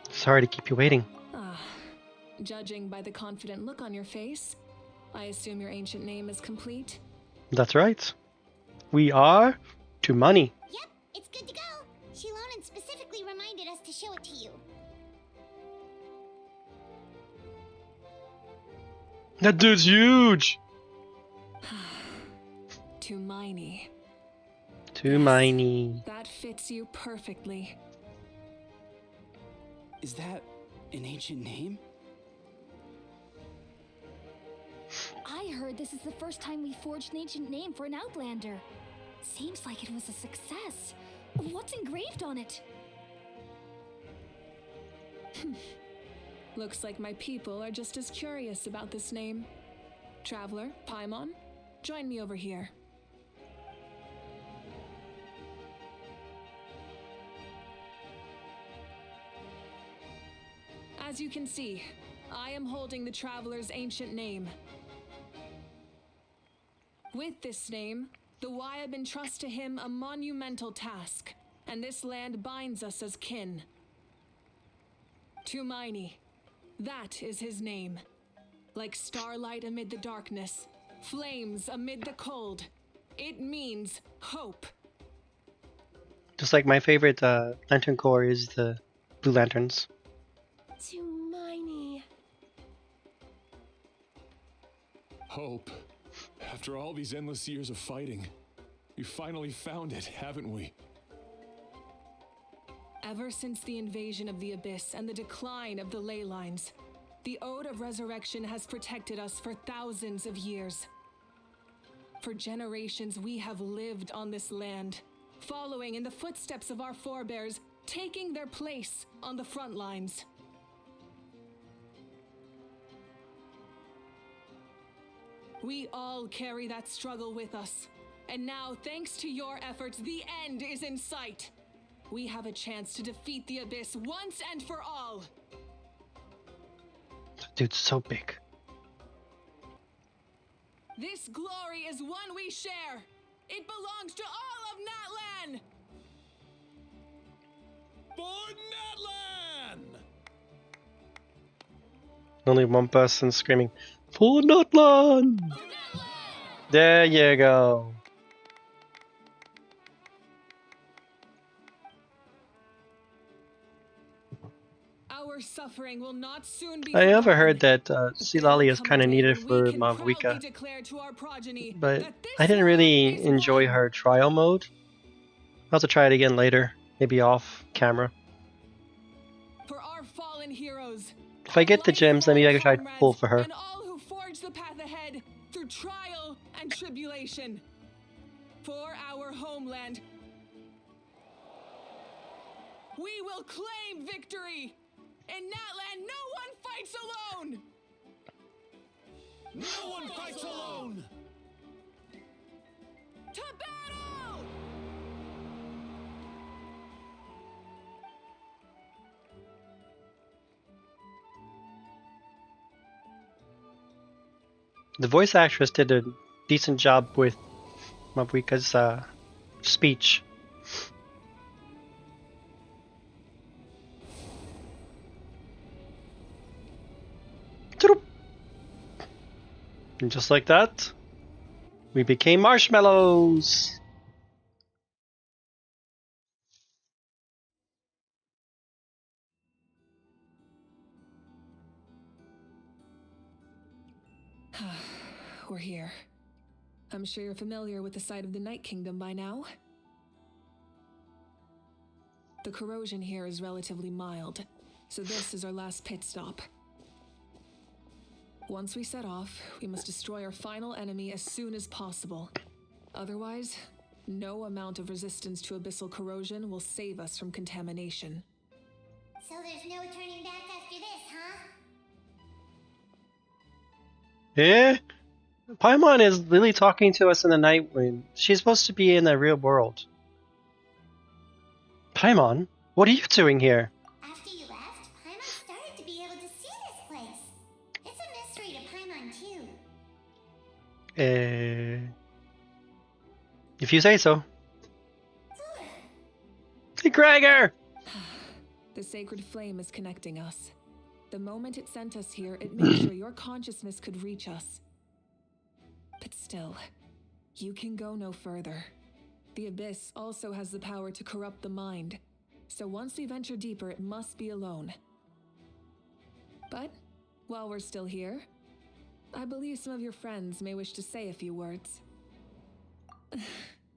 Sorry to keep you waiting. Ah, judging by the confident look on your face, I assume your ancient name is complete? That's right. We are to money. Yep, it's good to go. Shilonan specifically reminded us to show it to you. That dude's huge. To Miney. To Miney. That fits you perfectly. Is that an ancient name? I heard this is the first time we forged an ancient name for an Outlander. Seems like it was a success. What's engraved on it? Looks like my people are just as curious about this name. Traveler, Paimon, join me over here. As you can see, I am holding the Traveler's ancient name. With this name, the Wyab entrust to him a monumental task, and this land binds us as kin. Tumaini, that is his name. Like starlight amid the darkness, flames amid the cold, it means hope. Just like my favorite lantern core is the Blue Lanterns. Tumaini. Hope. After all these endless years of fighting, we finally found it, haven't we? Ever since the invasion of the Abyss and the decline of the ley lines, the Ode of Resurrection has protected us for thousands of years. For generations, we have lived on this land, following in the footsteps of our forebears, taking their place on the front lines. We all carry that struggle with us. And now, thanks to your efforts, the end is in sight. We have a chance to defeat the Abyss once and for all. That dude's so big. This glory is one we share. It belongs to all of Natlan. For Natlan! Only one person screaming, "For Nutland!" There you go. Our suffering will not soon be I ever forgotten. heard that Silali is Come kind a of day needed when for we can proudly Mavwika, declare to our progeny but that this I didn't really land is enjoy one. her trial mode. I'll have to try it again later, maybe off camera. For our fallen heroes. If I get the gems, then maybe I can try to pull for her. And all who forge the path ahead through trial and tribulation. For our homeland. We will claim victory. In Natlan, no one fights alone. No one fights alone! To battle! The voice actress did a decent job with Mavwika's speech. And just like that, we became marshmallows! We're here. I'm sure you're familiar with the site of the Night Kingdom by now. The corrosion here is relatively mild, so this is our last pit stop. Once we set off, we must destroy our final enemy as soon as possible. Otherwise, no amount of resistance to abyssal corrosion will save us from contamination. So there's no turning back after this, huh? Eh? Paimon is literally talking to us in the night wind. She's supposed to be in the real world. Paimon, what are you doing here? After you left, Paimon started to be able to see this place. It's a mystery to Paimon, too. If you say so. Hey, Gregor! The sacred flame is connecting us. The moment it sent us here, it made sure your consciousness could reach us. But still, you can go no further. The Abyss also has the power to corrupt the mind, so once we venture deeper, it must be alone. But, while we're still here, I believe some of your friends may wish to say a few words.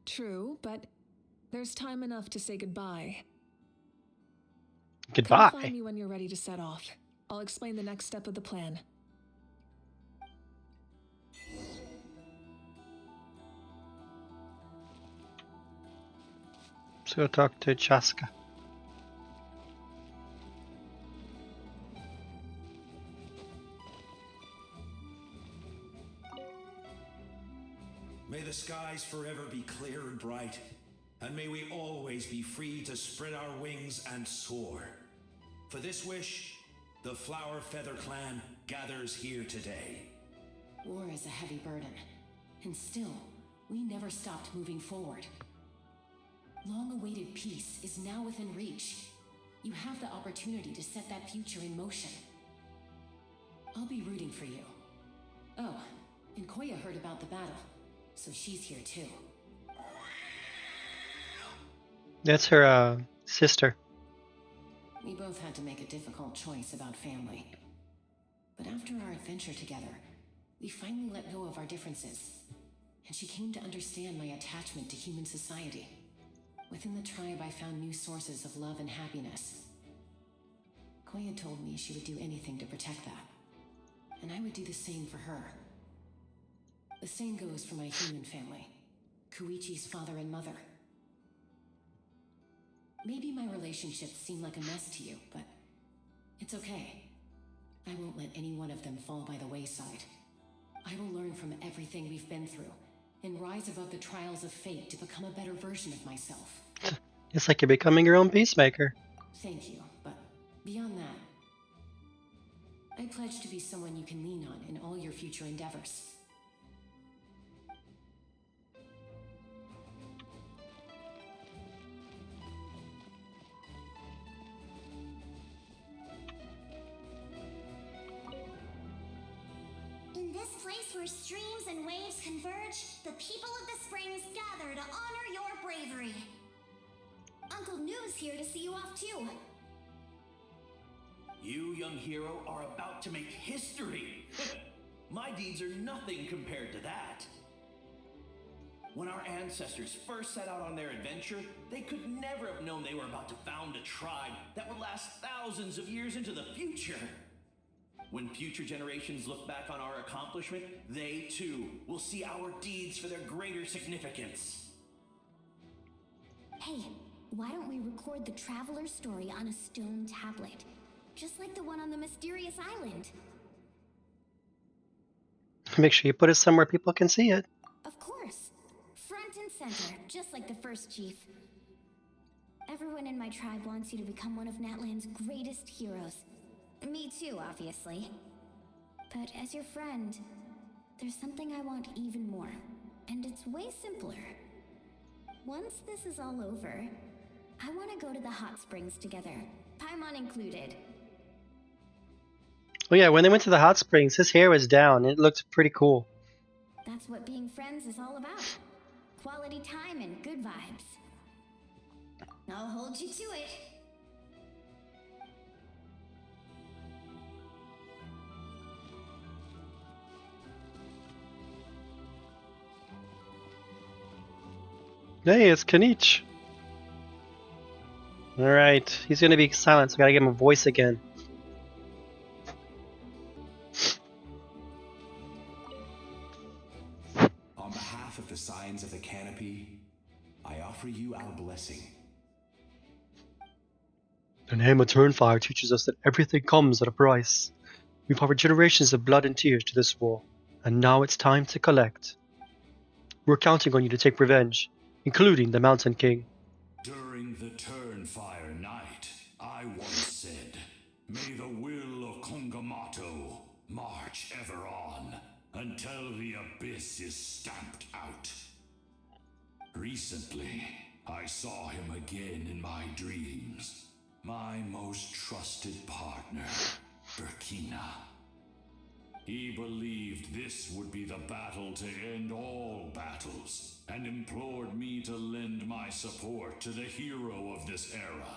True, but there's time enough to say goodbye. Goodbye. Come find me when you're ready to set off. I'll explain the next step of the plan. Let's go talk to Chaska. May the skies forever be clear and bright, and may we always be free to spread our wings and soar. For this wish, The Flower Feather clan gathers here today. War is a heavy burden, and still, we never stopped moving forward. Long-awaited peace is now within reach. You have the opportunity to set that future in motion. I'll be rooting for you. Oh, and Koya heard about the battle, so she's here too. That's her sister. We both had to make a difficult choice about family. But after our adventure together, we finally let go of our differences, and she came to understand my attachment to human society. Within the tribe, I found new sources of love and happiness. Koya told me she would do anything to protect that, and I would do the same for her. The same goes for my human family, Koichi's father and mother. Maybe my relationships seem like a mess to you, but it's okay. I won't let any one of them fall by the wayside. I will learn from everything we've been through and rise above the trials of fate to become a better version of myself. It's like you're becoming your own peacemaker. Thank you, but beyond that, I pledge to be someone you can lean on in all your future endeavors. In this place where streams and waves converge, the people of the springs gather to honor your bravery. Uncle Noo's here to see you off too. You, young hero, are about to make history. My deeds are nothing compared to that. When our ancestors first set out on their adventure, they could never have known they were about to found a tribe that would last thousands of years into the future. When future generations look back on our accomplishment, they too will see our deeds for their greater significance. Hey, why don't we record the traveler's story on a stone tablet? Just like the one on the mysterious island. Make sure you put it somewhere people can see it. Of course. Front and center, just like the first chief. Everyone in my tribe wants you to become one of Natlan's greatest heroes. Me too, obviously. But as your friend, there's something I want even more. And it's way simpler. Once this is all over, I want to go to the hot springs together. Paimon included. Oh yeah, when they went to the hot springs, his hair was down. It looked pretty cool. That's what being friends is all about. Quality time and good vibes. I'll hold you to it. Hey, it's Kanich. Alright, he's gonna be silent, so I gotta give him a voice again. On behalf of the Signs of the Canopy, I offer you our blessing. The name of Turnfire teaches us that everything comes at a price. We've offered generations of blood and tears to this war, and now it's time to collect. We're counting on you to take revenge, including the Mountain King. During the Turnfire night, I once said, "May the will of Kongamato march ever on, until the abyss is stamped out." Recently, I saw him again in my dreams. My most trusted partner, Burkina. He believed this would be the battle to end all battles, and implored me to lend my support to the hero of this era.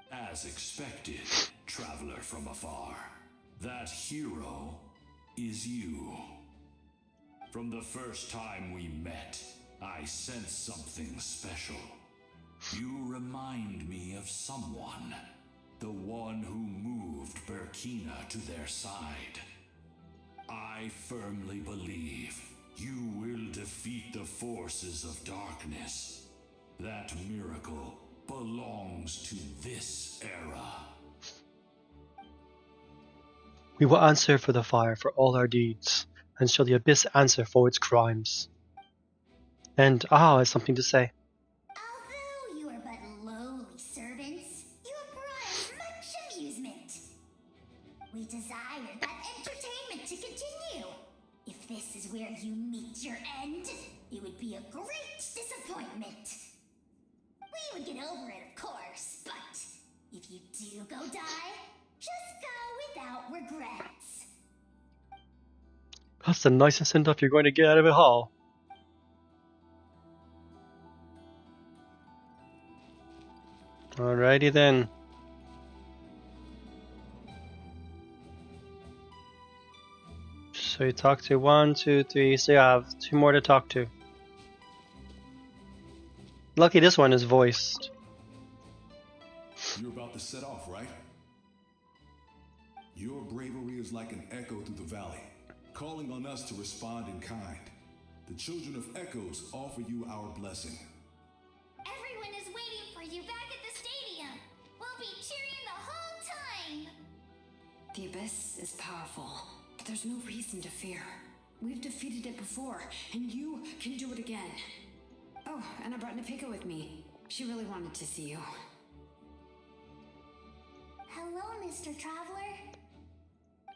As expected, traveler from afar, that hero is you. From the first time we met, I sensed something special. You remind me of someone, the one who moved Burkina to their side. I firmly believe you will defeat the forces of darkness. That miracle belongs to this era. We will answer for the fire for all our deeds, and shall the abyss answer for its crimes. And Aha has something to say. Although you are but lowly servants, you have brought us much amusement. desire that entertainment to continue. If this is where you meet your end, it would be a great disappointment. We would get over it, of course, but if you do go die, just go without regrets. That's the nicest send-off you're going to get out of it all. Alrighty then. So you talk to 1, 2, 3, so you have 2 more to talk to. Lucky this one is voiced. You're about to set off, right? Your bravery is like an echo through the valley, calling on us to respond in kind. The children of Echoes offer you our blessing. Everyone is waiting for you back at the stadium. We'll be cheering the whole time. The Abyss is powerful, but there's no reason to fear. We've defeated it before, and you can do it again. Oh, and I brought Napika with me. She really wanted to see you. Hello, Mr. Traveler.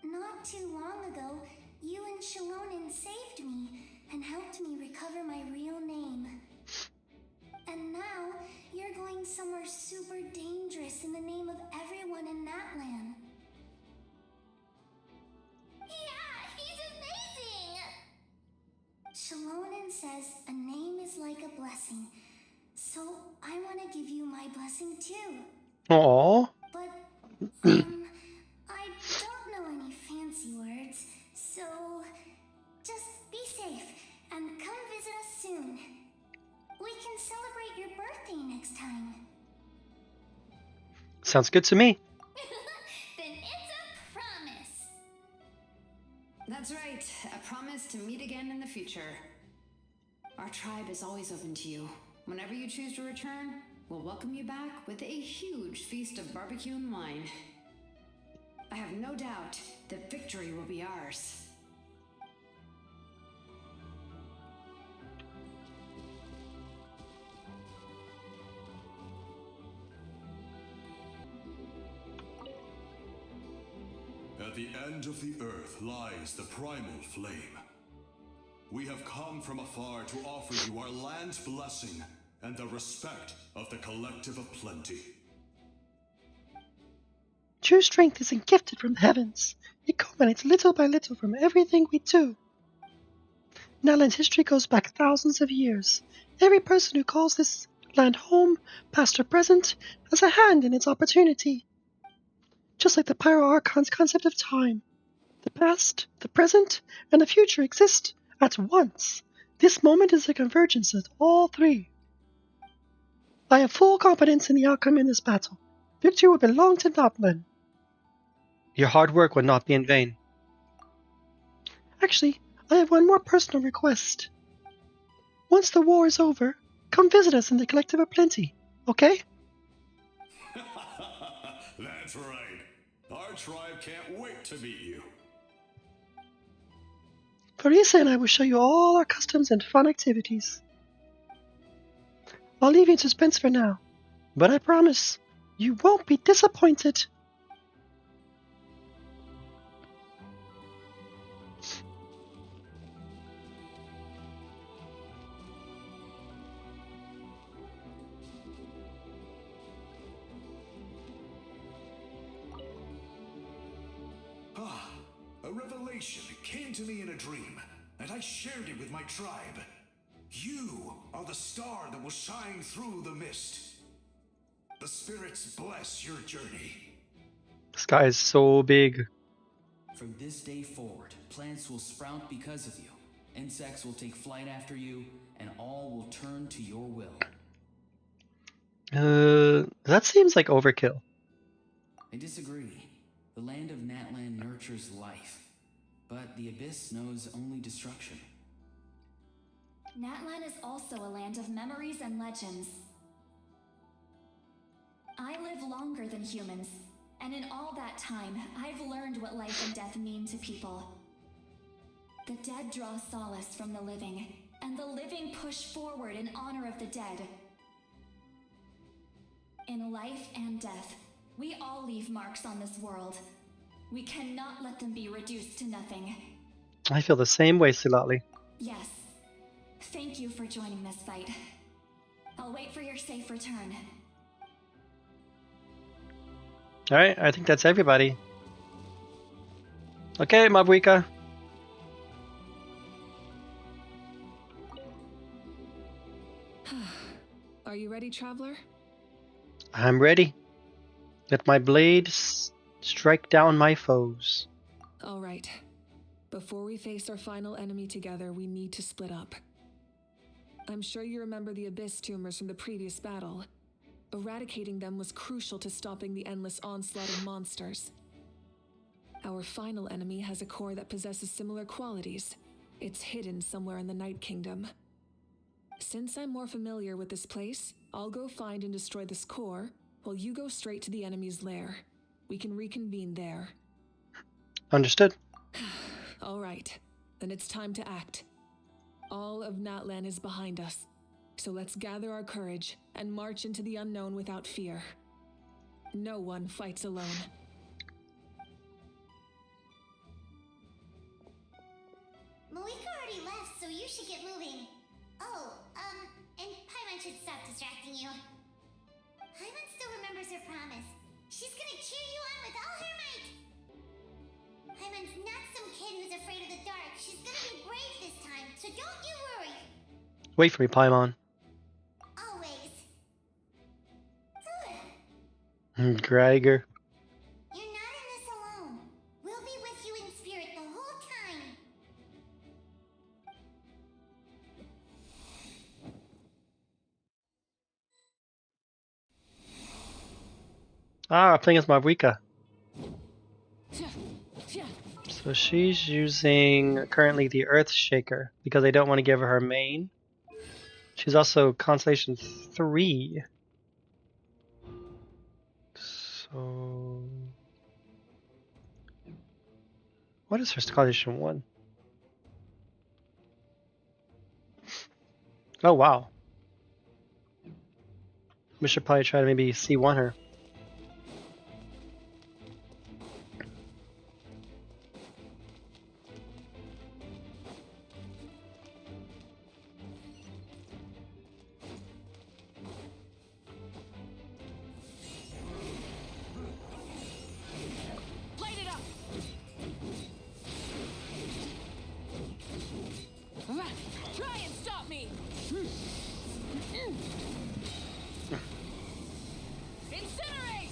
Not too long ago, you and Shalonin saved me and helped me recover my real name. And now, you're going somewhere super dangerous in the name of everyone in Natlan. Yeah, he's amazing! Shalonin says a name is like a blessing, so I want to give you my blessing too. Aww. But, I don't know any fancy words, so just be safe and come visit us soon. We can celebrate your birthday next time. Sounds good to me. Then it's a promise. That's right, a promise to meet again in the future. Our tribe is always open to you. Whenever you choose to return, we'll welcome you back with a huge feast of barbecue and wine. I have no doubt that victory will be ours. At the end of the earth lies the primal flame. We have come from afar to offer you our land's blessing and the respect of the collective of plenty. True strength isn't gifted from the heavens. It culminates little by little from everything we do. Natlan's history goes back thousands of years. Every person who calls this land home, past or present, has a hand in its opportunity. Just like the Pyro Archon's concept of time. The past, the present, and the future exist at once. This moment is the convergence of all three. I have full confidence in the outcome in this battle. Victory will belong to Natlan. Your hard work will not be in vain. Actually, I have one more personal request. Once the war is over, come visit us in the Collective of Plenty, okay? That's right. Our tribe can't wait to meet you. Farisa and I will show you all our customs and fun activities. I'll leave you in suspense for now, but I promise you won't be disappointed. A revelation came to me in a dream, and I shared it with my tribe. You are the star that will shine through the mist. The spirits bless your journey. This guy is so big. From this day forward, plants will sprout because of you. Insects will take flight after you, and all will turn to your will. That seems like overkill. I disagree. The land of Natlan nurtures life, but the Abyss knows only destruction. Natlan is also a land of memories and legends. I live longer than humans, and in all that time, I've learned what life and death mean to people. The dead draw solace from the living, and the living push forward in honor of the dead. In life and death, we all leave marks on this world. We cannot let them be reduced to nothing. I feel the same way, Silatli. Yes. Thank you for joining this fight. I'll wait for your safe return. Alright, I think that's everybody. Okay, Mabuika. Are you ready, traveler? I'm ready. Let my blade strike down my foes. All right. Before we face our final enemy together, we need to split up. I'm sure you remember the Abyss tumors from the previous battle. Eradicating them was crucial to stopping the endless onslaught of monsters. Our final enemy has a core that possesses similar qualities. It's hidden somewhere in the Night Kingdom. Since I'm more familiar with this place, I'll go find and destroy this core, while you go straight to the enemy's lair. We can reconvene there. Understood. All right, then it's time to act. All of Natlan is behind us, so let's gather our courage and march into the unknown without fear. No one fights alone. Moika already left, so you should get moving. Oh, and Paimon should stop distracting you. Paimon still remembers her promise. She's gonna cheer you on with all her might. Paimon's not some kid who's afraid of the dark. She's gonna be brave this time, so don't you worry. Wait for me, Paimon. Always. Greiger. You're not in this alone. We'll be with you in spirit the whole time. Ah, playing as Mabuika. So she's using currently the Earth Shaker because I don't want to give her main. She's also Constellation 3. So... what is her Constellation 1? Oh, wow. We should probably try to maybe C1 her. Try and stop me! Incinerate!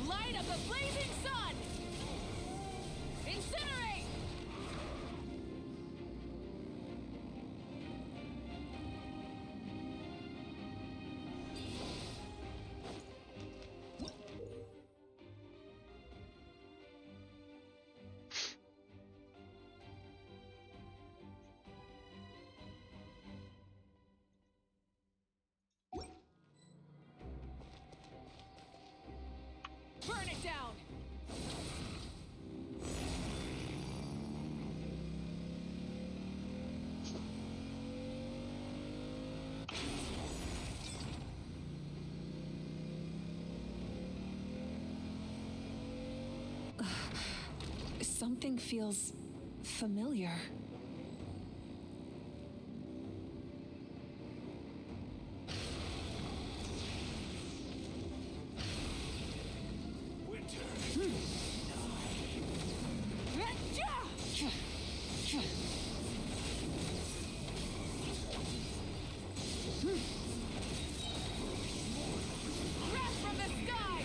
Light up the blazing sun! Incinerate! Burn it down! Something feels familiar. Wrath from the sky!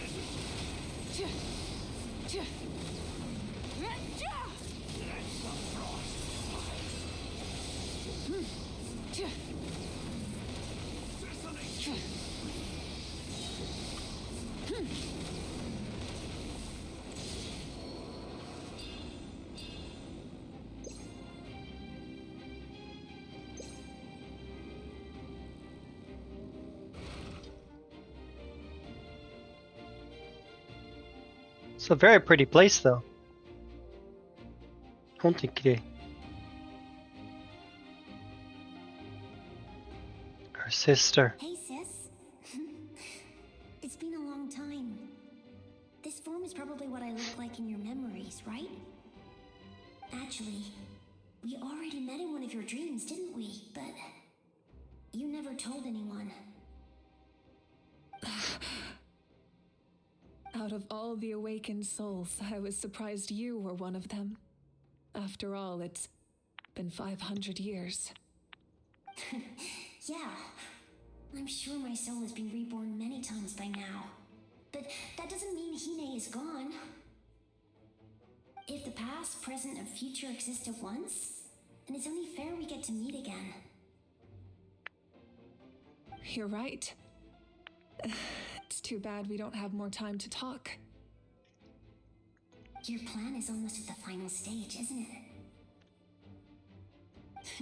It's a very pretty place, though. 本当に綺麗。Her sister. Hey, sis. It's been a long time. This form is probably what I look like in your memories, right? Actually, we already met in one of your dreams, didn't we? But you never told anyone. Out of all the awakened souls, I was surprised you were one of them. After all, it's been 500 years. Yeah, I'm sure my soul has been reborn many times by now. But that doesn't mean Hine is gone. If the past, present, and future exist at once, then it's only fair we get to meet again. You're right. It's too bad we don't have more time to talk. Your plan is almost at the final stage, isn't it?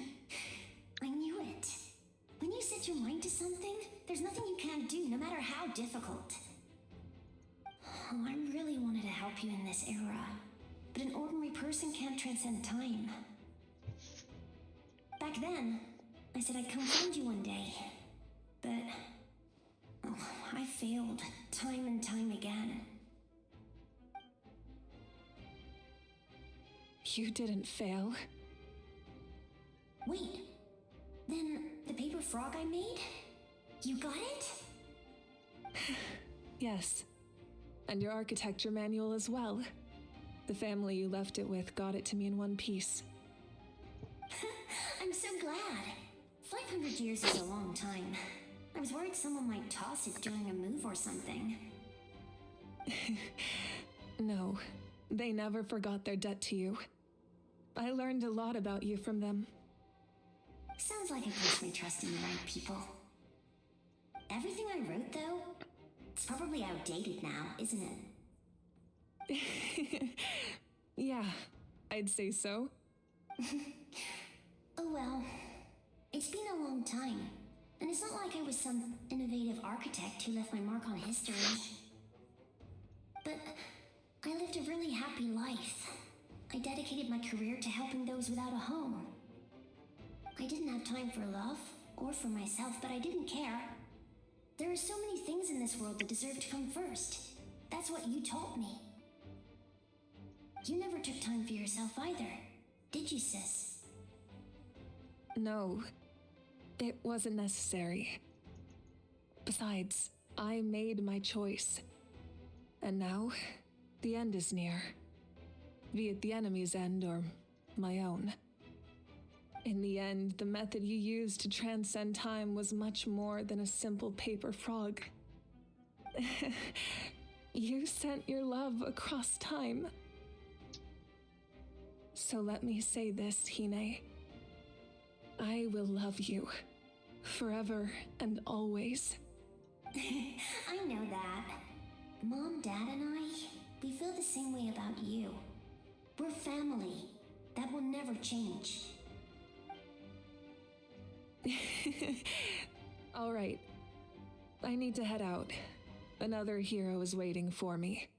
I knew it. When you set your mind to something, there's nothing you can't do, no matter how difficult. Oh, I really wanted to help you in this era, but an ordinary person can't transcend time. Back then, I said I'd come find you one day, but I failed time and time again. You didn't fail. Wait, then the paper frog I made? You got it? Yes. And your architecture manual as well. The family you left it with got it to me in one piece. I'm so glad. 500 years is a long time. I was worried someone might toss it during a move or something. No, they never forgot their debt to you. I learned a lot about you from them. Sounds like I placed my trust in the right people. Everything I wrote, though, it's probably outdated now, isn't it? Yeah, I'd say so. Oh well, it's been a long time. And it's not like I was some innovative architect who left my mark on history. But I lived a really happy life. I dedicated my career to helping those without a home. I didn't have time for love or for myself, but I didn't care. There are so many things in this world that deserve to come first. That's what you taught me. You never took time for yourself either, did you, sis? No. It wasn't necessary. Besides, I made my choice. And now, the end is near. Be it the enemy's end or my own. In the end, the method you used to transcend time was much more than a simple paper frog. You sent your love across time. So let me say this, Hine. I will love you. Forever and always. I know that. Mom, Dad, and I, we feel the same way about you. We're family. That will never change. All right. I need to head out. Another hero is waiting for me.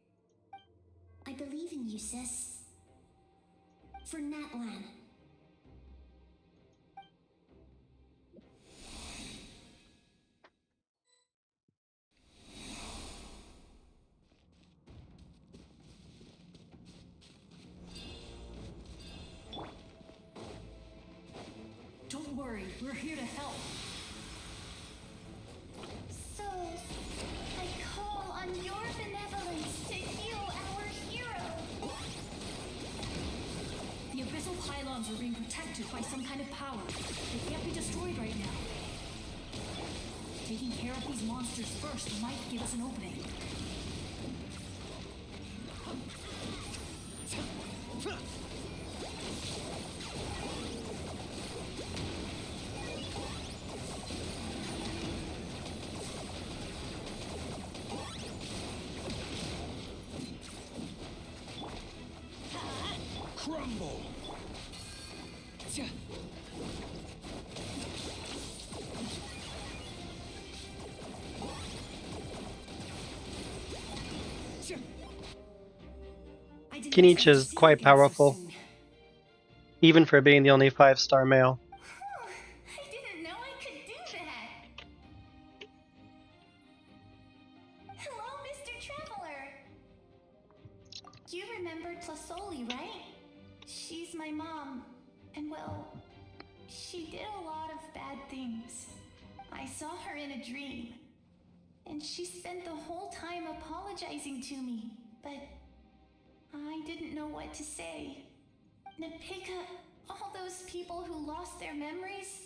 I believe in you, sis. For Natlan. Don't worry, we're here to help. So, I call on your benevolence to heal our hero. The abyssal pylons are being protected by some kind of power. They can't be destroyed right now. Taking care of these monsters first might give us an opening. Crumble! Kinich is quite powerful, even for being the only 5-star male. I didn't know I could do that. mom, and well, she did a lot of bad things. I saw her in a dream, and she spent the whole time apologizing to me, but I didn't know what to say. Napika, all those people who lost their memories,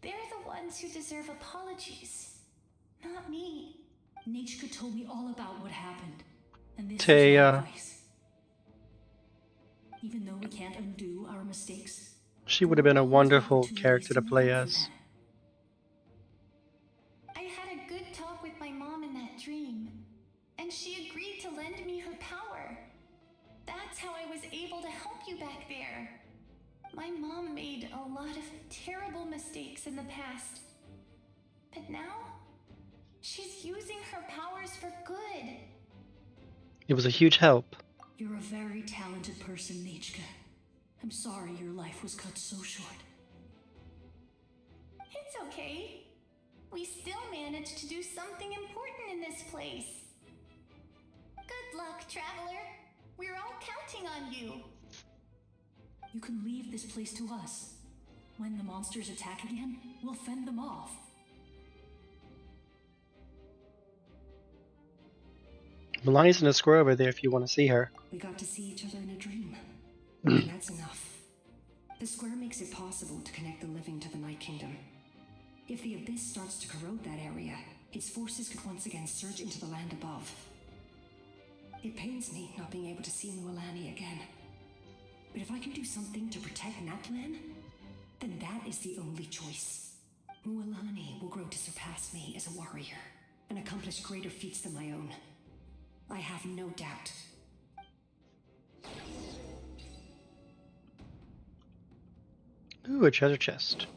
they're the ones who deserve apologies, not me. Nachka told me all about what happened, and this is Taya. my advice. Even though we can't undo our mistakes, She would have been a wonderful opportunities character to play learn from as. them. I had a good talk with my mom in that dream, and she agreed to lend me her power. That's how I was able to help you back there. My mom made a lot of terrible mistakes in the past, but now she's using her powers for good. It was a huge help. You're a very talented person, Nachka. I'm sorry your life was cut so short. It's okay. We still managed to do something important in this place. Good luck, traveler. We're all counting on you. You can leave this place to us. When the monsters attack again, we'll fend them off. Milani's in a square over there if you want to see her. We got to see each other in a dream. And that's enough. The square makes it possible to connect the living to the Night Kingdom. If the Abyss starts to corrode that area, its forces could once again surge into the land above. It pains me not being able to see Mualani again. But if I can do something to protect Natlan, then that is the only choice. Mualani will grow to surpass me as a warrior and accomplish greater feats than my own. I have no doubt. Ooh, a treasure chest.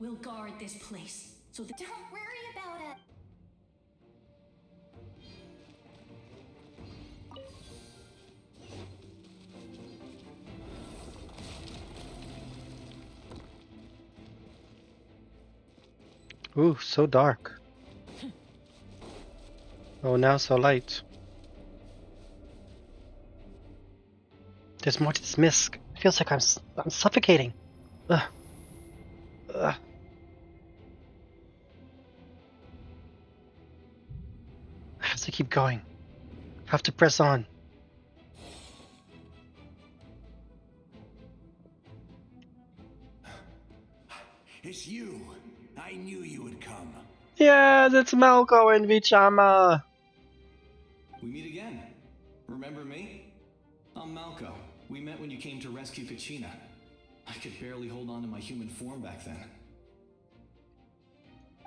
We'll guard this place, so that— Don't worry about it. Ooh, so dark. Oh, now so light. There's more to this mist. It feels like I'm suffocating. Ugh. Ugh. I have to keep going. I have to press on. It's you. I knew you would come. Yeah, that's Malco and Vichama. We meet again. Remember me? I'm Malco. We met when you came to rescue Kachina. I could barely hold on to my human form back then.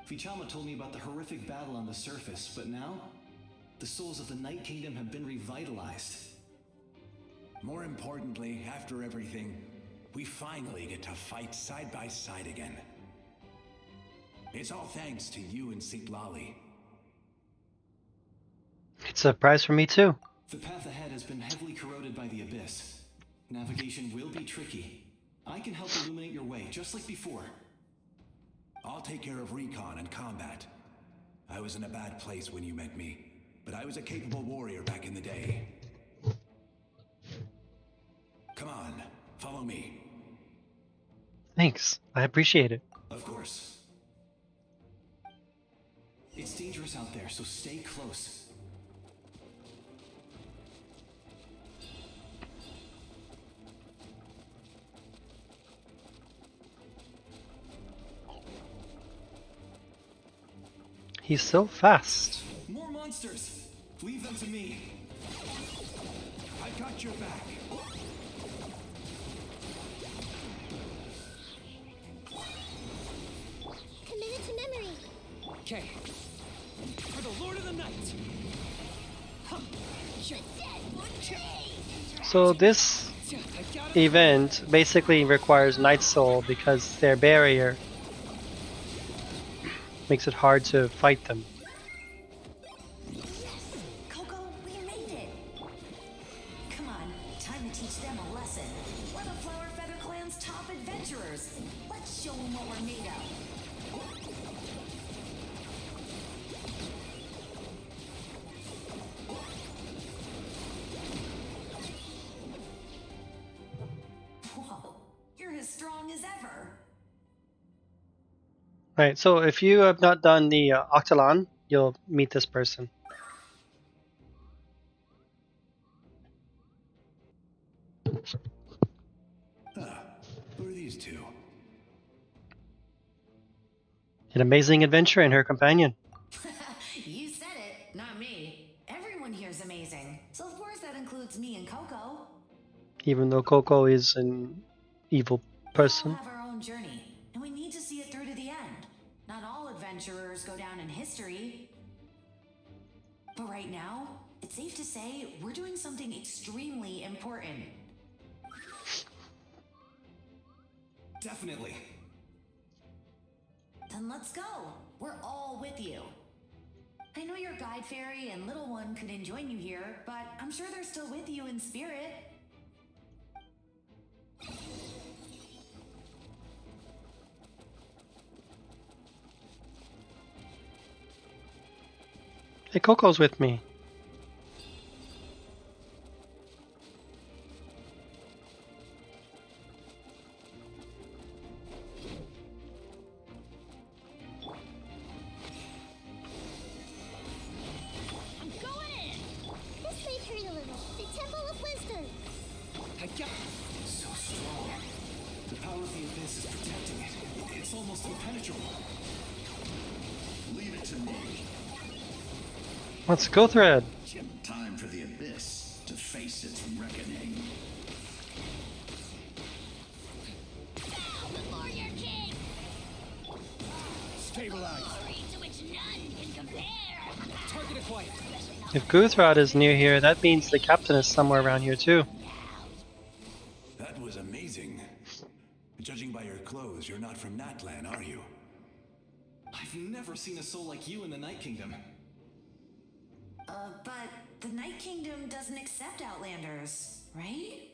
Vichama told me about the horrific battle on the surface, but now, the souls of the Night Kingdom have been revitalized. More importantly, after everything, we finally get to fight side by side again. It's all thanks to you and Sitlali. It's a prize for me too. The path ahead has been heavily corroded by the Abyss. Navigation will be tricky. I can help illuminate your way, just like before. I'll take care of recon and combat. I was in a bad place when you met me, but I was a capable warrior back in the day. Come on, follow me. Thanks, I appreciate it. Of course. It's dangerous out there, so stay close. He's so fast. More monsters! Leave them to me. I got your back. Committed to memory. Okay. For the Lord of the Night! So this event basically requires Night Soul because their barrier makes it hard to fight them. Coco, we made it! Come on, time to teach them a lesson. We're the Flower Feather Clan's top adventurers. Let's show them what we're made of. Right, so if you have not done the Octalon, you'll meet this person. Who are these two? An amazing adventure and her companion. You said it, not me. Everyone here's amazing. So of course that includes me and Coco. Even though Coco is an evil person. We all have our own journey, and we need to see it through to the end. Not all adventurers go down in history. But right now, it's safe to say we're doing something extremely important. Definitely. Then let's go. We're all with you. I know your guide fairy and little one couldn't join you here, but I'm sure they're still with you in spirit. Hey, Coco's with me. I'm going in! This may hurt a little. The Temple of Wisdom! So strong. The power of the abyss is protecting it. It's almost impenetrable. Leave it to me. Let's go, Thread. Time for the abyss to face its reckoning. Bow before your king! Stabilize. Glory to which none can compare! Target acquired. If Guthrod is near here, that means the captain is somewhere around here too. That was amazing. Judging by your clothes, you're not from Natlan, are you? I've never seen a soul like you in the Night Kingdom. But the Night Kingdom doesn't accept Outlanders, right?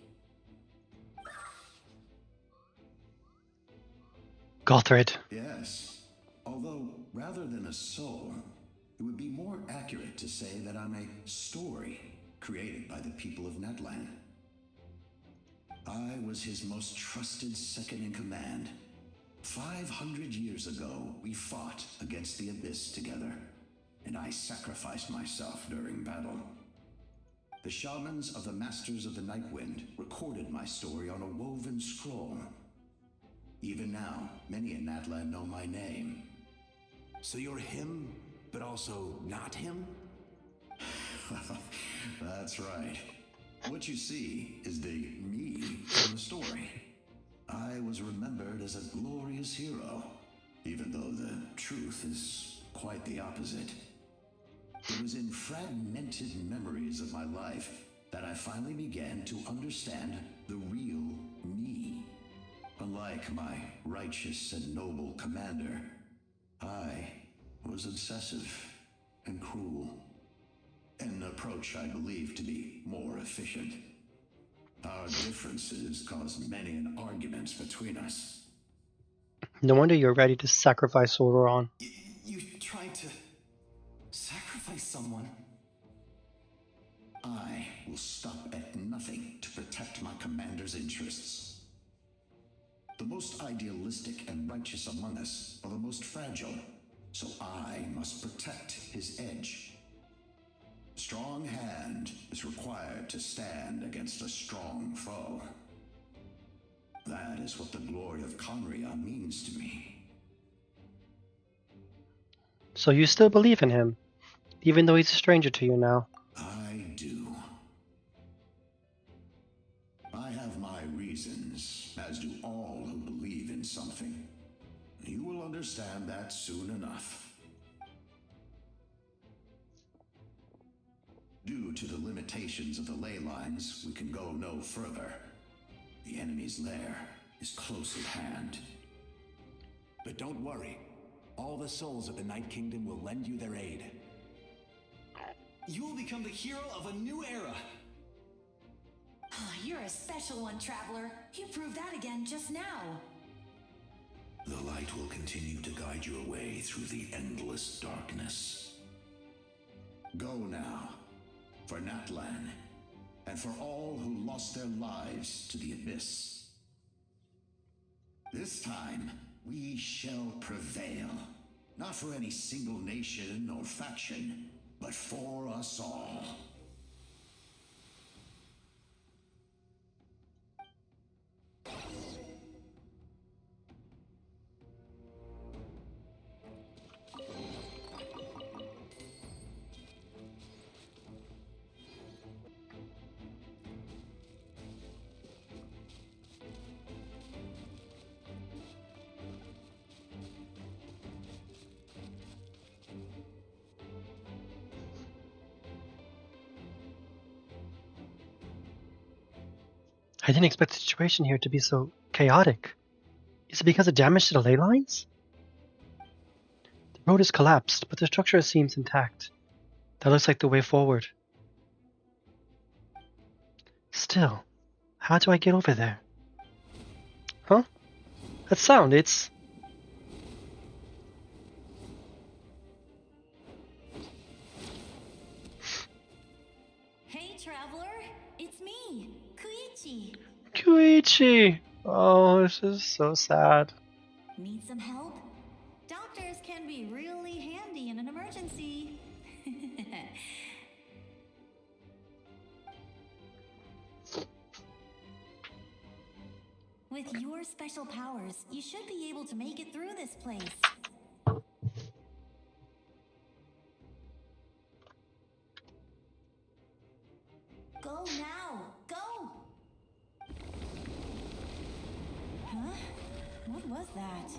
Gothred. Yes. Although, rather than a soul, it would be more accurate to say that I'm a story created by the people of Natlan. I was his most trusted second-in-command. 500 years ago, we fought against the Abyss together, and I sacrificed myself during battle. The shamans of the Masters of the Nightwind recorded my story on a woven scroll. Even now, many in Natlan know my name. So you're him, but also not him? That's right. What you see is the me from the story. I was remembered as a glorious hero, even though the truth is quite the opposite. It was in fragmented memories of my life that I finally began to understand the real me. Unlike my righteous and noble commander, I was obsessive and cruel. An approach I believe to be more efficient. Our differences caused many an arguments between us. No wonder you're ready to sacrifice Sauron. You tried to sacrifice someone. I will stop at nothing to protect my commander's interests. The most idealistic and righteous among us are the most fragile, so I must protect his edge. A strong hand is required to stand against a strong foe. That is what the glory of Conria means to me. So you still believe in him, even though he's a stranger to you now. I do. I have my reasons, as do all who believe in something. You will understand that soon enough. Due to the limitations of the ley lines, we can go no further. The enemy's lair is close at hand. But don't worry. All the souls of the Night Kingdom will lend you their aid. You will become the hero of a new era. Oh, you're a special one, Traveler. You proved that again just now. The light will continue to guide your way through the endless darkness. Go now, for Natlan, and for all who lost their lives to the Abyss. This time, We shall prevail. Not for any single nation or faction, but for us all. I didn't expect the situation here to be so chaotic. Is it because of damage to the ley lines? The road is collapsed, but the structure seems intact. That looks like the way forward. Still, how do I get over there? Huh? That sound, it's... Hey, traveler, it's me, Koichi. Koichi! Oh, this is so sad. Need some help? Doctors can be really handy in an emergency. With your special powers, you should be able to make it through this place. Go now! Go! Huh? What was that?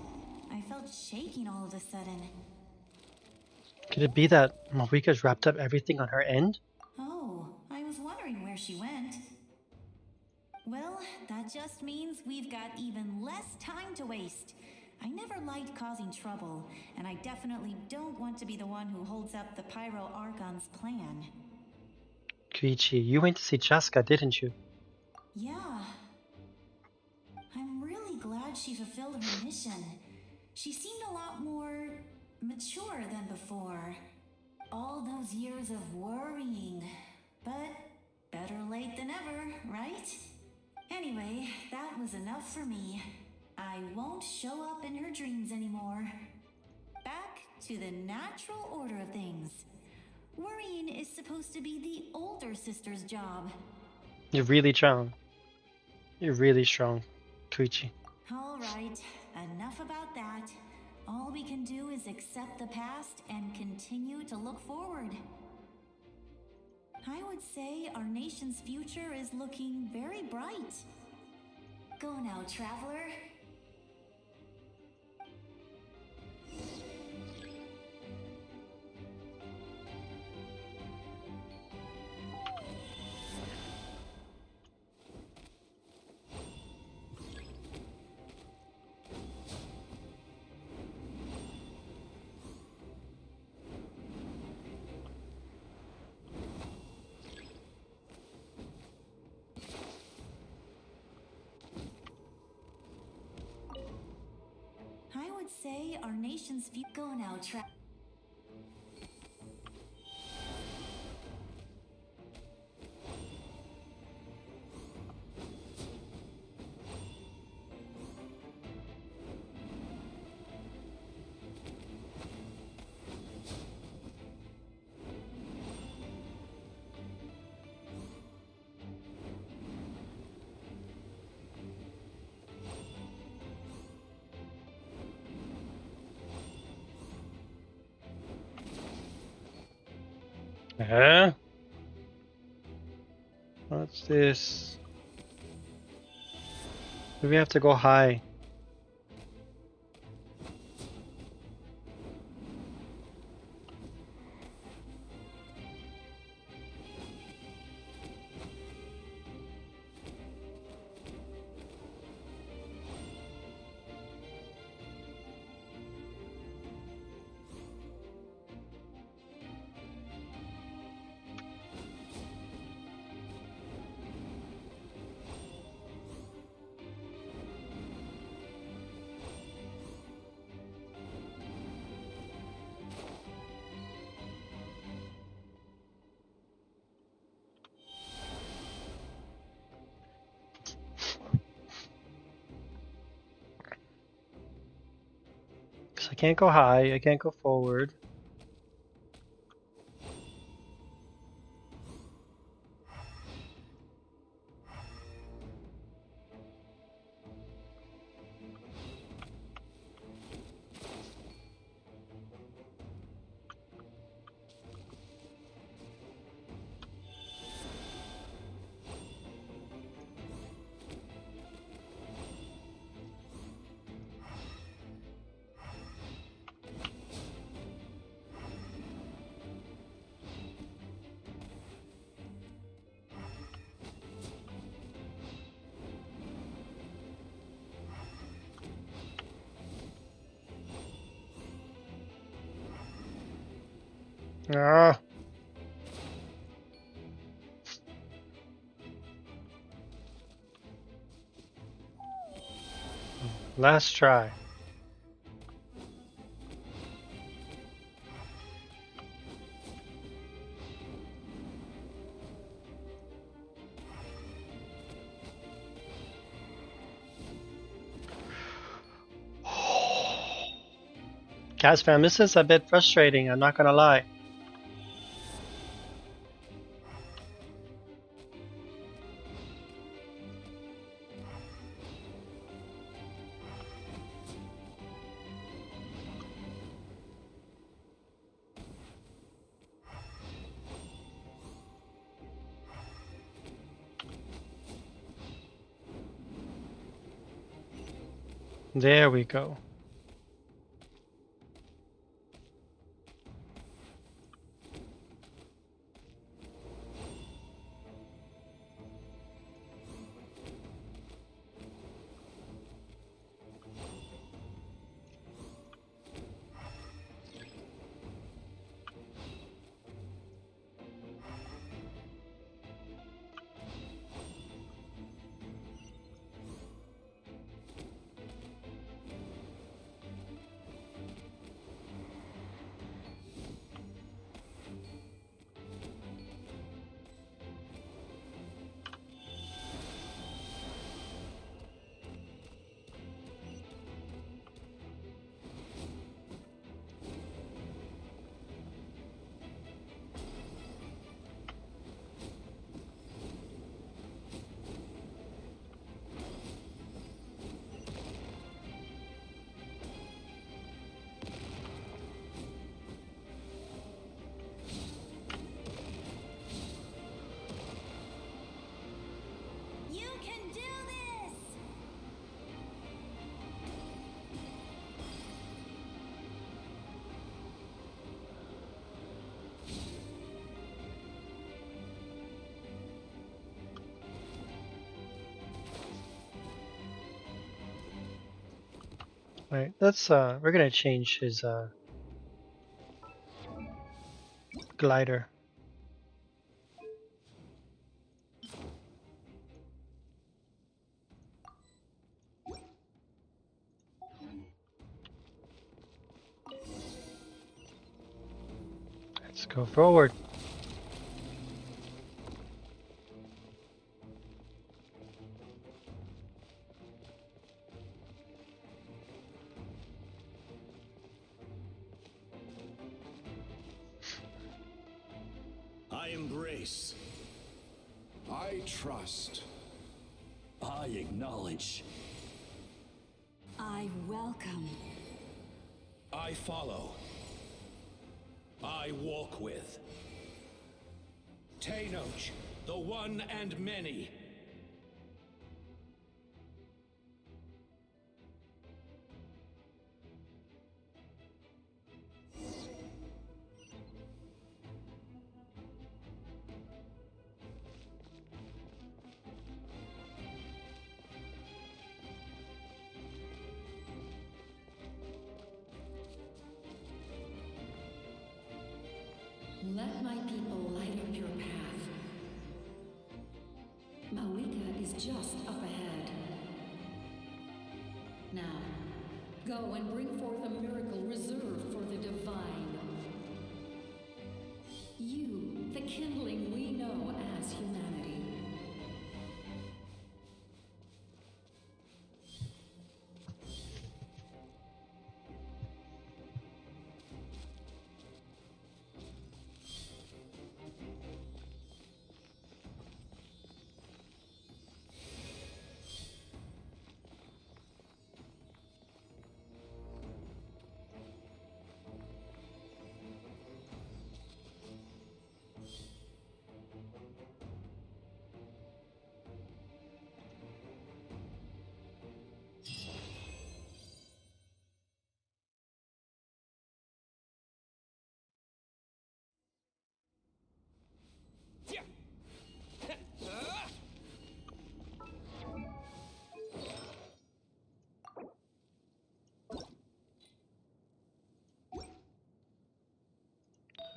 I felt shaking all of a sudden. Could it be that Marika's wrapped up everything on her end? Oh, I was wondering where she went. Well, that just means we've got even less time to waste. I never liked causing trouble, and I definitely don't want to be the one who holds up the Pyro Archon's plan. Koichi, you went to see Chaska, didn't you? Yeah. I'm really glad she fulfilled her mission. She seemed a lot more mature than before. All those years of worrying. But better late than ever, right? Anyway, that was enough for me. I won't show up in her dreams anymore. Back to the natural order of things. Worrying is supposed to be the older sister's job. You're really strong. You're really strong, Koichi. All right, enough about that. All we can do is accept the past and continue to look forward. I would say our nation's future is looking very bright. Go now, traveler. I would say our nation's future. Go now, Huh? What's this? Maybe we have to go high. can't go high, I can't go forward. Ah. Last try. Cast fam, this is a bit frustrating, I'm not gonna lie. There we go. You can do this! Alright, let's we're gonna change his glider. Let's go forward. I embrace. I trust. I acknowledge. I welcome. I follow. I walk with. Tenoch, the one and many. Let my people light up your path. Mawika is just up ahead. Now, go and bring forth a miracle reserved for the divine. You, the kindling we know as humanity.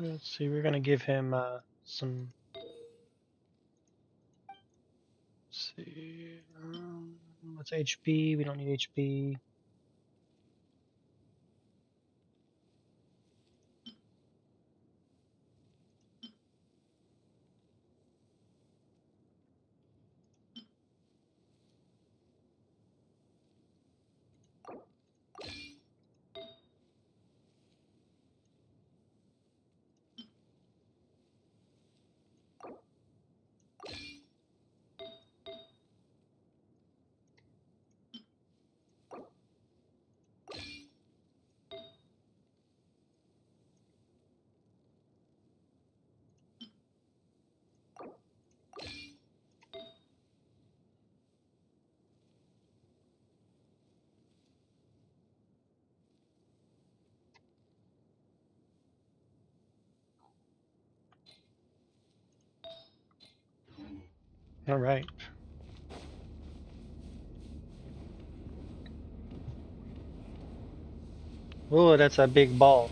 Let's see, we're gonna give him some. Let's see, what's HP? We don't need HP. All right. Oh, that's a big ball.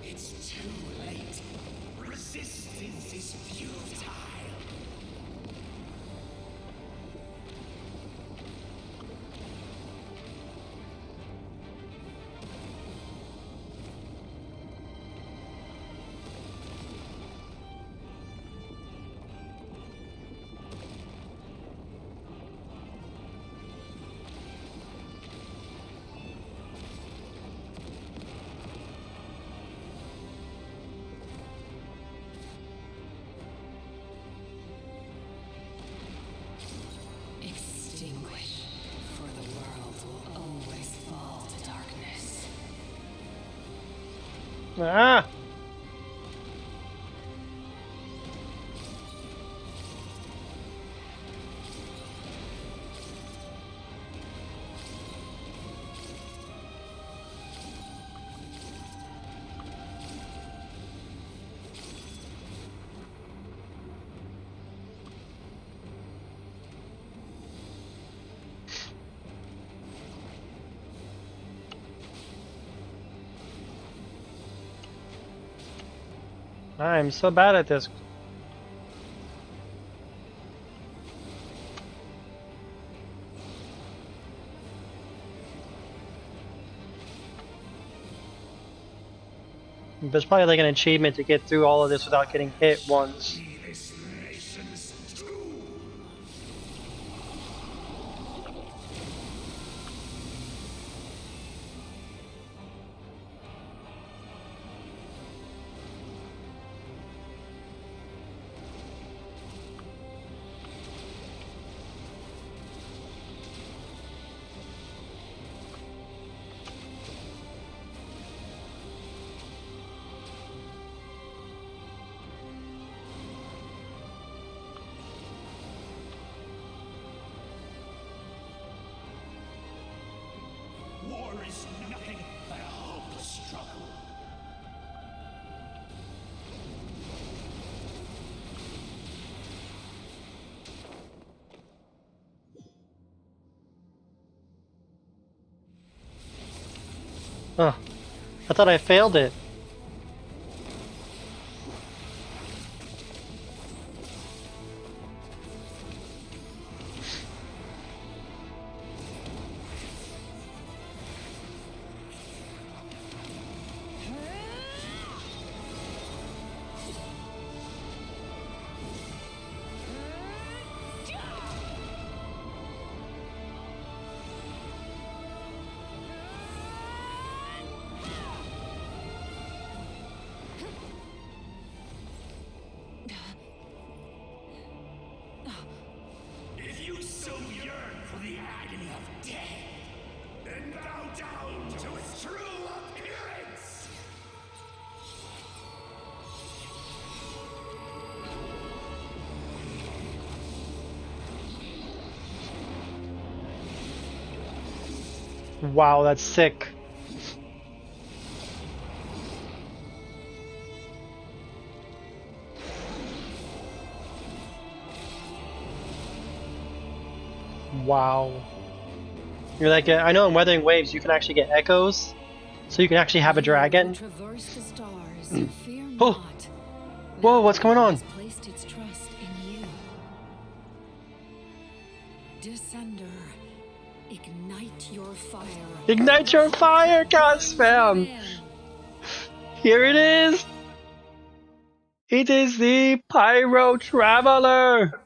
It's too late. Resistance is futile. Extinguish, for the world will always fall to darkness. Ah! I'm so bad at this. There's probably like an achievement to get through all of this without getting hit once. This nation's tomb. War is nothing but a hopeless struggle. Oh, I thought I failed it. Wow, that's sick. Wow. You're like, I know in Weathering Waves you can actually get echoes, so you can actually have a dragon. Traverse the stars. Fear Oh! not. Whoa, what's going on? Has placed its trust in you. Descender, ignite your fire. Ignite your fire, Cos fam! Here it is! It is the Pyro Traveler!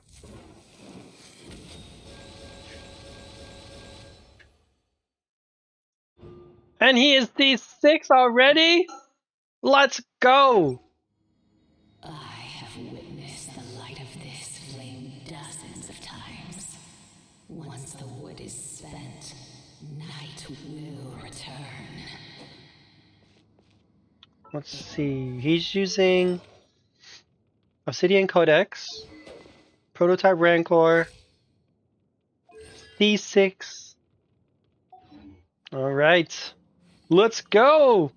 And he is D6 already? Let's go! I have witnessed the light of this flame dozens of times. Once the wood is spent, night will return. Let's see, he's using Obsidian Codex, Prototype Rancor, D6. Alright, let's go!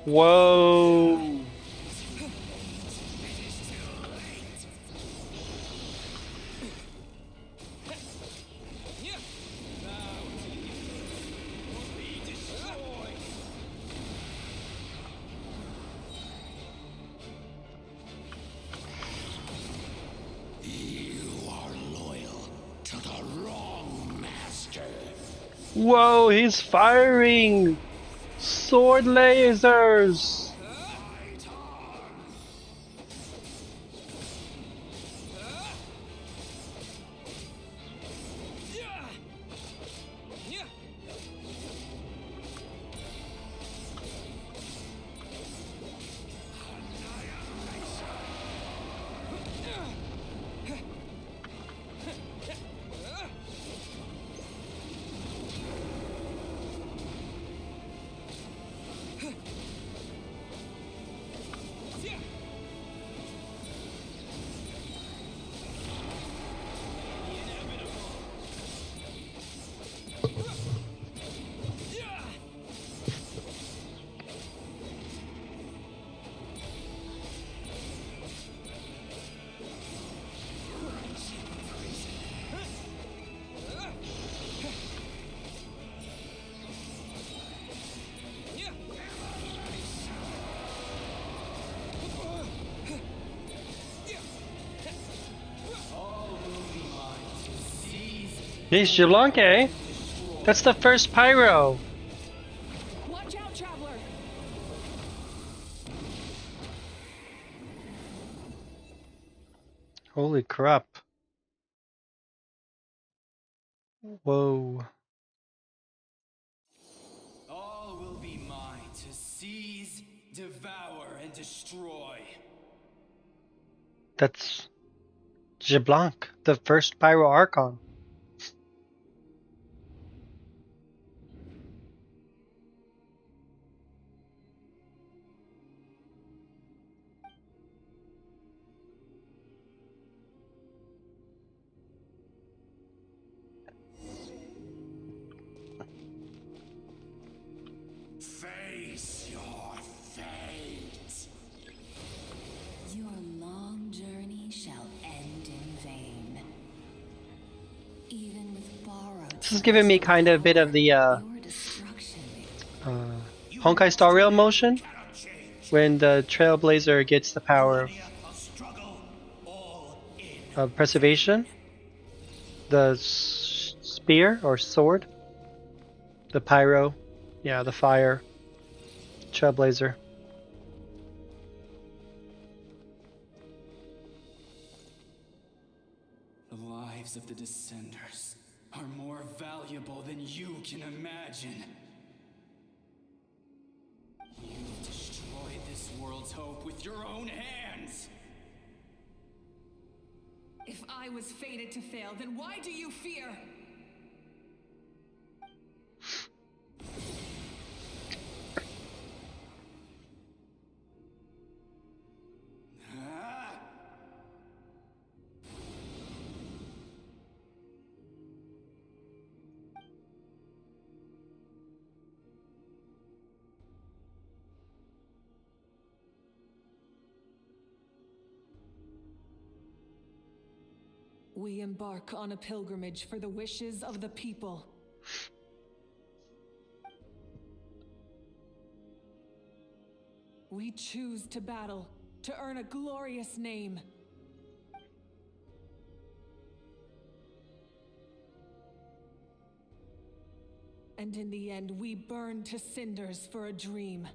Whoa! Whoa, he's firing sword lasers! He's Jablonke, eh? That's the first Pyro! Watch out, traveler! Holy crap. Whoa. All will be mine to seize, devour, and destroy. That's Jablonke, the first Pyro Archon. Face your fate. Your long journey shall end in vain. Even with borrowed This is giving me kind of a bit of the Honkai Star Rail motion when the Trailblazer gets the power of preservation, the spear or sword, the pyro, yeah, the fire, Trailblazer. The lives of the Descenders are more valuable than you can imagine. You've destroyed this world's hope with your own hands. If I was fated to fail, then why do you fear? We embark on a pilgrimage for the wishes of the people. We choose to battle, to earn a glorious name. And in the end, we burn to cinders for a dream.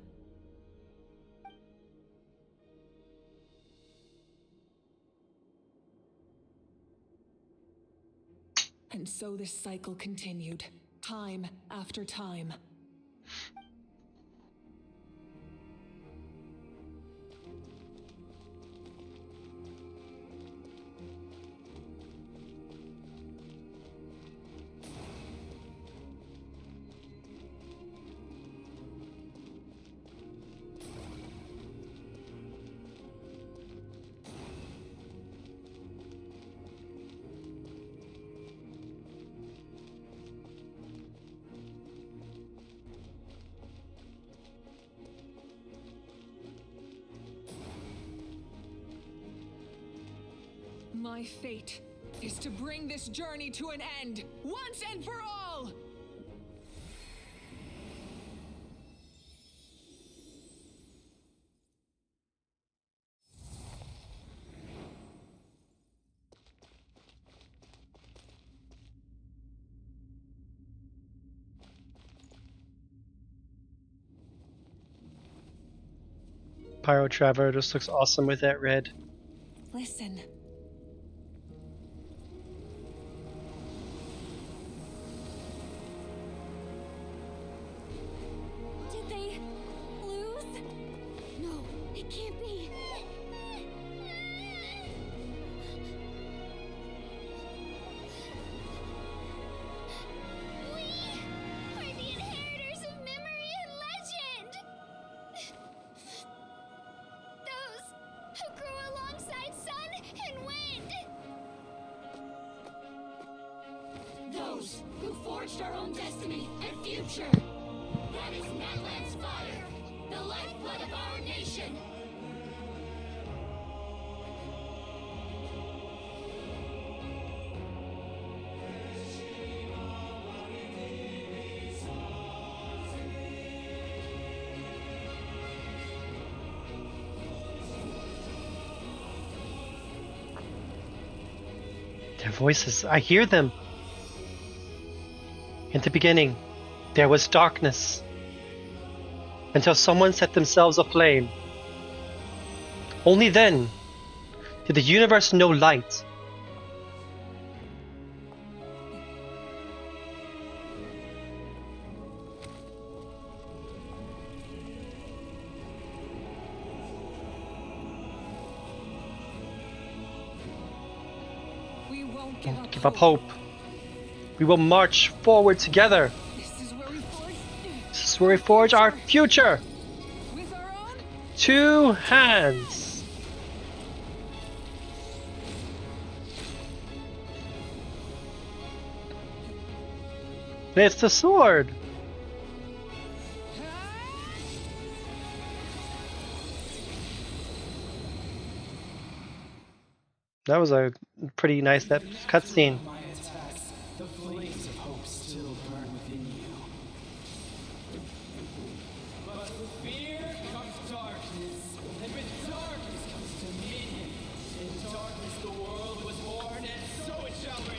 And so this cycle continued, time after time. My fate is to bring this journey to an end, once and for all! Pyro Traveler just looks awesome with that red. Listen. Did they lose? No, it can't be. We are the inheritors of memory and legend. Those who grew alongside sun and wind. Those who forged our own destiny and future. That is Natlan's fire, the lifeblood of our nation. Their voices, I hear them. In the beginning, there was darkness, until someone set themselves aflame. Only then did the universe know light. We won't Don't give up hope. We will march forward together. This is where we forge. This is where we forge our future. With our own. Two hands. It's the sword. That was a pretty nice cutscene. My attacks, the flames of hope still burn within you. But with fear comes darkness, and with darkness comes dominion. In darkness the world was born, and so it shall return.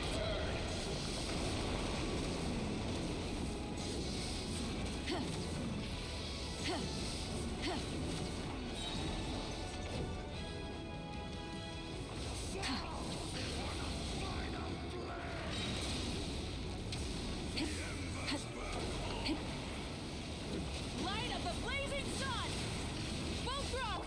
Light of the blazing sun! Full throttle!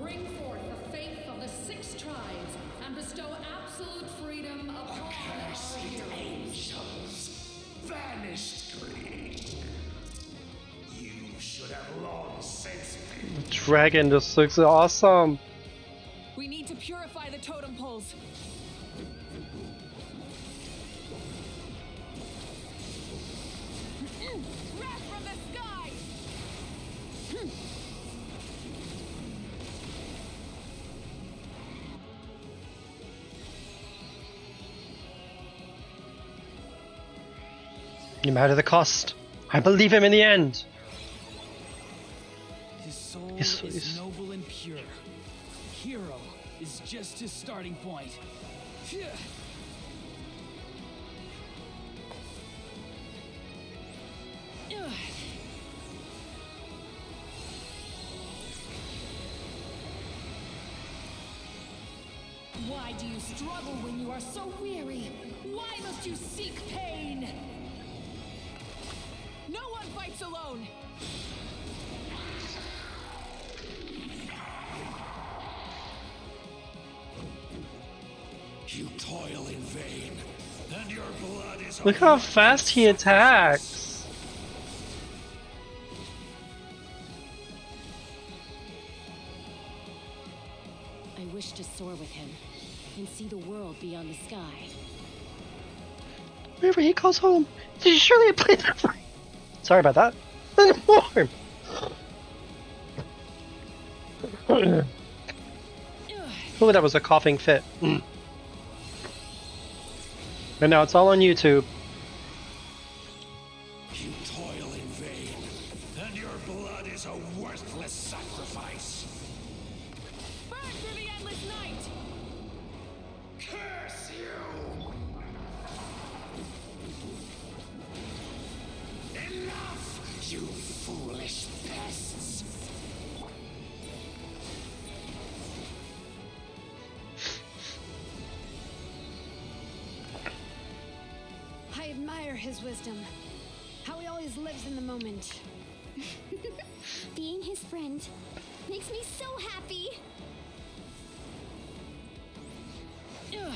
bring forth the faith of the 6 tribes and bestow absolute freedom upon Accursed our heroes. angels, vanished greed. You should have long since been. Dragon, this looks awesome. We need to purify the totem poles. Wrath from the sky! No matter the cost, I believe him in the end. His soul His- is his- noble and pure. Hero is just his starting point. Phew. Ugh. Why do you struggle when you are so weary? Why must you seek pain? No one fights alone! You toil in vain, and your blood is Look how fast he attacks. I wish to soar with him and see the world beyond the sky. Wherever he calls home, he surely played that for. Sorry about that. More. Oh, that was a coughing fit. And now it's all on YouTube. You toil in vain, and your blood is a worthless sacrifice. Burn through the endless night! Curse you! Enough, you foolish pests! I admire his wisdom. How he always lives in the moment. Being his friend makes me so happy. Ugh.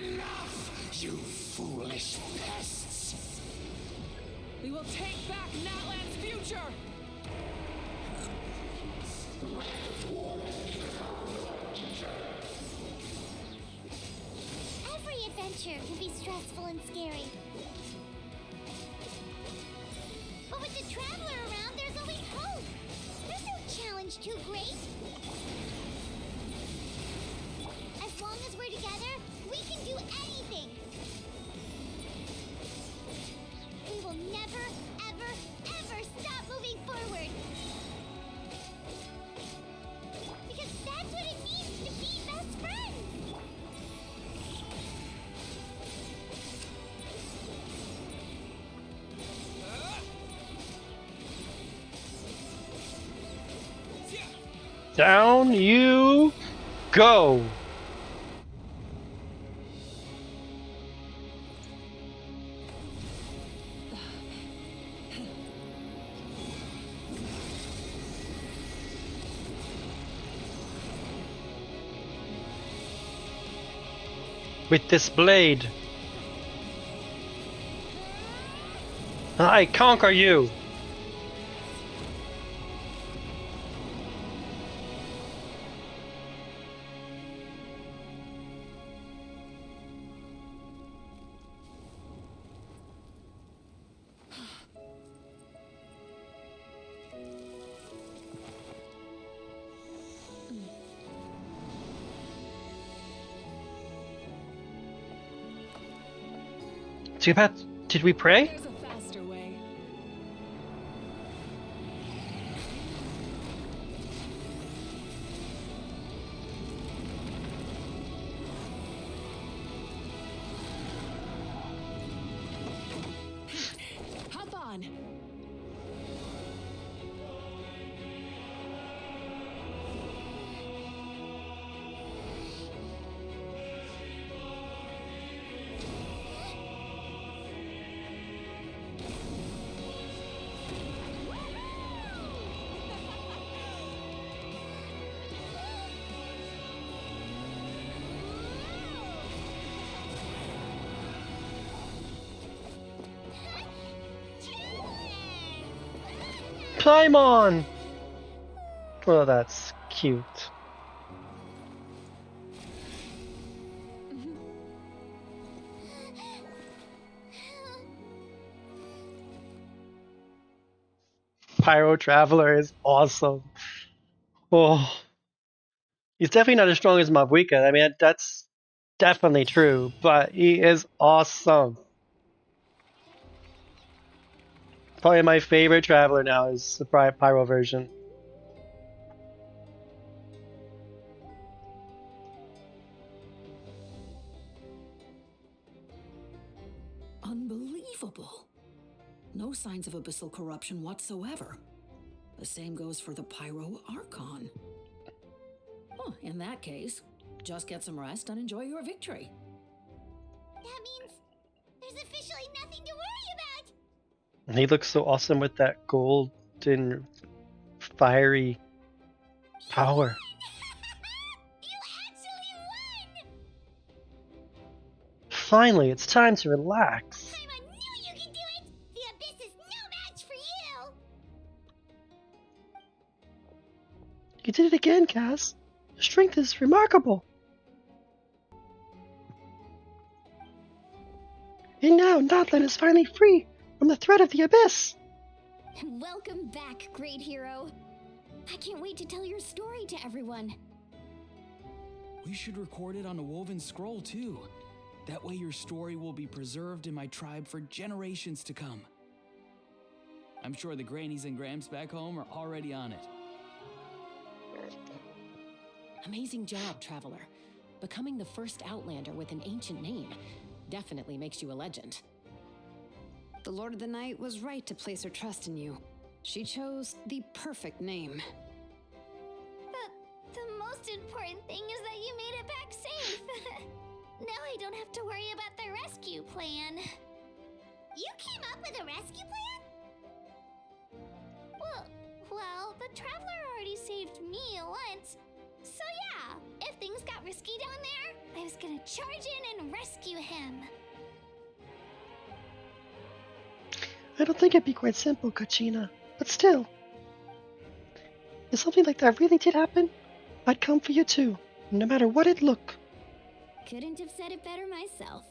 Enough, you foolish pests! We will take back Natlan's future! Every adventure can be stressful and scary. But with the Traveler around, there's always hope. There's no challenge too great. As long as we're together, we can do anything. We will never, ever, ever stop moving forward. Because that's what it means to be best friends. Down you go. With this blade, I conquer you. Too bad. Did we pray? There's a faster way. Hop on. Paimon! Oh, that's cute. Pyro Traveler is awesome. Oh, he's definitely not as strong as Mavuika. I mean, that's definitely true, but he is awesome. Probably my favorite Traveler now is the Pyro version. Unbelievable. No signs of abyssal corruption whatsoever. The same goes for the Pyro Archon. Oh, in that case, just get some rest and enjoy your victory. That means there's officially nothing to worry about. And he looks so awesome with that golden, fiery power. You actually won! Finally, it's time to relax. Paimon knew you could do it! The Abyss is no match for you! You did it again, Cass. Your strength is remarkable. And now Natlan is finally free from the threat of the Abyss. Welcome back, great hero. I can't wait to tell your story to everyone. We should record it on a woven scroll too. That way your story will be preserved in my tribe for generations to come. I'm sure the grannies and gramps back home are already on it. Amazing job, Traveler. Becoming the first Outlander with an ancient name definitely makes you a legend. The Lord of the Night was right to place her trust in you. She chose the perfect name. The most important thing is that you made it back safe. Now I don't have to worry about the rescue plan. You came up with a rescue plan? Well, the Traveler already saved me once. So yeah, if things got risky down there, I was gonna charge in and rescue him. I don't think it'd be quite simple, Kachina. But still, if something like that really did happen, I'd come for you too, no matter what it looked. Couldn't have said it better myself.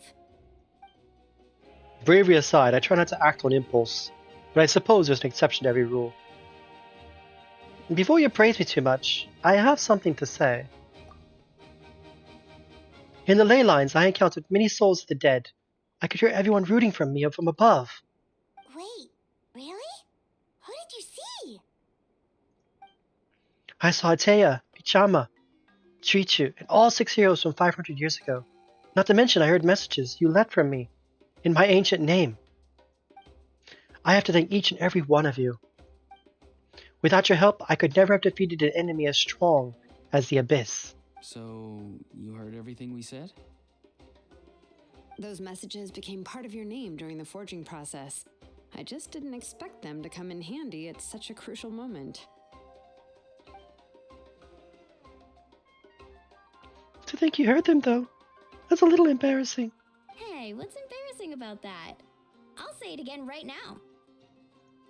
Bravery aside, I try not to act on impulse, but I suppose there's an exception to every rule. Before you praise me too much, I have something to say. In the ley lines, I encountered many souls of the dead. I could hear everyone rooting for me from above. Wait, really? Who did you see? I saw Ateya, Bichama, Trichu, and all 6 heroes from 500 years ago. Not to mention I heard messages you left from me, in my ancient name. I have to thank each and every one of you. Without your help, I could never have defeated an enemy as strong as the Abyss. So, you heard everything we said? Those messages became part of your name during the forging process. I just didn't expect them to come in handy at such a crucial moment. To think you heard them, though, that's a little embarrassing. Hey, what's embarrassing about that? I'll say it again right now.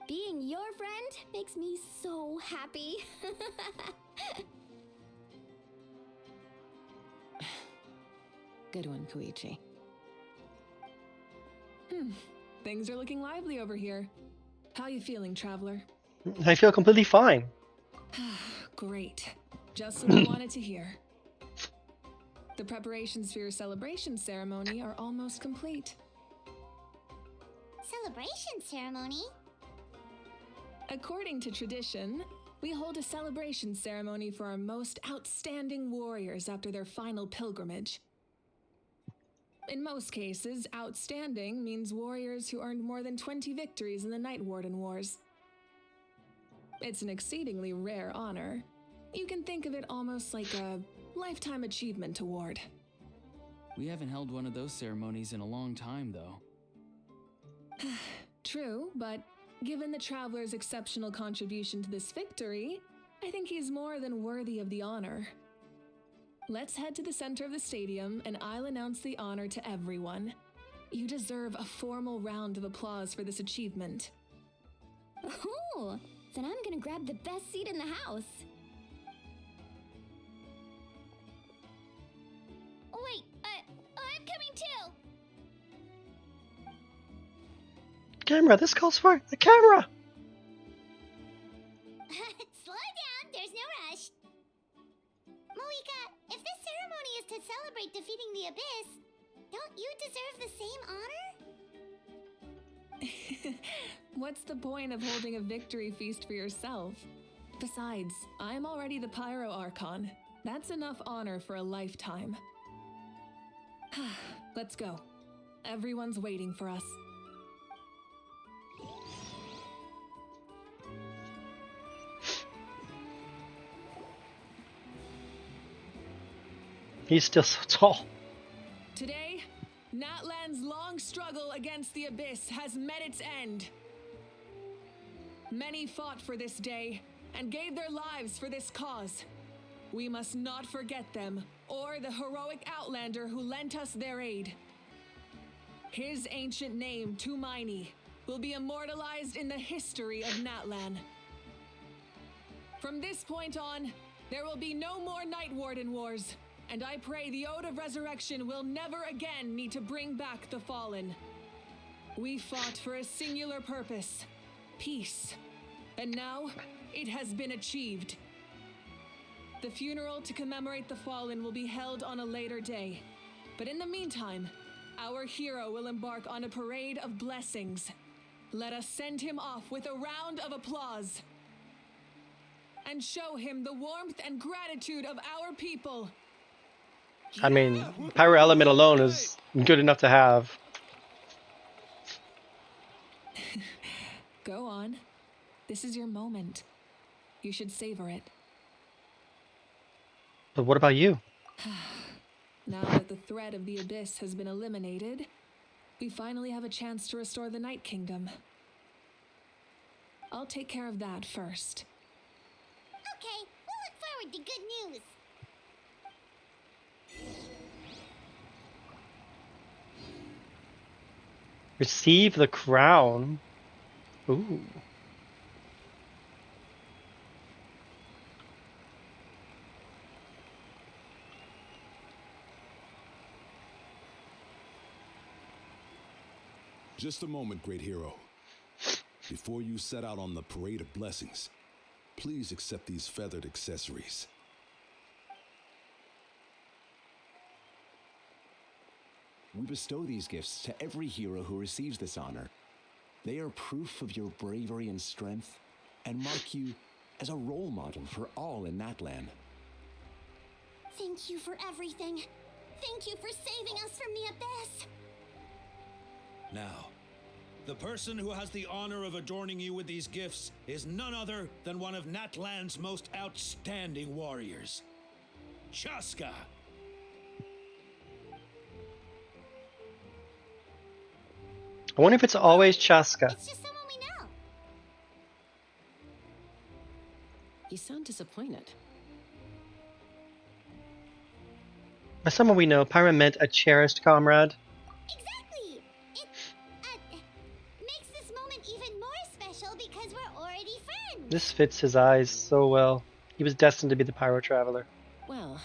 Being your friend makes me so happy. Good one, Koichi. Things are looking lively over here. How you feeling, Traveler? I feel completely fine. Great. Just what I wanted to hear. The preparations for your celebration ceremony are almost complete. Celebration ceremony? According to tradition, we hold a celebration ceremony for our most outstanding warriors after their final pilgrimage. In most cases, outstanding means warriors who earned more than 20 victories in the Night Warden Wars. It's an exceedingly rare honor. You can think of it almost like a lifetime achievement award. We haven't held one of those ceremonies in a long time, though. True, but given the Traveler's exceptional contribution to this victory, I think he's more than worthy of the honor. Let's head to the center of the stadium and I'll announce the honor to everyone. You deserve a formal round of applause for this achievement. Ooh, then I'm gonna grab the best seat in the house. Wait, I'm coming too. Camera, this calls for a camera! Slow down, there's no rush. Moika, if this ceremony is to celebrate defeating the Abyss, don't you deserve the same honor? What's the point of holding a victory feast for yourself? Besides, I'm already the Pyro Archon. That's enough honor for a lifetime. Let's go. Everyone's waiting for us. He's still so tall. Today, Natlan's long struggle against the Abyss has met its end. Many fought for this day and gave their lives for this cause. We must not forget them or the heroic Outlander who lent us their aid. His ancient name, Tumaini, will be immortalized in the history of Natlan. From this point on, there will be no more Night Warden wars, and I pray the Ode of Resurrection will never again need to bring back the fallen. We fought for a singular purpose, peace, and now it has been achieved. The funeral to commemorate the fallen will be held on a later day, but in the meantime, our hero will embark on a parade of blessings. Let us send him off with a round of applause and show him the warmth and gratitude of our people. I mean, Pyro Element alone is good enough to have. Go on. This is your moment. You should savor it. But what about you? Now that the threat of the Abyss has been eliminated, we finally have a chance to restore the Night Kingdom. I'll take care of that first. Okay, we'll look forward to good news. Receive the crown. Ooh. Just a moment, great hero. Before you set out on the parade of blessings, please accept these feathered accessories. We bestow these gifts to every hero who receives this honor. They are proof of your bravery and strength, and mark you as a role model for all in Natlan. Thank you for everything. Thank you for saving us from the Abyss. Now, the person who has the honor of adorning you with these gifts is none other than one of Natlan's most outstanding warriors, Chaska. I wonder if it's always Chaska. It's just someone we know. You sound disappointed. By someone we know, Pyra meant a cherished comrade. Exactly. It makes this moment even more special because we're already friends. This fits his eyes so well. He was destined to be the Pyro Traveler. Well,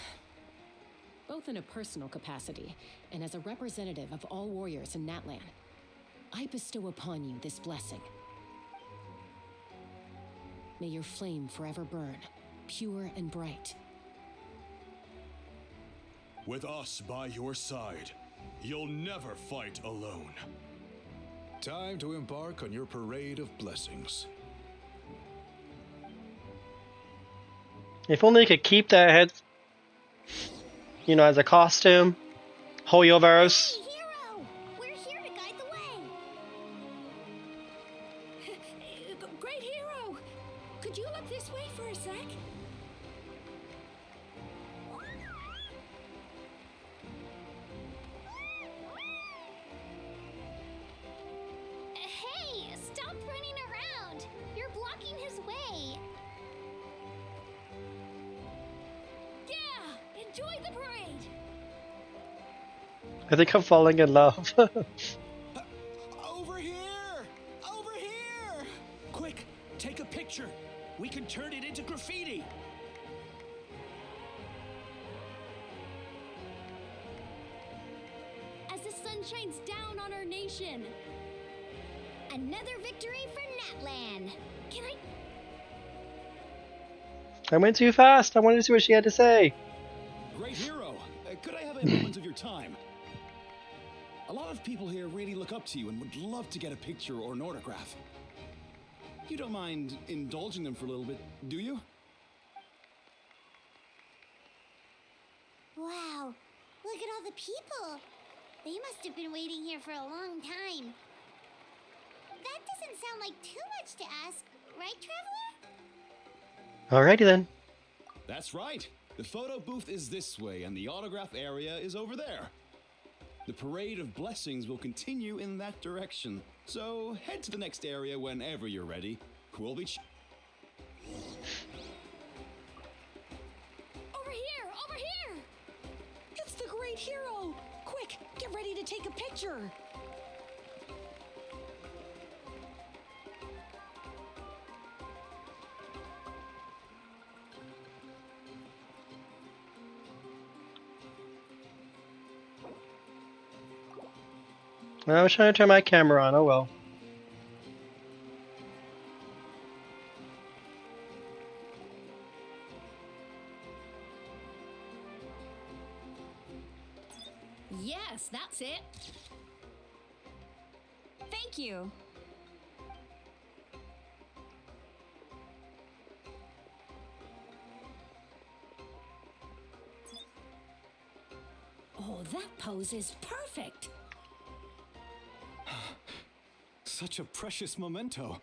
both in a personal capacity and as a representative of all warriors in Natlan, I bestow upon you this blessing. May your flame forever burn, pure and bright. With us by your side, you'll never fight alone. Time to embark on your parade of blessings. If only he could keep that head, you know, as a costume. Hoyoverse. Hey, hero! We're here to guide the way. Great hero! Could you look this way for a sec? Hey, stop running around. You're blocking his way. Yeah! Enjoy the parade! I think I'm falling in love. Over here! Over here! Quick, take a picture. We can turn it into graffiti. As the sun shines down on our nation. Another victory for Natlan. Can I went too fast. I wanted to see what she had to say. Great hero. Could I have a moment of your time? A lot of people here really look up to you and would love to get a picture or an autograph. You don't mind indulging them for a little bit, do you? Wow, look at all the people. They must have been waiting here for a long time. That doesn't sound like too much to ask, right, Traveler? Alrighty then. That's right. The photo booth is this way and the autograph area is over there. The parade of blessings will continue in that direction. So head to the next area whenever you're ready. We'll be Over here! Over here! It's the great hero! Quick, get ready to take a picture! I was trying to turn my camera on. Oh well. Yes, that's it. Thank you. Oh, that pose is perfect. such a precious memento.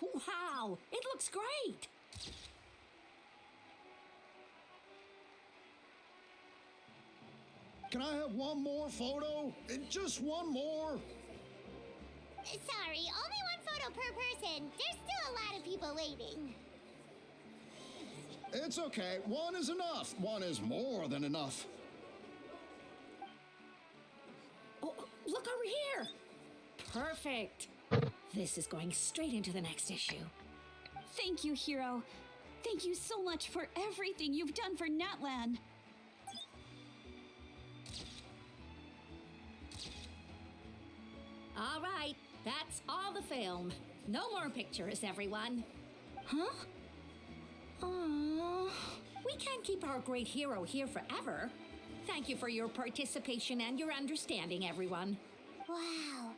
Wow, it looks great. Can I have one more photo? Just one more? Sorry, only one photo per person. There's still a lot of people waiting. It's okay. One is enough. One is more than enough. Oh, look over here. Perfect. This is going straight into the next issue. Thank you, Hero. Thank you so much for everything you've done for Natlan. All right, that's all the film. No more pictures, everyone. Huh? Aww. We can't keep our great hero here forever. Thank you for your participation and your understanding, everyone. Wow.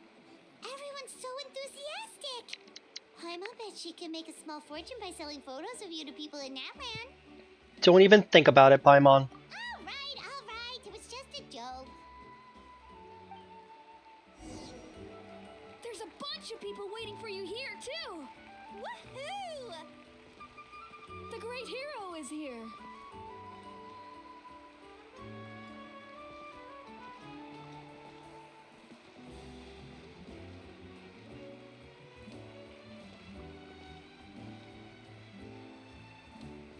Everyone's so enthusiastic. Paimon bet she can make a small fortune by selling photos of you to people in Natlan. Don't even think about it, Paimon. All right. It was just a joke. There's a bunch of people waiting for you here, too. Woohoo! The great hero is here.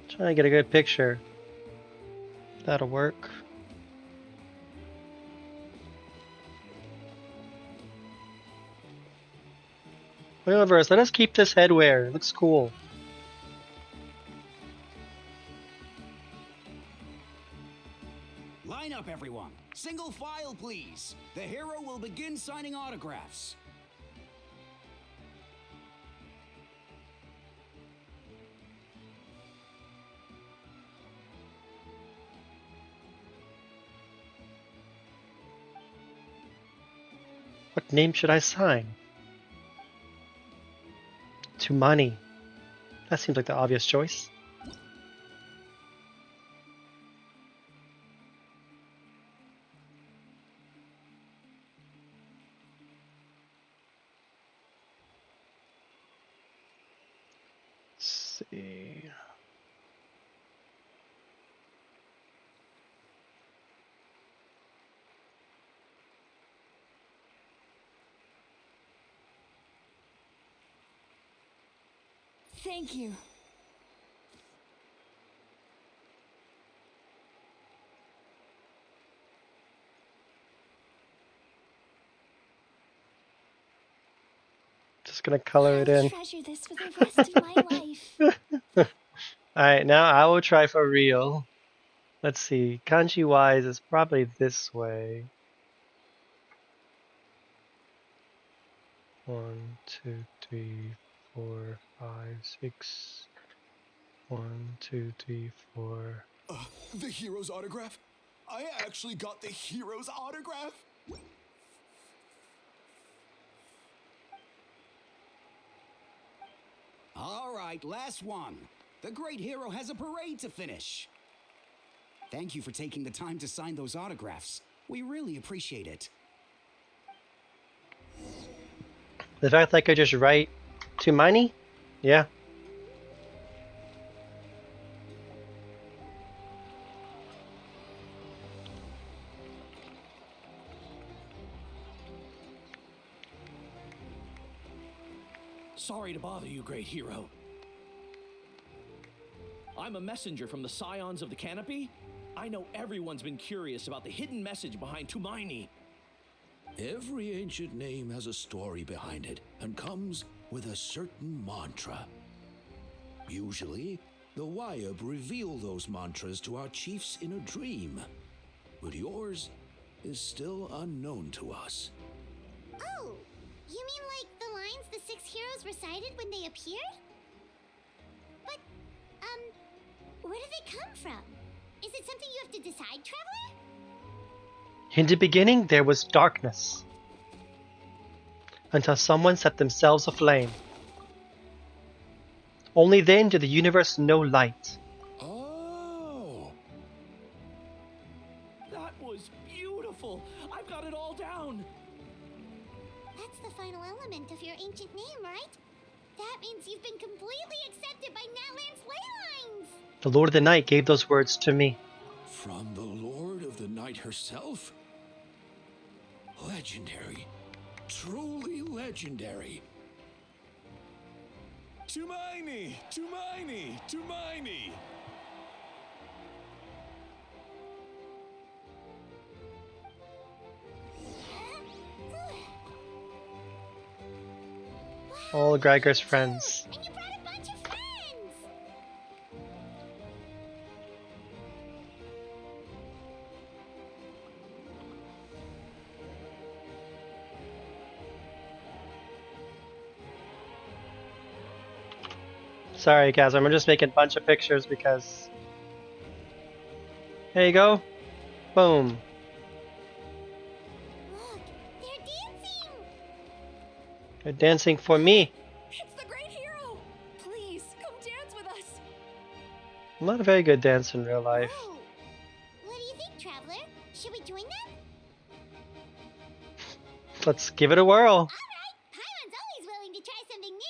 Trying to get a good picture. That'll work. Universe, let us keep this headwear. It looks cool. Line up, everyone. Single file, please. The hero will begin signing autographs. What name should I sign? Tumani. That seems like the obvious choice. Let's see. Thank you. Just gonna color it in. Treasure this for the rest of my life. Alright, now I will try for real. Let's see. Kanji wise is probably this way. 1, 2, 3, 4, 5, 6. 1, 2, 3, 4. The hero's autograph? I actually got the hero's autograph? All right, last one. The great hero has a parade to finish. Thank you for taking the time to sign those autographs. We really appreciate it. The fact that I could just write to Miney? Yeah. Sorry to bother you, great hero. I'm a messenger from the Scions of the Canopy. I know everyone's been curious about the hidden message behind Tumaini. Every ancient name has a story behind it and comes with a certain mantra. Usually, the Wayab reveal those mantras to our chiefs in a dream, but yours is still unknown to us. Oh, you mean like the lines the 6 heroes recited when they appeared? But, where do they come from? Is it something you have to decide, Traveler? In the beginning, there was darkness. Until someone set themselves aflame. Only then did the universe know light. Oh! That was beautiful! I've got it all down! That's the final element of your ancient name, right? That means you've been completely accepted by Natlan's ley lines! The Lord of the Night gave those words to me. From the Lord of the Night herself? Legendary. Truly legendary. Tumaini! Tumaini! Tumaini! All Gregor's friends. And you brought a bunch of friends! Sorry guys, I'm just making a bunch of pictures because... There you go. Boom. Look, they're dancing! They're dancing for me. It's the great hero! Please, come dance with us! I'm not a very good dancer in real life. Oh, what do you think, Traveler? Should we join them? Let's give it a whirl. Alright, Paimon's always willing to try something new.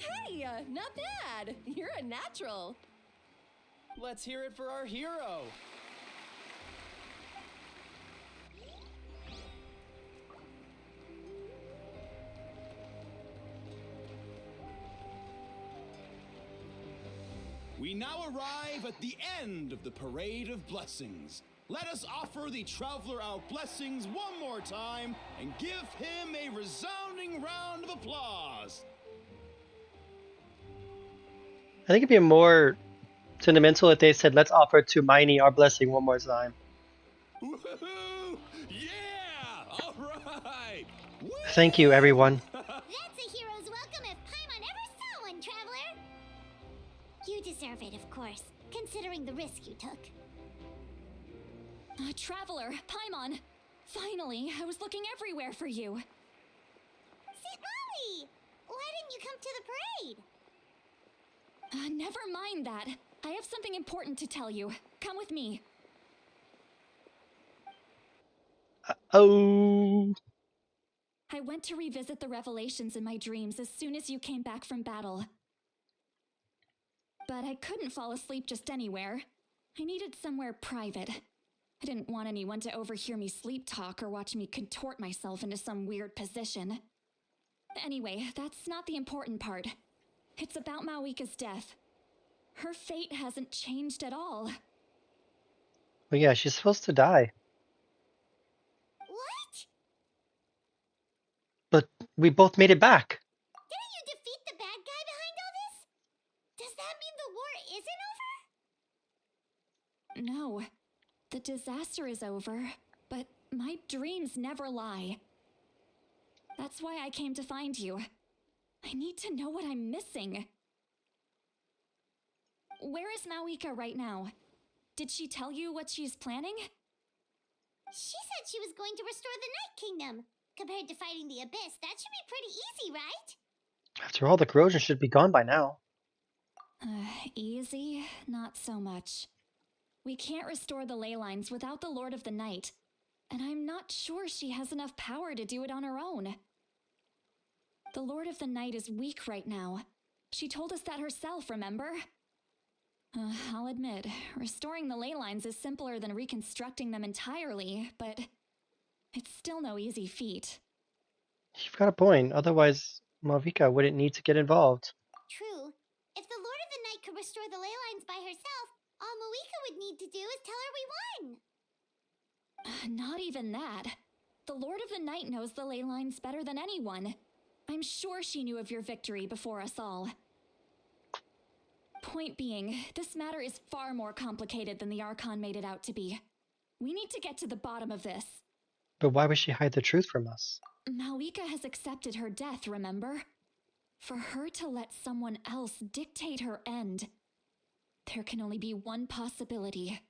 Hey, not bad! You're a natural! Let's hear it for our hero! We now arrive at the end of the Parade of Blessings. Let us offer the Traveler our blessings one more time and give him a resounding round of applause. I think it'd be more sentimental if they said, let's offer to Miney our blessing one more time. Woohoo! Yeah! All right! Thank you, everyone. That's a hero's welcome if Paimon ever saw one, Traveler! You deserve it, of course, considering the risk you took. Traveler, Paimon! Finally, I was looking everywhere for you. Sit Molly! Why didn't you come to the parade? Never mind that. I have something important to tell you. Come with me. Oh. I went to revisit the revelations in my dreams as soon as you came back from battle. But I couldn't fall asleep just anywhere. I needed somewhere private. I didn't want anyone to overhear me sleep talk or watch me contort myself into some weird position. Anyway, that's not the important part. It's about Mawika's death. Her fate hasn't changed at all. Well, yeah, she's supposed to die. What? But we both made it back. Didn't you defeat the bad guy behind all this? Does that mean the war isn't over? No, the disaster is over, but my dreams never lie. That's why I came to find you. I need to know what I'm missing. Where is Mawika right now? Did she tell you what she's planning? She said she was going to restore the Night Kingdom. Compared to fighting the Abyss, that should be pretty easy, right? After all, the corrosion should be gone by now. Easy? Not so much. We can't restore the ley lines without the Lord of the Night, and I'm not sure she has enough power to do it on her own. The Lord of the Night is weak right now. She told us that herself, remember? I'll admit, restoring the ley lines is simpler than reconstructing them entirely, but it's still no easy feat. You've got a point. Otherwise, Mawika wouldn't need to get involved. True. If the Lord of the Night could restore the ley lines by herself, all Mawika would need to do is tell her we won. Not even that. The Lord of the Night knows the ley lines better than anyone. I'm sure she knew of your victory before us all. Point being, this matter is far more complicated than the Archon made it out to be. We need to get to the bottom of this. But why would she hide the truth from us? Mawika has accepted her death, remember? For her to let someone else dictate her end, there can only be one possibility.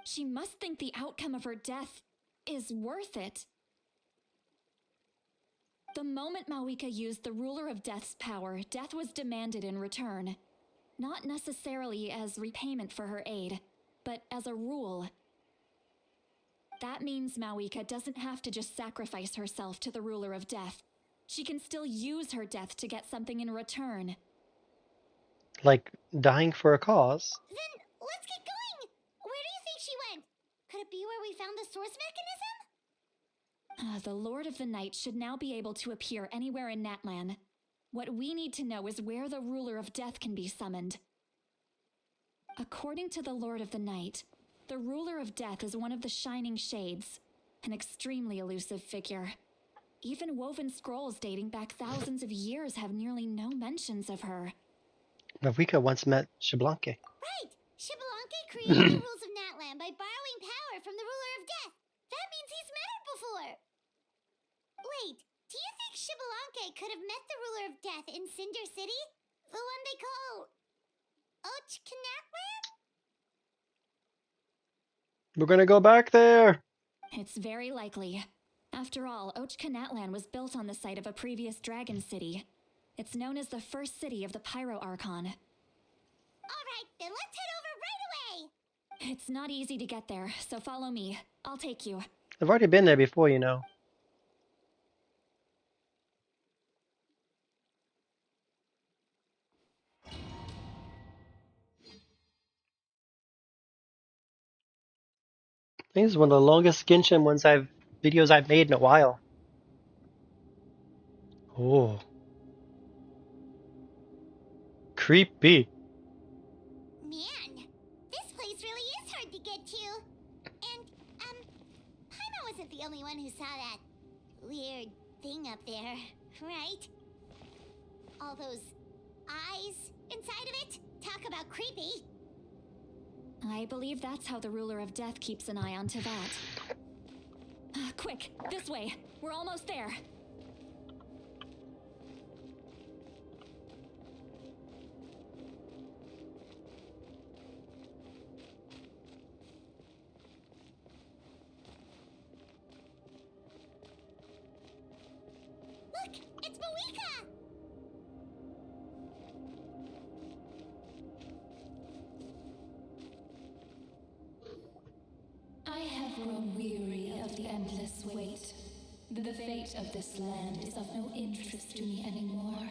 She must think the outcome of her death is worth it. The moment Mawika used the Ruler of Death's power, death was demanded in return. Not necessarily as repayment for her aid, but as a rule. That means Mawika doesn't have to just sacrifice herself to the Ruler of Death. She can still use her death to get something in return. Like dying for a cause? Then let's get going! Where do you think she went? Could it be where we found the source mechanism? The Lord of the Night should now be able to appear anywhere in Natlan. What we need to know is where the Ruler of Death can be summoned. According to the Lord of the Night, the Ruler of Death is one of the Shining Shades, an extremely elusive figure. Even woven scrolls dating back thousands of years have nearly no mentions of her. Mawika once met Xbalanque. Right! Xbalanque created the rules of Natlan by borrowing power from the Ruler of Death. That means he's met her before! Wait, do you think Xbalanque could have met the Ruler of Death in Cinder City? The one they call... Ochkanatlan? We're gonna go back there! It's very likely. After all, Ochkanatlan was built on the site of a previous dragon city. It's known as the first city of the Pyro Archon. Alright, then let's head over right away! It's not easy to get there, so follow me. I'll take you. I've already been there before, you know. I think this is one of the longest Genshin videos I've made in a while. Oh. Creepy. Man, this place really is hard to get to. And, Paimon wasn't the only one who saw that weird thing up there, right? All those eyes inside of it? Talk about creepy. I believe that's how the Ruler of Death keeps an eye onto that. Quick, this way. We're almost there. Look, it's Mawika! I have weary of the endless wait. The fate of this land is of no interest to me anymore.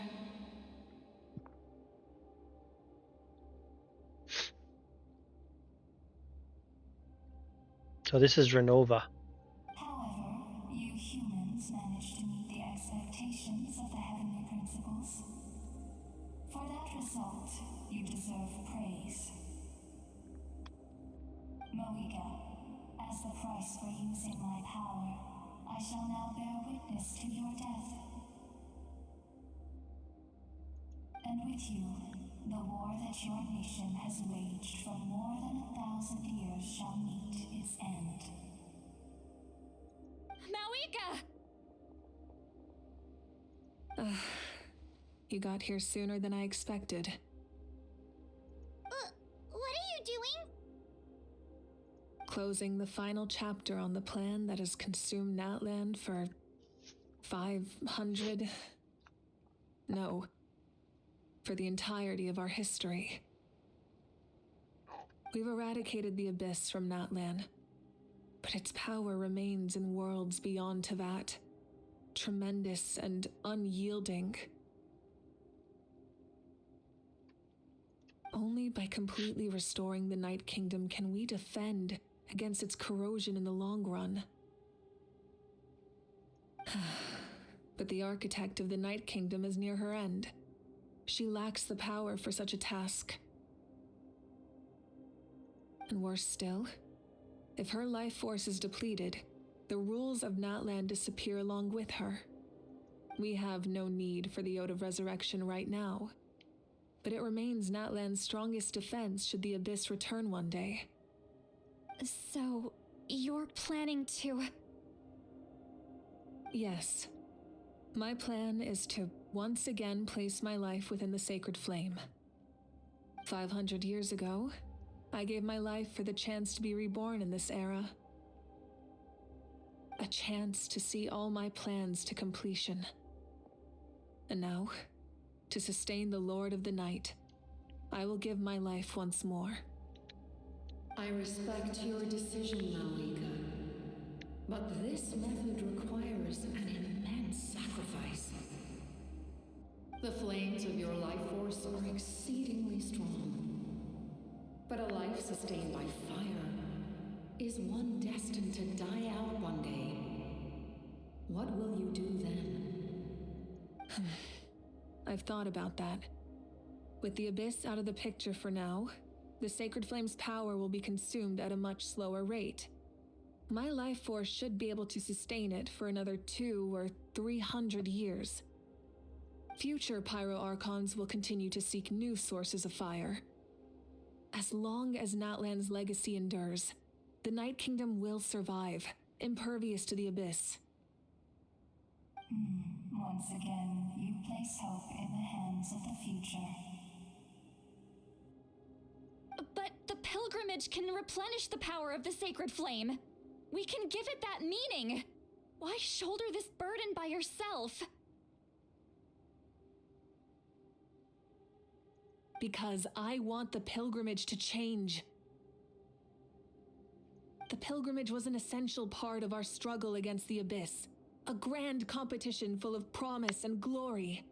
So this is Renova. However, you humans managed to meet the expectations of the heavenly principles. For that result, you deserve praise. Moiga, as the price for using my power, I shall now bear witness to your death. And with you, the war that your nation has waged for more than 1,000 years shall meet its end. Maoika! You got here sooner than I expected. What are you doing? Closing the final chapter on the plan that has consumed Natland for 500... No. For the entirety of our history. We've eradicated the Abyss from Natlan, but its power remains in worlds beyond Teyvat, tremendous and unyielding. Only by completely restoring the Night Kingdom can we defend against its corrosion in the long run. But the architect of the Night Kingdom is near her end. She lacks the power for such a task. And worse still, if her life force is depleted, the rules of Natlan disappear along with her. We have no need for the Ode of Resurrection right now, but it remains Natlan's strongest defense should the Abyss return one day. So, you're planning to... Yes. My plan is to once again place my life within the sacred flame. 500 years ago, I gave my life for the chance to be reborn in this era. A chance to see all my plans to completion. And now, to sustain the Lord of the Night, I will give my life once more. I respect your decision, Maoika, but this method requires an immense sacrifice. The flames of your life force are exceedingly strong, but a life sustained by fire is one destined to die out one day. What will you do then? I've thought about that. With the Abyss out of the picture for now, the Sacred Flame's power will be consumed at a much slower rate. My life force should be able to sustain it for another 200 or 300 years. Future Pyro Archons will continue to seek new sources of fire. As long as Natlan's legacy endures, the Night Kingdom will survive, impervious to the Abyss. Once again, you place hope in the hands of the future. But the pilgrimage can replenish the power of the sacred flame. We can give it that meaning. Why shoulder this burden by yourself? Because I want the pilgrimage to change. The pilgrimage was an essential part of our struggle against the Abyss, a grand competition full of promise and glory.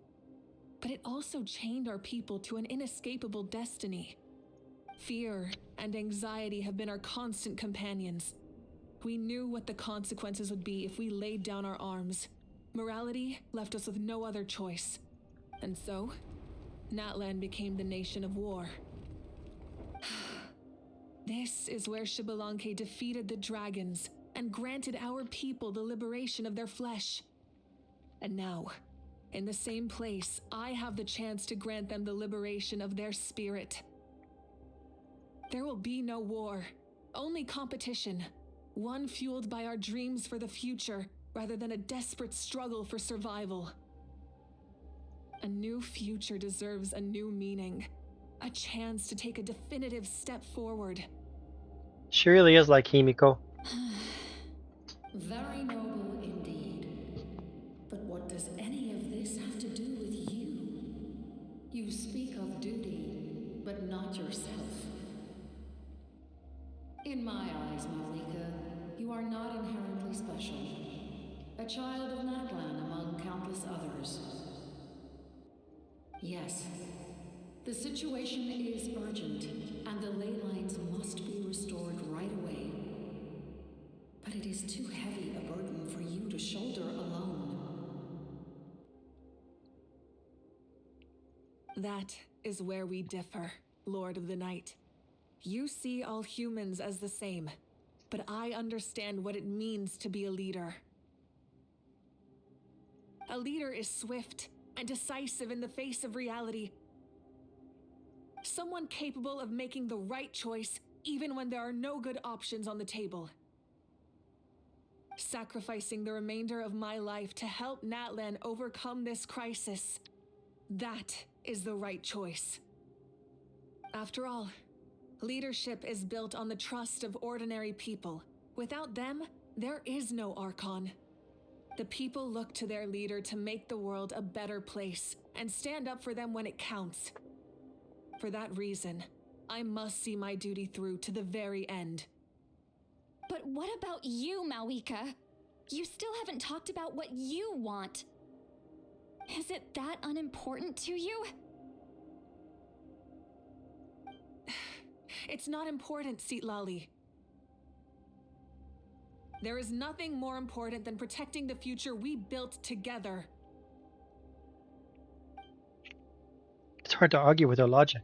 But it also chained our people to an inescapable destiny. Fear and anxiety have been our constant companions. We knew what the consequences would be if we laid down our arms. Morality left us with no other choice. And so, Natlan became the nation of war. This is where Xbalanque defeated the dragons and granted our people the liberation of their flesh. And now, in the same place, I have the chance to grant them the liberation of their spirit. There will be no war, only competition, one fueled by our dreams for the future rather than a desperate struggle for survival. A new future deserves a new meaning, a chance to take a definitive step forward. She really is like Himiko. Very noble indeed. But what does any of this have to do with you? You speak of duty, but not yourself. In my eyes, Malika, you are not inherently special. A child of Natlan among countless others. Yes, the situation is urgent, and the ley lines must be restored right away. But it is too heavy a burden for you to shoulder alone. That is where we differ, Lord of the Night. You see all humans as the same, but I understand what it means to be a leader. A leader is swift and decisive in the face of reality. Someone capable of making the right choice even when there are no good options on the table. Sacrificing the remainder of my life to help Natlan overcome this crisis. That is the right choice. After all, leadership is built on the trust of ordinary people. Without them, there is no Archon. The people look to their leader to make the world a better place and stand up for them when it counts. For that reason, I must see my duty through to the very end. But what about you, Malika? You still haven't talked about what you want. Is it that unimportant to you? It's not important, Seatlali. There is nothing more important than protecting the future we built together. It's hard to argue with her logic.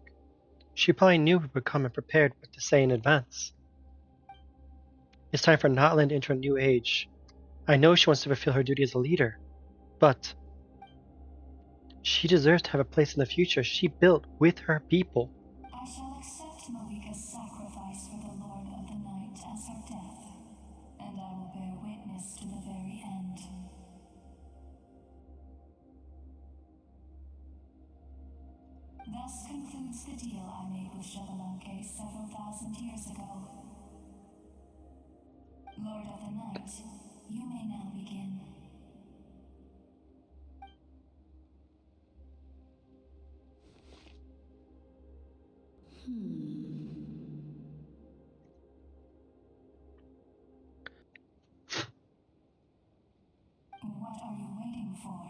She probably knew we would come and prepared what to say in advance. It's time for Natlan to enter a new age. I know she wants to fulfill her duty as a leader, but she deserves to have a place in the future she built with her people. I shall accept Malika's sacrifice for the Lord of the Night as her death, and I will bear witness to the very end. Thus concludes the deal I made with Xbalanque several thousand years ago. Lord of the Night, you may now begin. What are you waiting for?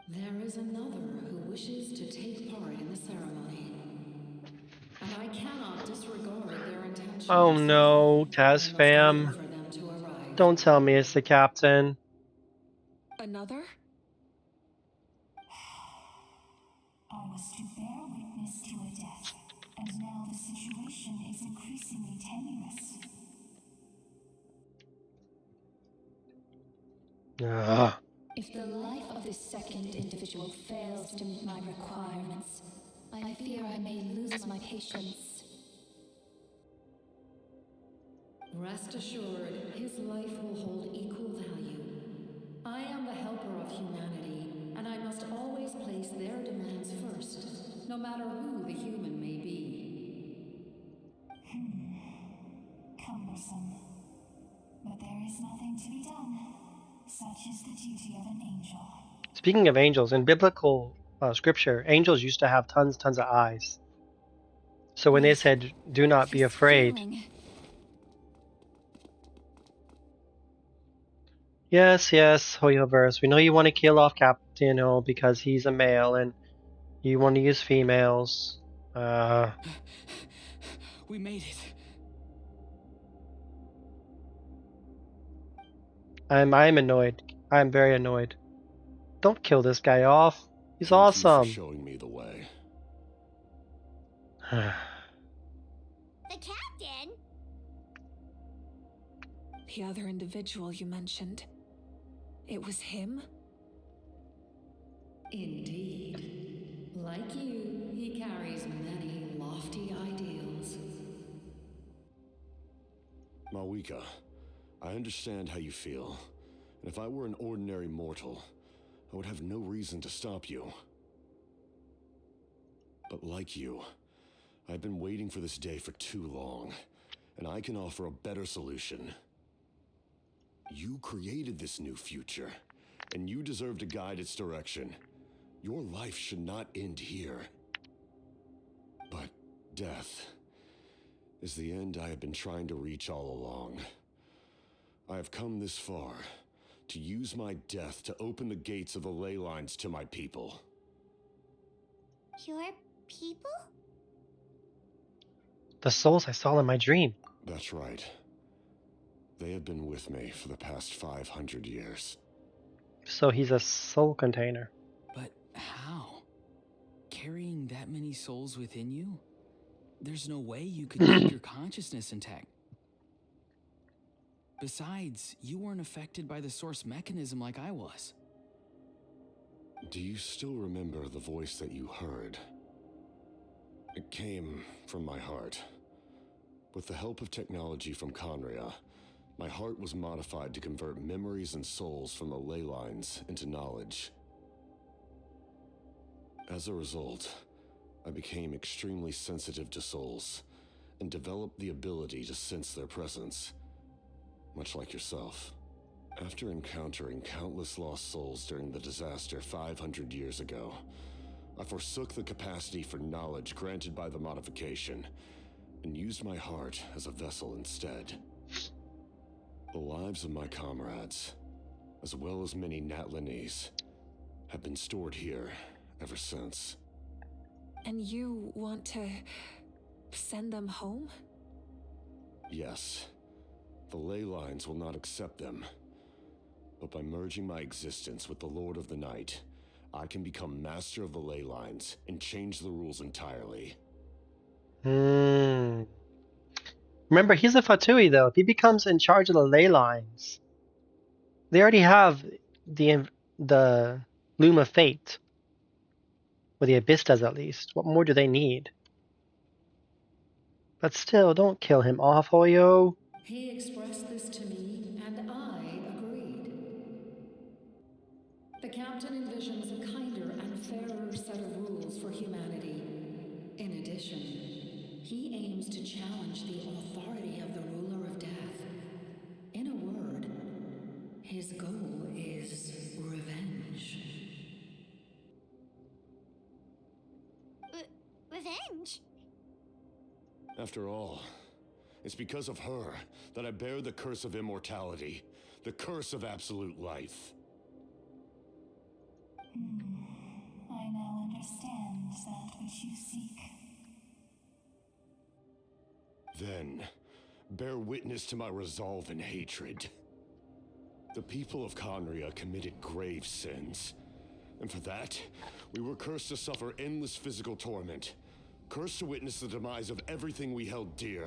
There is another who wishes to take part in the ceremony. And I cannot disregard their intentions. Oh no, Taz fam. For them to arrive. Don't tell me it's the captain. Another? I was to bear witness to a death, and now the situation is increasingly tenuous. Ugh. If the life of this second individual fails to meet my requirements, I fear I may lose my patience. Rest assured, his life will hold equal value. I am the helper of humanity, and I must always place their demands first, no matter who the human may be. Cumbersome. But there is nothing to be done. Such is the duty of an angel. Speaking of angels, in biblical scripture, angels used to have tons of eyes. So when they said, "Do not be afraid," yes, Hoyoverse, we know you want to kill off Captain O because he's a male and you want to use females. We made it. I'm annoyed. I'm very annoyed. Don't kill this guy off. He's Thank awesome. you for showing me the way. The captain? The other individual you mentioned. It was him? Indeed. Like you, he carries many lofty ideals. Malika, I understand how you feel. And if I were an ordinary mortal, I would have no reason to stop you. But like you, I've been waiting for this day for too long, and I can offer a better solution. You created this new future, and you deserve to guide its direction. Your life should not end here. But death, is the end I have been trying to reach all along. I have come this far to use my death to open the gates of the ley lines to my people. Your people? The souls I saw in my dream. That's right. They have been with me for the past 500 years. So he's a soul container. But how? Carrying that many souls within you? There's no way you could keep your consciousness intact. Besides, you weren't affected by the source mechanism like I was. Do you still remember the voice that you heard? It came from my heart. With the help of technology from Conria, my heart was modified to convert memories and souls from the ley lines into knowledge. As a result, I became extremely sensitive to souls and developed the ability to sense their presence, much like yourself. After encountering countless lost souls during the disaster 500 years ago, I forsook the capacity for knowledge granted by the modification and used my heart as a vessel instead. The lives of my comrades, as well as many Natlanese, have been stored here ever since. And you want to send them home? Yes. The ley lines will not accept them. But by merging my existence with the Lord of the Night, I can become master of the ley lines and change the rules entirely. Remember, he's a Fatui though. If he becomes in charge of the ley lines, they already have the Loom of Fate. Or the Abyss does at least. What more do they need? But still, don't kill him off, Hoyo. He expressed this to me, and I agreed. The captain envisions a kinder and fairer set of rules for humanity. In addition, he aims to challenge the authority of the ruler of death. In a word, his goal is revenge. Revenge? After all, it's because of her that I bear the curse of immortality, the curse of absolute life. I now understand that which you seek. Then, bear witness to my resolve and hatred. The people of Conria committed grave sins, and for that, we were cursed to suffer endless physical torment, cursed to witness the demise of everything we held dear.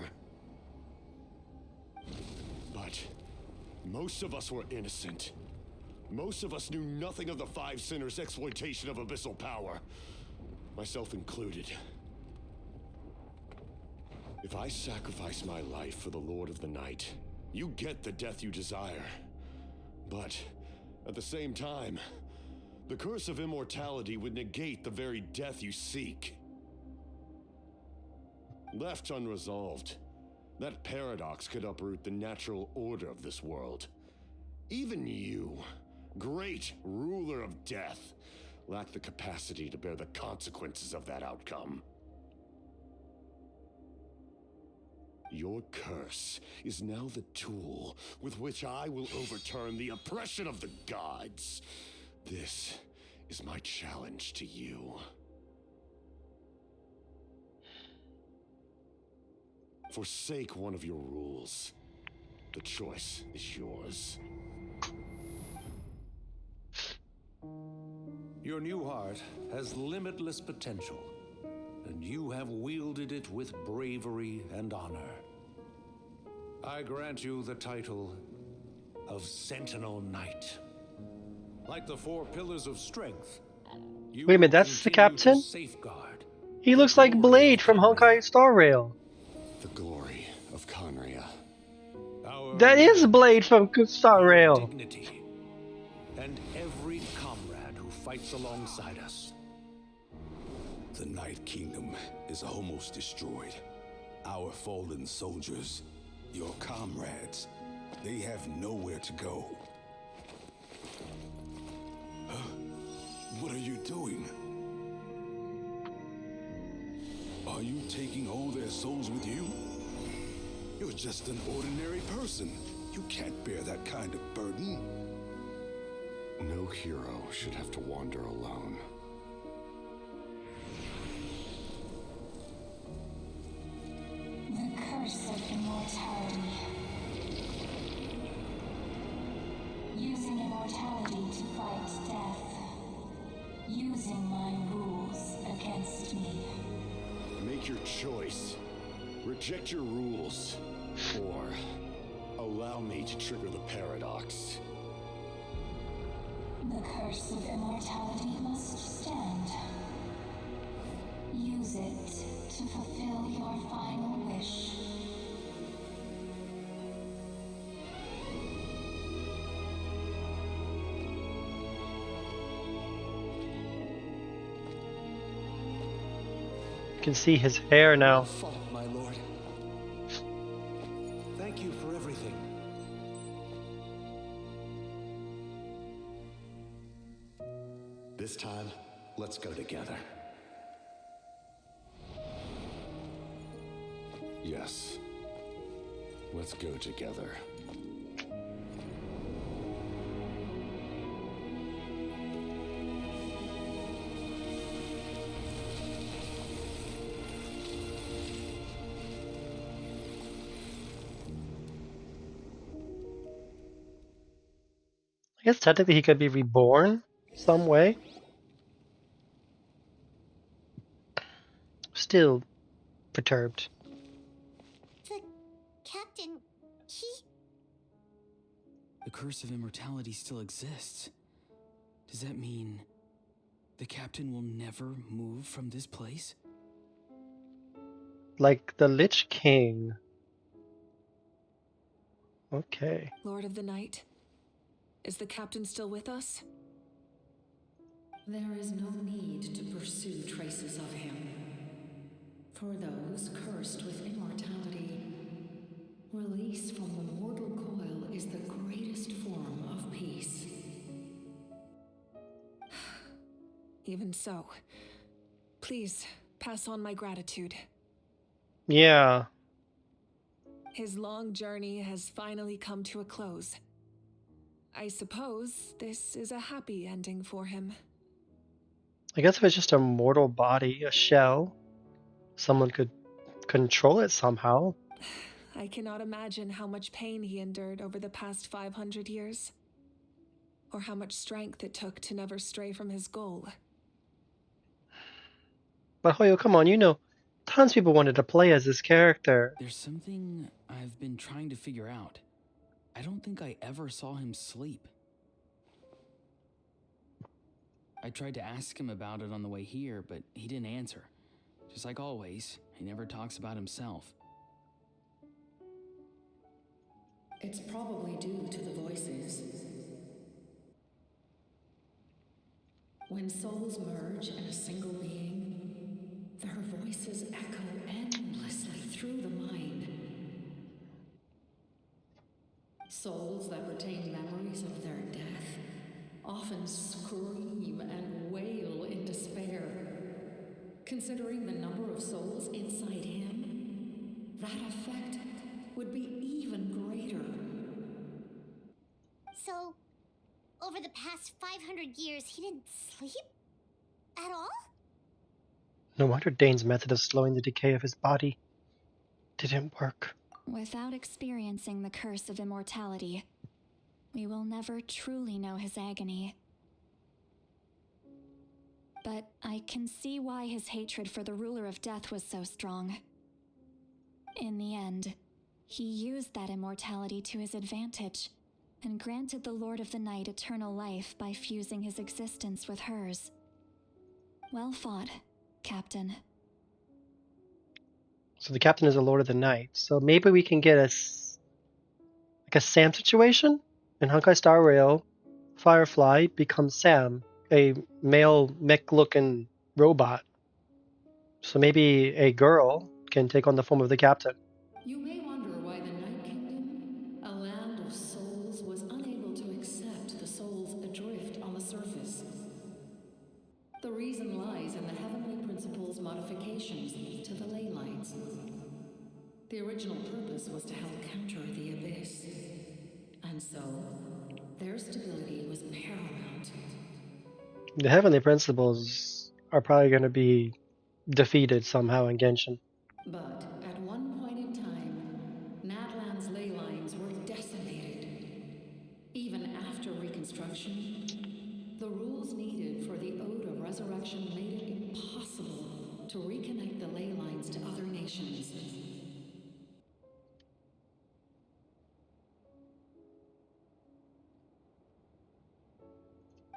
But most of us were innocent. Most of us knew nothing of the Five Sinners' exploitation of abyssal power, myself included. If I sacrifice my life for the Lord of the Night, you get the death you desire. But at the same time, the curse of immortality would negate the very death you seek. Left unresolved, that paradox could uproot the natural order of this world. Even you, great ruler of death, lack the capacity to bear the consequences of that outcome. Your curse is now the tool with which I will overturn the oppression of the gods. This is my challenge to you. Forsake one of your rules. The choice is yours. Your new heart has limitless potential, and you have wielded it with bravery and honor. I grant you the title of Sentinel Knight. Like the four pillars of strength, you Wait a minute, will that's the continue to captain? safeguard He looks like Blade from Honkai Star Rail. The glory of Conria. That is Blade from Star Rail. dignity, and every comrade who fights alongside us. The Night Kingdom is almost destroyed. Our fallen soldiers, your comrades, they have nowhere to go. Huh? What are you doing? Are you taking all their souls with you? You're just an ordinary person. You can't bear that kind of burden. No hero should have to wander alone. The curse of immortality. Using immortality to fight death. Using my rules against me. Make your choice. Reject your rules. Or allow me to trigger the paradox. The curse of immortality must stand. Use it to fulfill your final wish. You can see his hair now. Fault, my lord. Thank you for everything. This time, let's go together. Yes. Let's go together. I guess technically he could be reborn some way. Still perturbed. The captain, he... The curse of immortality still exists. Does that mean the captain will never move from this place? Like the Lich King. Okay. Lord of the Night, is the captain still with us? There is no need to pursue traces of him. For those cursed with immortality, release from the mortal coil is the greatest form of peace. Even so, please pass on my gratitude. Yeah. His long journey has finally come to a close. I suppose this is a happy ending for him. I guess if it's just a mortal body, a shell, someone could control it somehow. I cannot imagine how much pain he endured over the past 500 years. Or how much strength it took to never stray from his goal. But Hoyo, come on, you know, tons of people wanted to play as this character. There's something I've been trying to figure out. I don't think I ever saw him sleep. I tried to ask him about it on the way here, but he didn't answer. Just like always, he never talks about himself. It's probably due to the voices. When souls merge in a single being, their voices echo endlessly through the mind. Souls that retain memories of their death often scream and wail in despair. Considering the number of souls inside him, that effect would be even greater. So, over the past 500 years, he didn't sleep? At all? No wonder Dane's method of slowing the decay of his body didn't work. Without experiencing the curse of immortality, we will never truly know his agony. But I can see why his hatred for the ruler of death was so strong. In the end, he used that immortality to his advantage, and granted the Lord of the Night eternal life by fusing his existence with hers. Well fought, Captain. So the captain is a Lord of the Night. So maybe we can get like a Sam situation? In Honkai Star Rail, Firefly becomes Sam, a male mech-looking robot. So maybe a girl can take on the form of the captain. You may wonder why the Night Kingdom, a land of souls, was unable to accept the souls adrift on the surface. The reason lies in the Heavenly Principle's modifications to the ley lines. The original purpose was to help counter the Abyss. And so, their stability was paramount. The Heavenly Principles are probably going to be defeated somehow in Genshin. But at one point in time, Natlan's ley lines were decimated. Even after reconstruction, the rules needed for the Ode of Resurrection made it impossible to reconnect the ley lines to other nations.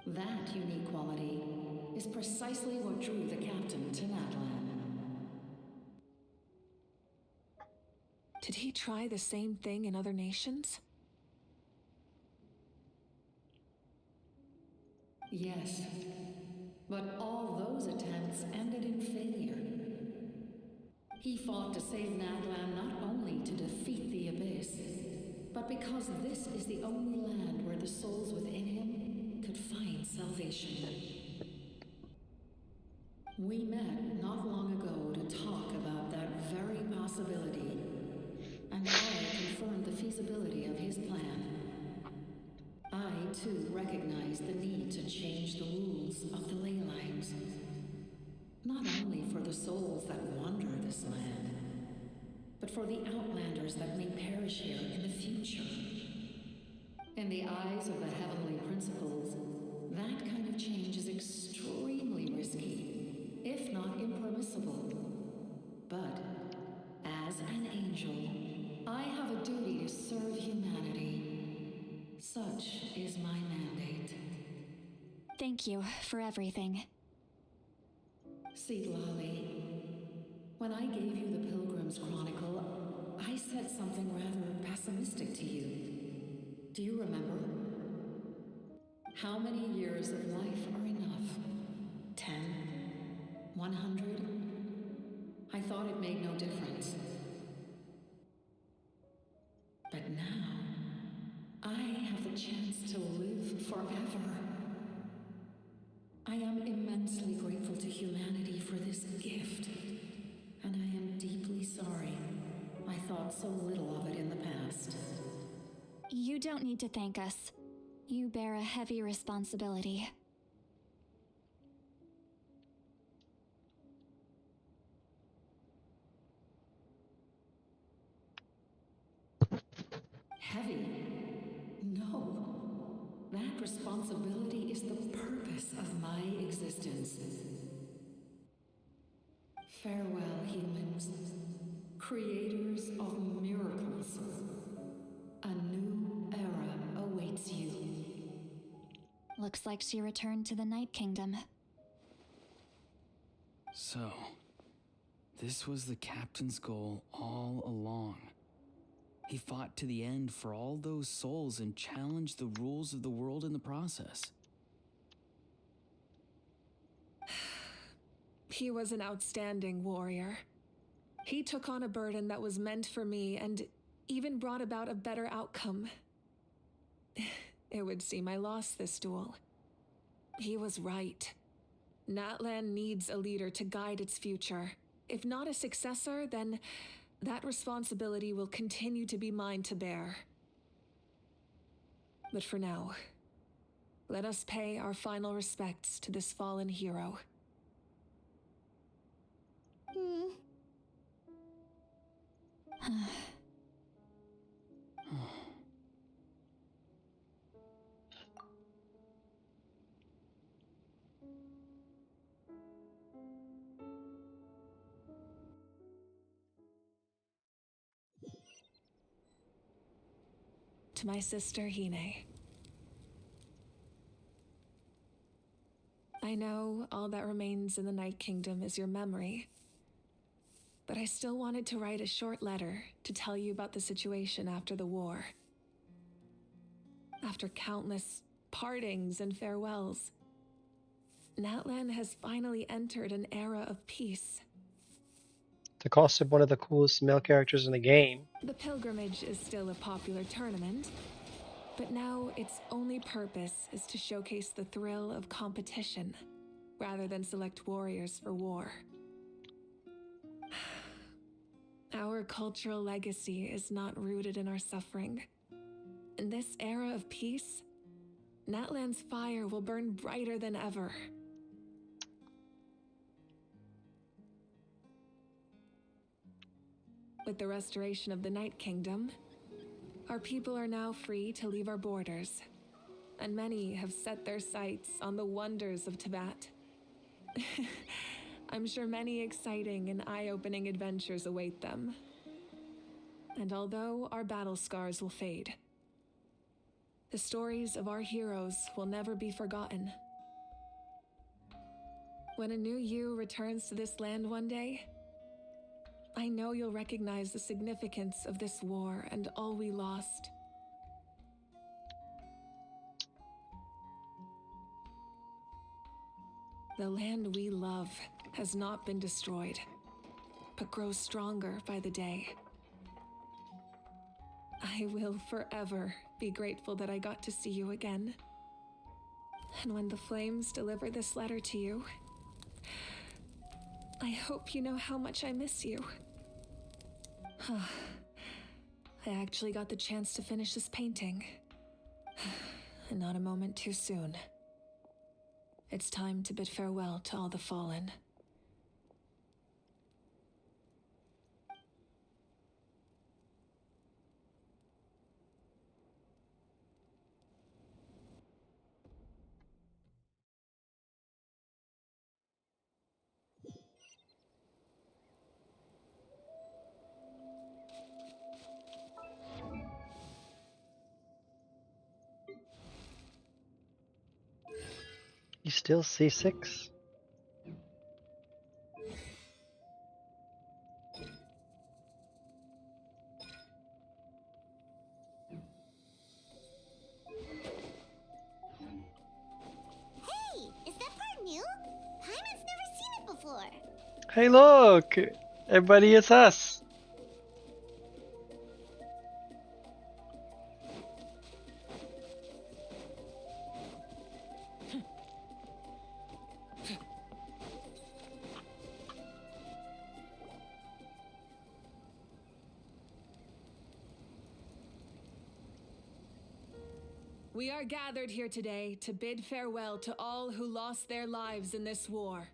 That unique quality is precisely what drew the captain to Natlan. Did he try the same thing in other nations? Yes, but all those attempts ended in failure. He fought to save Natlan not only to defeat the Abyss, but because this is the only land where the souls within him could find salvation. We met not long ago to talk about that very possibility, and I confirmed the feasibility of his plan. I, too, recognize the need to change the rules of the ley lines. Not only for the souls that wander this land, but for the outlanders that may perish here in the future. In the eyes of the Heavenly Principles, that kind of change is extremely risky, if not impermissible. But, as an angel, I have a duty to serve humanity. Such is my mandate. Thank you for everything. Lali, when I gave you the Pilgrim's Chronicle, I said something rather pessimistic to you. Do you remember? How many years of life are enough? 10? 100? I thought it made no difference. But now, I have the chance to live forever. I am immensely grateful to humanity for this gift, and I am deeply sorry I thought so little of it in the past. You don't need to thank us. You bear a heavy responsibility. Heavy? No. That responsibility is the purpose of my existence. Farewell, humans. Creators of miracles. A new era awaits you. Looks like she returned to the Night Kingdom. So, this was the captain's goal all along. He fought to the end for all those souls and challenged the rules of the world in the process. He was an outstanding warrior. He took on a burden that was meant for me and even brought about a better outcome. It would seem I lost this duel. He was right. Natlan needs a leader to guide its future. If not a successor, then that responsibility will continue to be mine to bear. But for now, let us pay our final respects to this fallen hero. To my sister Hine. I know all that remains in the Night Kingdom is your memory, but I still wanted to write a short letter to tell you about the situation after the war. After countless partings and farewells, Natlan has finally entered an era of peace. The cost of one of the coolest male characters in the game. The pilgrimage is still a popular tournament, but now its only purpose is to showcase the thrill of competition, rather than select warriors for war. Our cultural legacy is not rooted in our suffering. In this era of peace, Natlan's fire will burn brighter than ever. With the restoration of the Night Kingdom, our people are now free to leave our borders, and many have set their sights on the wonders of Tibet. I'm sure many exciting and eye-opening adventures await them. And although our battle scars will fade, the stories of our heroes will never be forgotten. When a new you returns to this land one day, I know you'll recognize the significance of this war and all we lost. The land we love has not been destroyed, but grows stronger by the day. I will forever be grateful that I got to see you again. And when the flames deliver this letter to you, I hope you know how much I miss you. I actually got the chance to finish this painting. And not a moment too soon. It's time to bid farewell to all the fallen. You still C6? Hey, is that part new? Hyman's never seen it before. Hey look! Everybody, it's us! We are gathered here today to bid farewell to all who lost their lives in this war.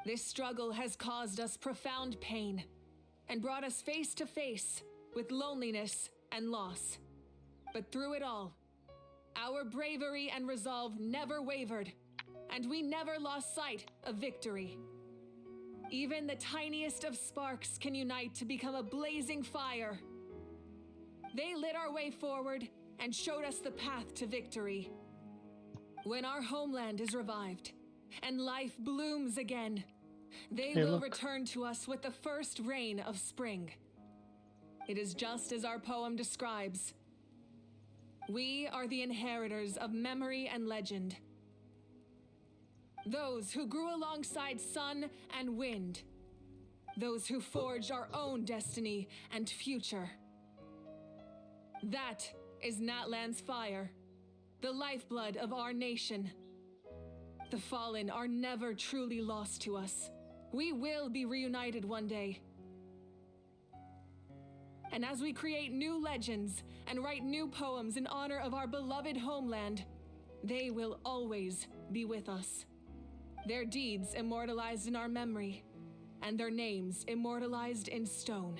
This struggle has caused us profound pain and brought us face to face with loneliness and loss. But through it all, our bravery and resolve never wavered, and we never lost sight of victory. Even the tiniest of sparks can unite to become a blazing fire. They lit our way forward and showed us the path to victory. When our homeland is revived and life blooms again, they will return to us with the first rain of spring. It is just as our poem describes. We are the inheritors of memory and legend. Those who grew alongside sun and wind. Those who forged our own destiny and future. That is Natlan's fire, the lifeblood of our nation. The fallen are never truly lost to us. We will be reunited one day. And as we create new legends and write new poems in honor of our beloved homeland, they will always be with us. Their deeds immortalized in our memory, and their names immortalized in stone.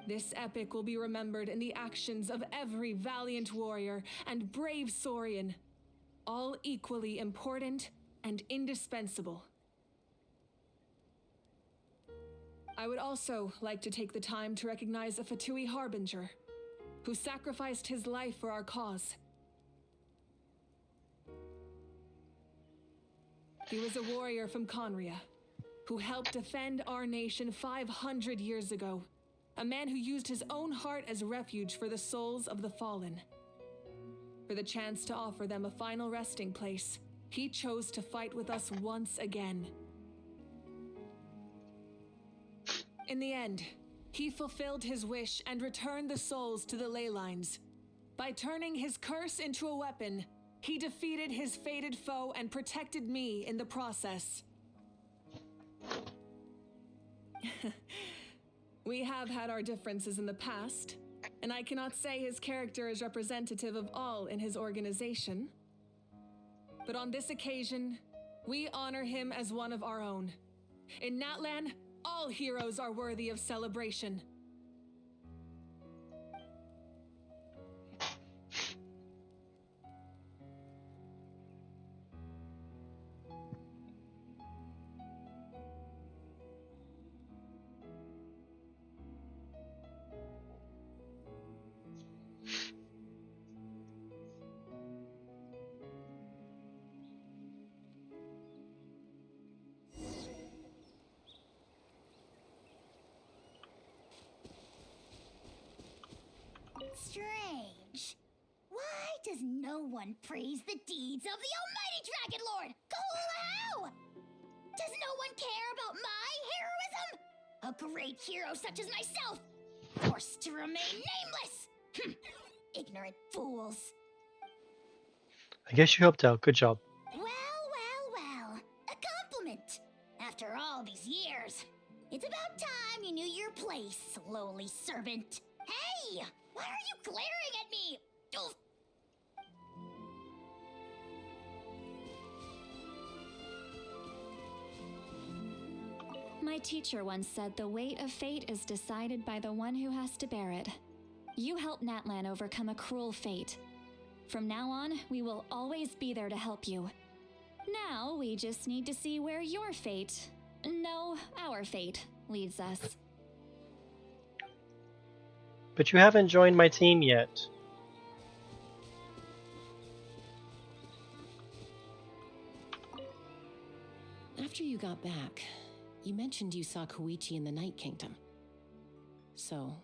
This epic will be remembered in the actions of every valiant warrior and brave Saurian, all equally important and indispensable. I would also like to take the time to recognize a Fatui Harbinger, who sacrificed his life for our cause. He was a warrior from Conria, who helped defend our nation 500 years ago. A man who used his own heart as refuge for the souls of the fallen. For the chance to offer them a final resting place, he chose to fight with us once again. In the end, he fulfilled his wish and returned the souls to the ley lines. By turning his curse into a weapon, he defeated his fated foe and protected me in the process. We have had our differences in the past, and I cannot say his character is representative of all in his organization. But on this occasion, we honor him as one of our own. In Natlan, all heroes are worthy of celebration. Strange. Why does no one praise the deeds of the almighty Dragon Lord? How? Does no one care about my heroism? A great hero such as myself, forced to remain nameless. Ignorant fools. I guess you helped out. Good job. Well. A compliment. After all these years, it's about time you knew your place, lowly servant. Hey! Why are you glaring at me? Oof. My teacher once said the weight of fate is decided by the one who has to bear it. You helped Natlan overcome a cruel fate. From now on, we will always be there to help you. Now, we just need to see where your fate, no, our fate, leads us. But you haven't joined my team yet. After you got back, you mentioned you saw Koichi in the Night Kingdom. So,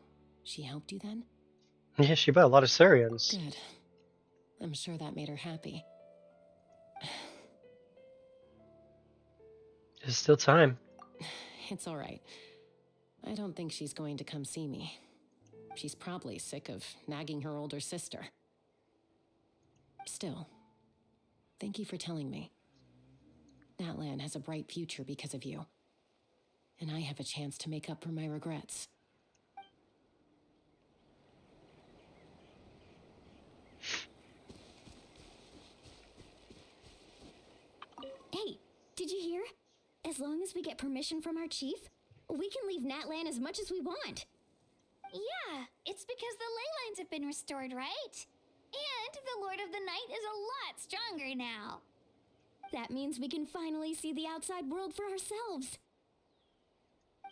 she helped you then? Yeah, she bought a lot of Syrians. Good. I'm sure that made her happy. There's still time. It's all right. I don't think she's going to come see me. She's probably sick of nagging her older sister. Still, thank you for telling me. Natlan has a bright future because of you. And I have a chance to make up for my regrets. Hey, did you hear? As long as we get permission from our chief, we can leave Natlan as much as we want. Yeah, it's because the ley lines have been restored, right? And the Lord of the Night is a lot stronger now. That means we can finally see the outside world for ourselves.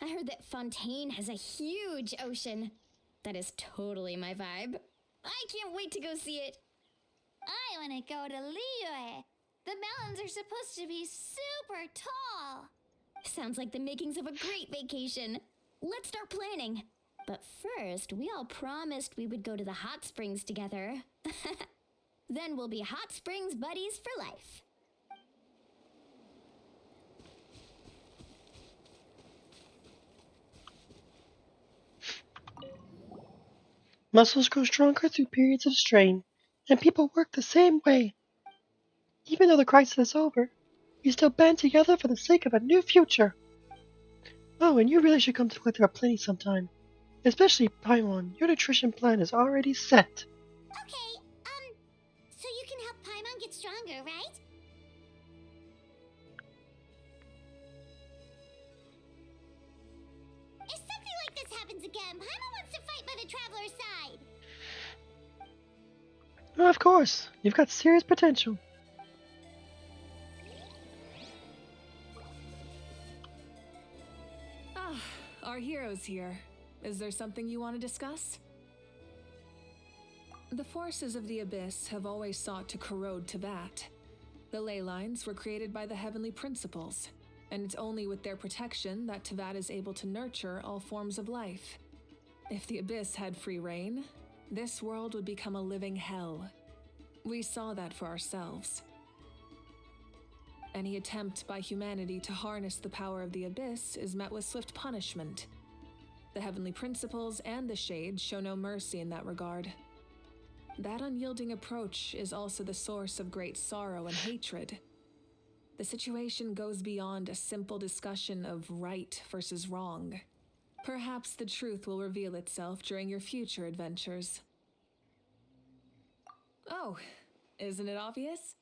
I heard that Fontaine has a huge ocean. That is totally my vibe. I can't wait to go see it. I want to go to Liyue. The mountains are supposed to be super tall. Sounds like the makings of a great vacation. Let's start planning. But first, we all promised we would go to the hot springs together. Then we'll be hot springs buddies for life. Muscles grow stronger through periods of strain, and people work the same way. Even though the crisis is over, we still band together for the sake of a new future. Oh, and you really should come to Collective Our Plenty sometime. Especially Paimon, your nutrition plan is already set. Okay, so you can help Paimon get stronger, right? If something like this happens again, Paimon wants to fight by the Traveler's side. Oh, of course, you've got serious potential. Ah, our hero's here. Is there something you want to discuss? The forces of the Abyss have always sought to corrode Teyvat. The ley lines were created by the Heavenly Principles, and it's only with their protection that Teyvat is able to nurture all forms of life. If the Abyss had free reign, this world would become a living hell. We saw that for ourselves. Any attempt by humanity to harness the power of the Abyss is met with swift punishment. The Heavenly Principles and the Shade show no mercy in that regard. That unyielding approach is also the source of great sorrow and hatred. the situation goes beyond a simple discussion of right versus wrong. Perhaps the truth will reveal itself during your future adventures. Oh, isn't it obvious?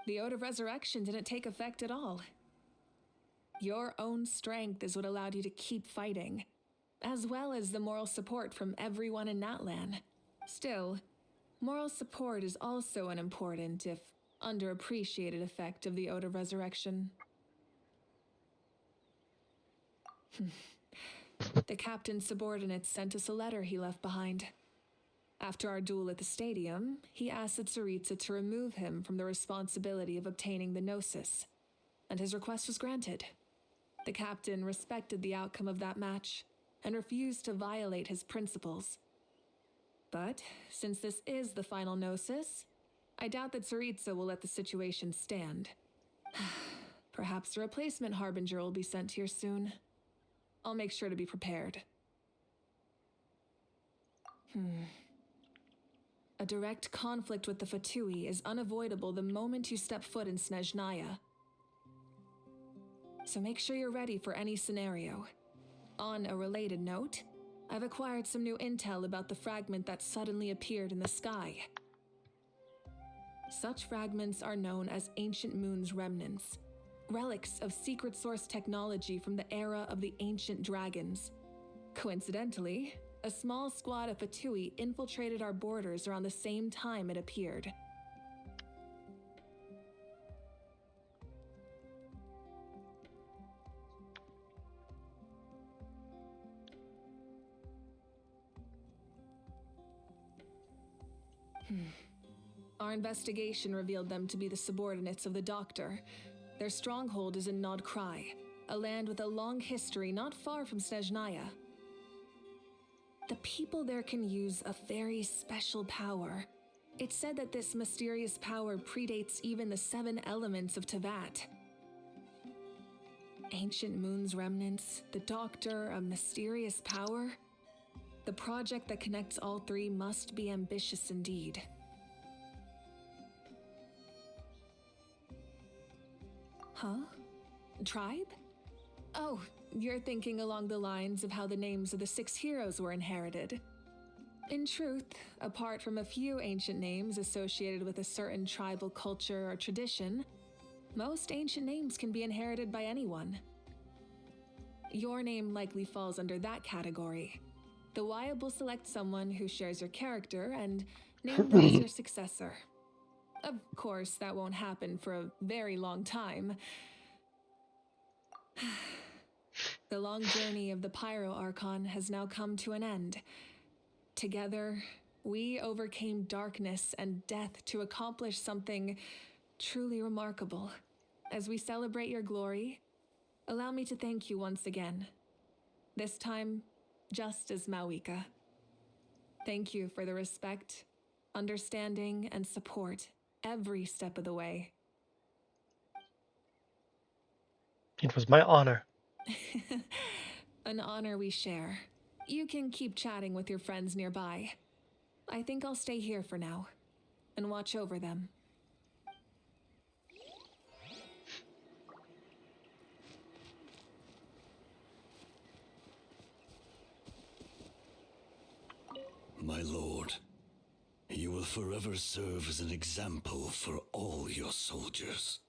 The Ode of Resurrection didn't take effect at all. Your own strength is what allowed you to keep fighting, as well as the moral support from everyone in Natlan. Still, moral support is also an important, if underappreciated, effect of the Ode of Resurrection. The captain's subordinates sent us a letter he left behind. After our duel at the stadium, he asked the Tsaritsa to remove him from the responsibility of obtaining the Gnosis, and his request was granted. The captain respected the outcome of that match and refused to violate his principles. But since this is the final Gnosis, I doubt that Tsaritsa will let the situation stand. Perhaps a replacement Harbinger will be sent here soon. I'll make sure to be prepared. A direct conflict with the Fatui is unavoidable the moment you step foot in Snezhnaya. So make sure you're ready for any scenario. On a related note, I've acquired some new intel about the fragment that suddenly appeared in the sky. Such fragments are known as Ancient Moon's remnants, relics of secret source technology from the era of the ancient dragons. Coincidentally, a small squad of Fatui infiltrated our borders around the same time it appeared. Our investigation revealed them to be the subordinates of the Doctor. Their stronghold is in Nod Krai, a land with a long history not far from Snezhnaya. The people there can use a very special power. It's said that this mysterious power predates even the 7 elements of Tevat. Ancient Moon's remnants, the Doctor, a mysterious power. The project that connects all 3 must be ambitious indeed. Huh? Tribe? Oh, you're thinking along the lines of how the names of the 6 heroes were inherited. In truth, apart from a few ancient names associated with a certain tribal culture or tradition, most ancient names can be inherited by anyone. Your name likely falls under that category. The Wyab will select someone who shares your character and name them as your successor. Of course, that won't happen for a very long time. The long journey of the Pyro Archon has now come to an end. Together, we overcame darkness and death to accomplish something truly remarkable. As we celebrate your glory, allow me to thank you once again. This time, just as Mawika. Thank you for the respect, understanding, and support every step of the way. It was my honor. An honor we share. You can keep chatting with your friends nearby. I think I'll stay here for now and watch over them. My lord, you will forever serve as an example for all your soldiers.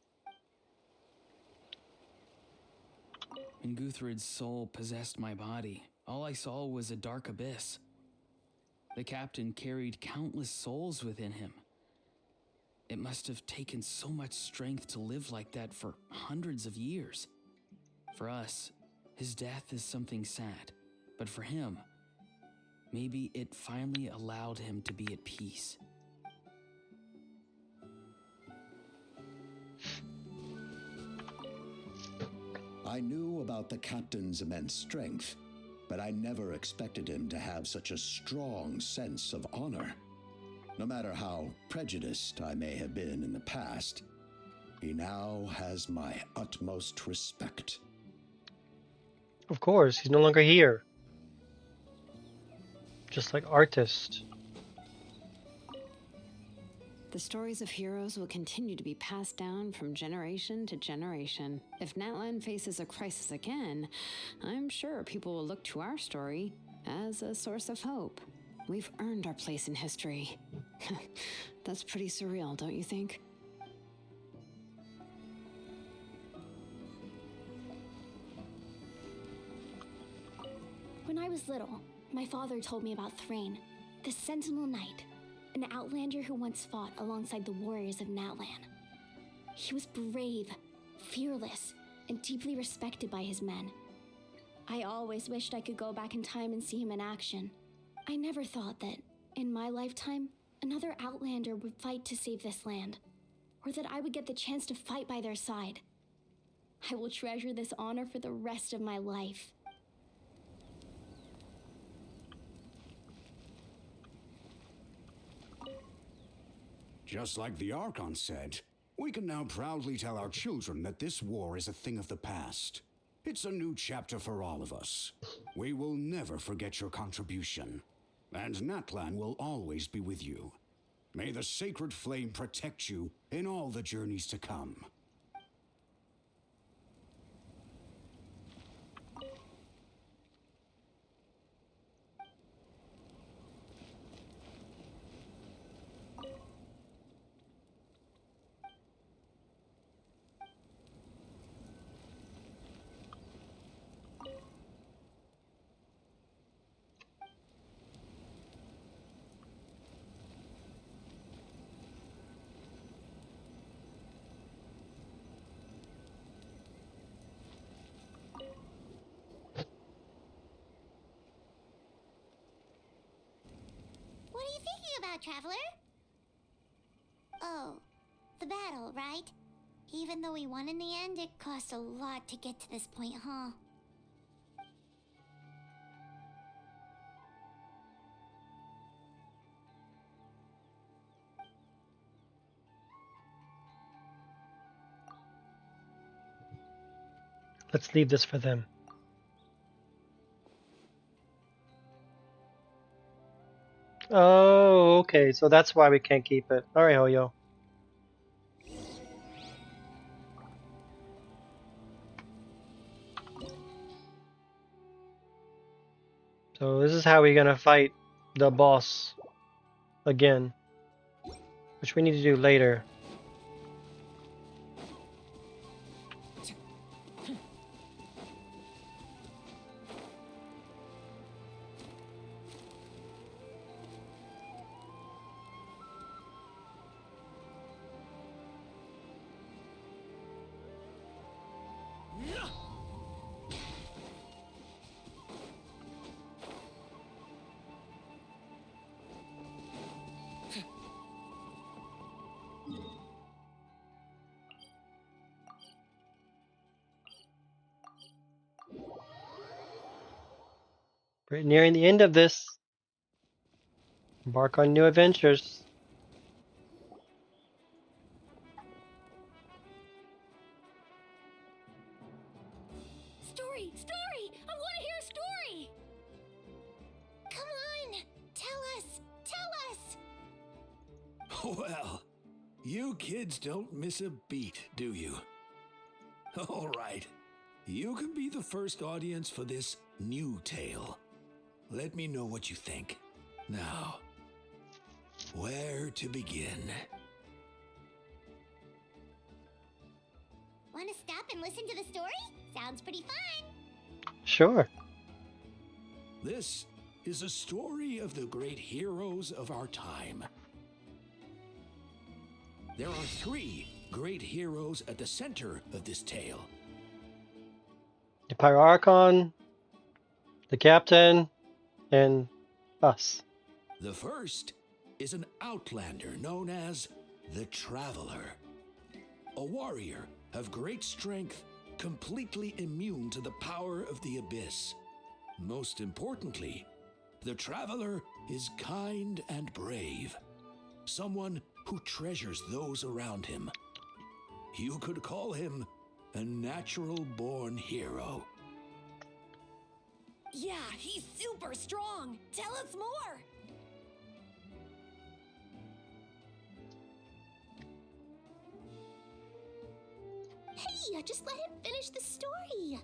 When Guthred's soul possessed my body, all I saw was a dark abyss. The captain carried countless souls within him. It must have taken so much strength to live like that for hundreds of years. For us, his death is something sad, but for him, maybe it finally allowed him to be at peace. I knew about the captain's immense strength, but I never expected him to have such a strong sense of honor. No matter how prejudiced I may have been in the past, he now has my utmost respect. Of course, he's no longer here. Just like Artist. The stories of heroes will continue to be passed down from generation to generation. If Natlan faces a crisis again, I'm sure people will look to our story as a source of hope. We've earned our place in history. That's pretty surreal, don't you think? When I was little, my father told me about Thrain, the Sentinel Knight, an outlander who once fought alongside the warriors of Natlan. He was brave, fearless, and deeply respected by his men. I always wished I could go back in time and see him in action. I never thought that, in my lifetime, another outlander would fight to save this land, or that I would get the chance to fight by their side. I will treasure this honor for the rest of my life. Just like the Archon said, we can now proudly tell our children that this war is a thing of the past. It's a new chapter for all of us. We will never forget your contribution. And Natlan will always be with you. May the sacred flame protect you in all the journeys to come. What are you thinking about, Traveler? Oh, the battle, right? Even though we won in the end, it cost a lot to get to this point, huh? Let's leave this for them. Oh, okay, so that's why we can't keep it. Alright, Hoyo. So this is how we're gonna fight the boss again, which we need to do later. We're nearing the end of this. Embark on new adventures. Story! Story! I want to hear a story! Come on! Tell us! Tell us! Well, you kids don't miss a beat, do you? All right. You can be the first audience for this new tale. Let me know what you think. Now, where to begin? Want to stop and listen to the story? Sounds pretty fun. Sure. This is a story of the great heroes of our time. There are 3 great heroes at the center of this tale. The Pyro Archon, the Captain, and us. The first is an outlander known as the Traveler. A warrior of great strength, completely immune to the power of the abyss. Most importantly, the Traveler is kind and brave. Someone who treasures those around him. You could call him a natural-born hero. Yeah, he's super strong! Tell us more! Just let him finish the story.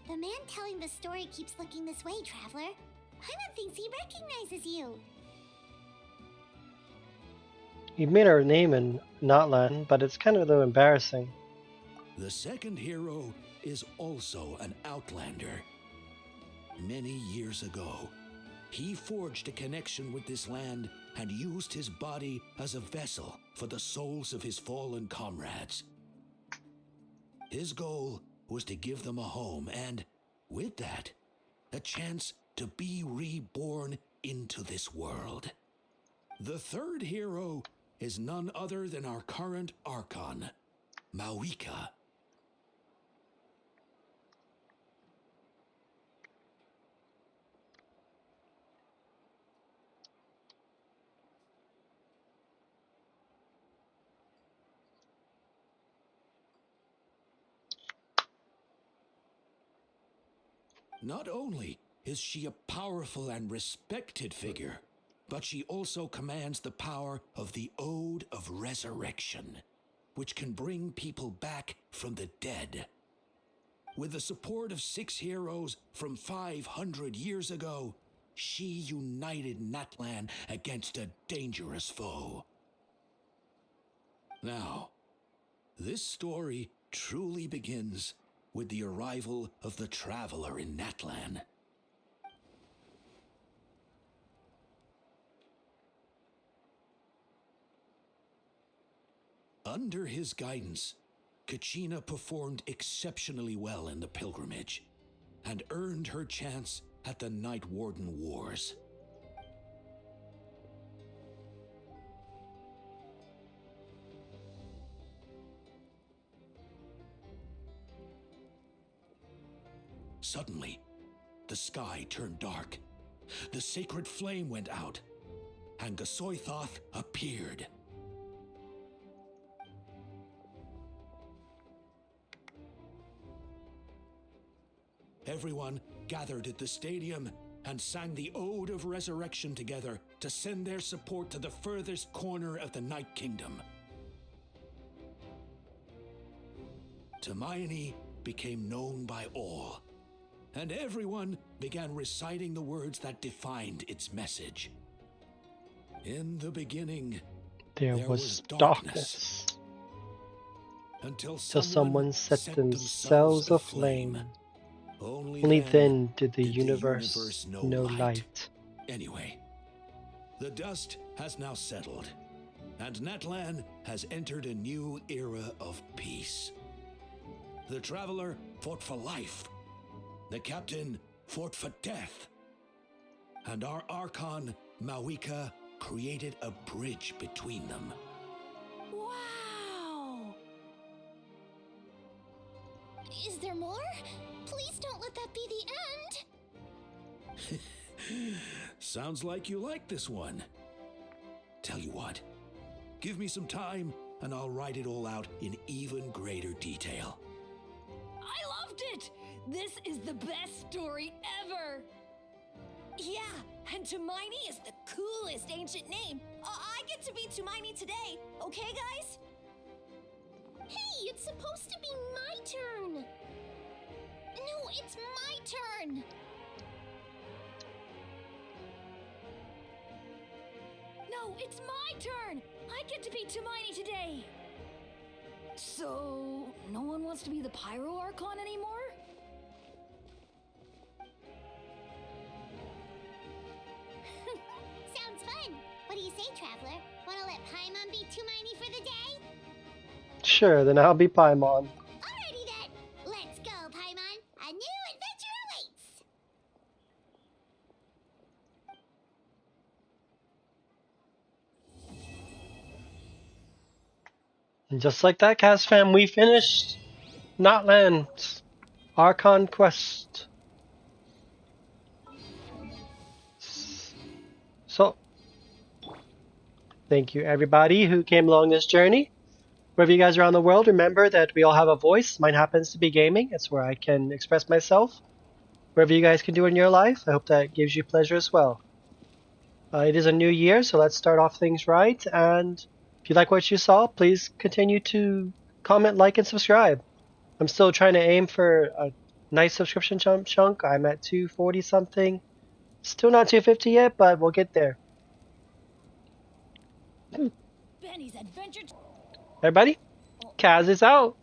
The man telling the story keeps looking this way, Traveler. Paimon thinks he recognizes you. You made our name in Notland, but it's kind of though embarrassing. The second hero is also an Outlander. Many years ago, he forged a connection with this land and used his body as a vessel for the souls of his fallen comrades. His goal was to give them a home and, with that, a chance to be reborn into this world. The third hero is none other than our current Archon, Mawika. Not only is she a powerful and respected figure, but she also commands the power of the Ode of Resurrection, which can bring people back from the dead. With the support of 6 heroes from 500 years ago, she united Natlan against a dangerous foe. Now, this story truly begins with the arrival of the Traveler in Natlan. Under his guidance, Kachina performed exceptionally well in the pilgrimage and earned her chance at the Night Warden Wars. Suddenly, the sky turned dark, the sacred flame went out, and Gasoithoth appeared. Everyone gathered at the stadium and sang the Ode of Resurrection together to send their support to the furthest corner of the Night Kingdom. Hermione became known by all, and everyone began reciting the words that defined its message. In the beginning, There was darkness. Until someone set themselves aflame. Only then did the universe know light. Anyway, the dust has now settled, and Natlan has entered a new era of peace. The Traveler fought for life. The Captain fought for death. And our Archon, Mawika, created a bridge between them. Wow! Is there more? Please don't let that be the end! Sounds like you like this one. Tell you what, give me some time and I'll write it all out in even greater detail. I loved it! This is the best story ever! Yeah, and Hermione is the coolest ancient name. I get to be Hermione today, okay guys? Hey, it's supposed to be my turn! No, it's my turn! No, it's my turn! I get to be Hermione today! So, no one wants to be the Pyro Archon anymore? Sounds fun. What do you say, Traveler? Wanna let Paimon be Hermione for the day? Sure, then I'll be Paimon. Alrighty then. Let's go, Paimon. A new adventure awaits. And just like that, cast fam, we finished Notland's Archon Quest. So, Thank you, everybody who came along this journey. Wherever you guys are around the world, remember that we all have a voice. Mine happens to be gaming. It's where I can express myself. Wherever you guys can do in your life, I hope that gives you pleasure as well. It is a new year, so let's start off things right. And if you like what you saw, please continue to comment, like, and subscribe. I'm still trying to aim for a nice subscription chunk. I'm at 240 something. Still not 250 yet, but we'll get there. Benny's adventure. Everybody, Kaz is out.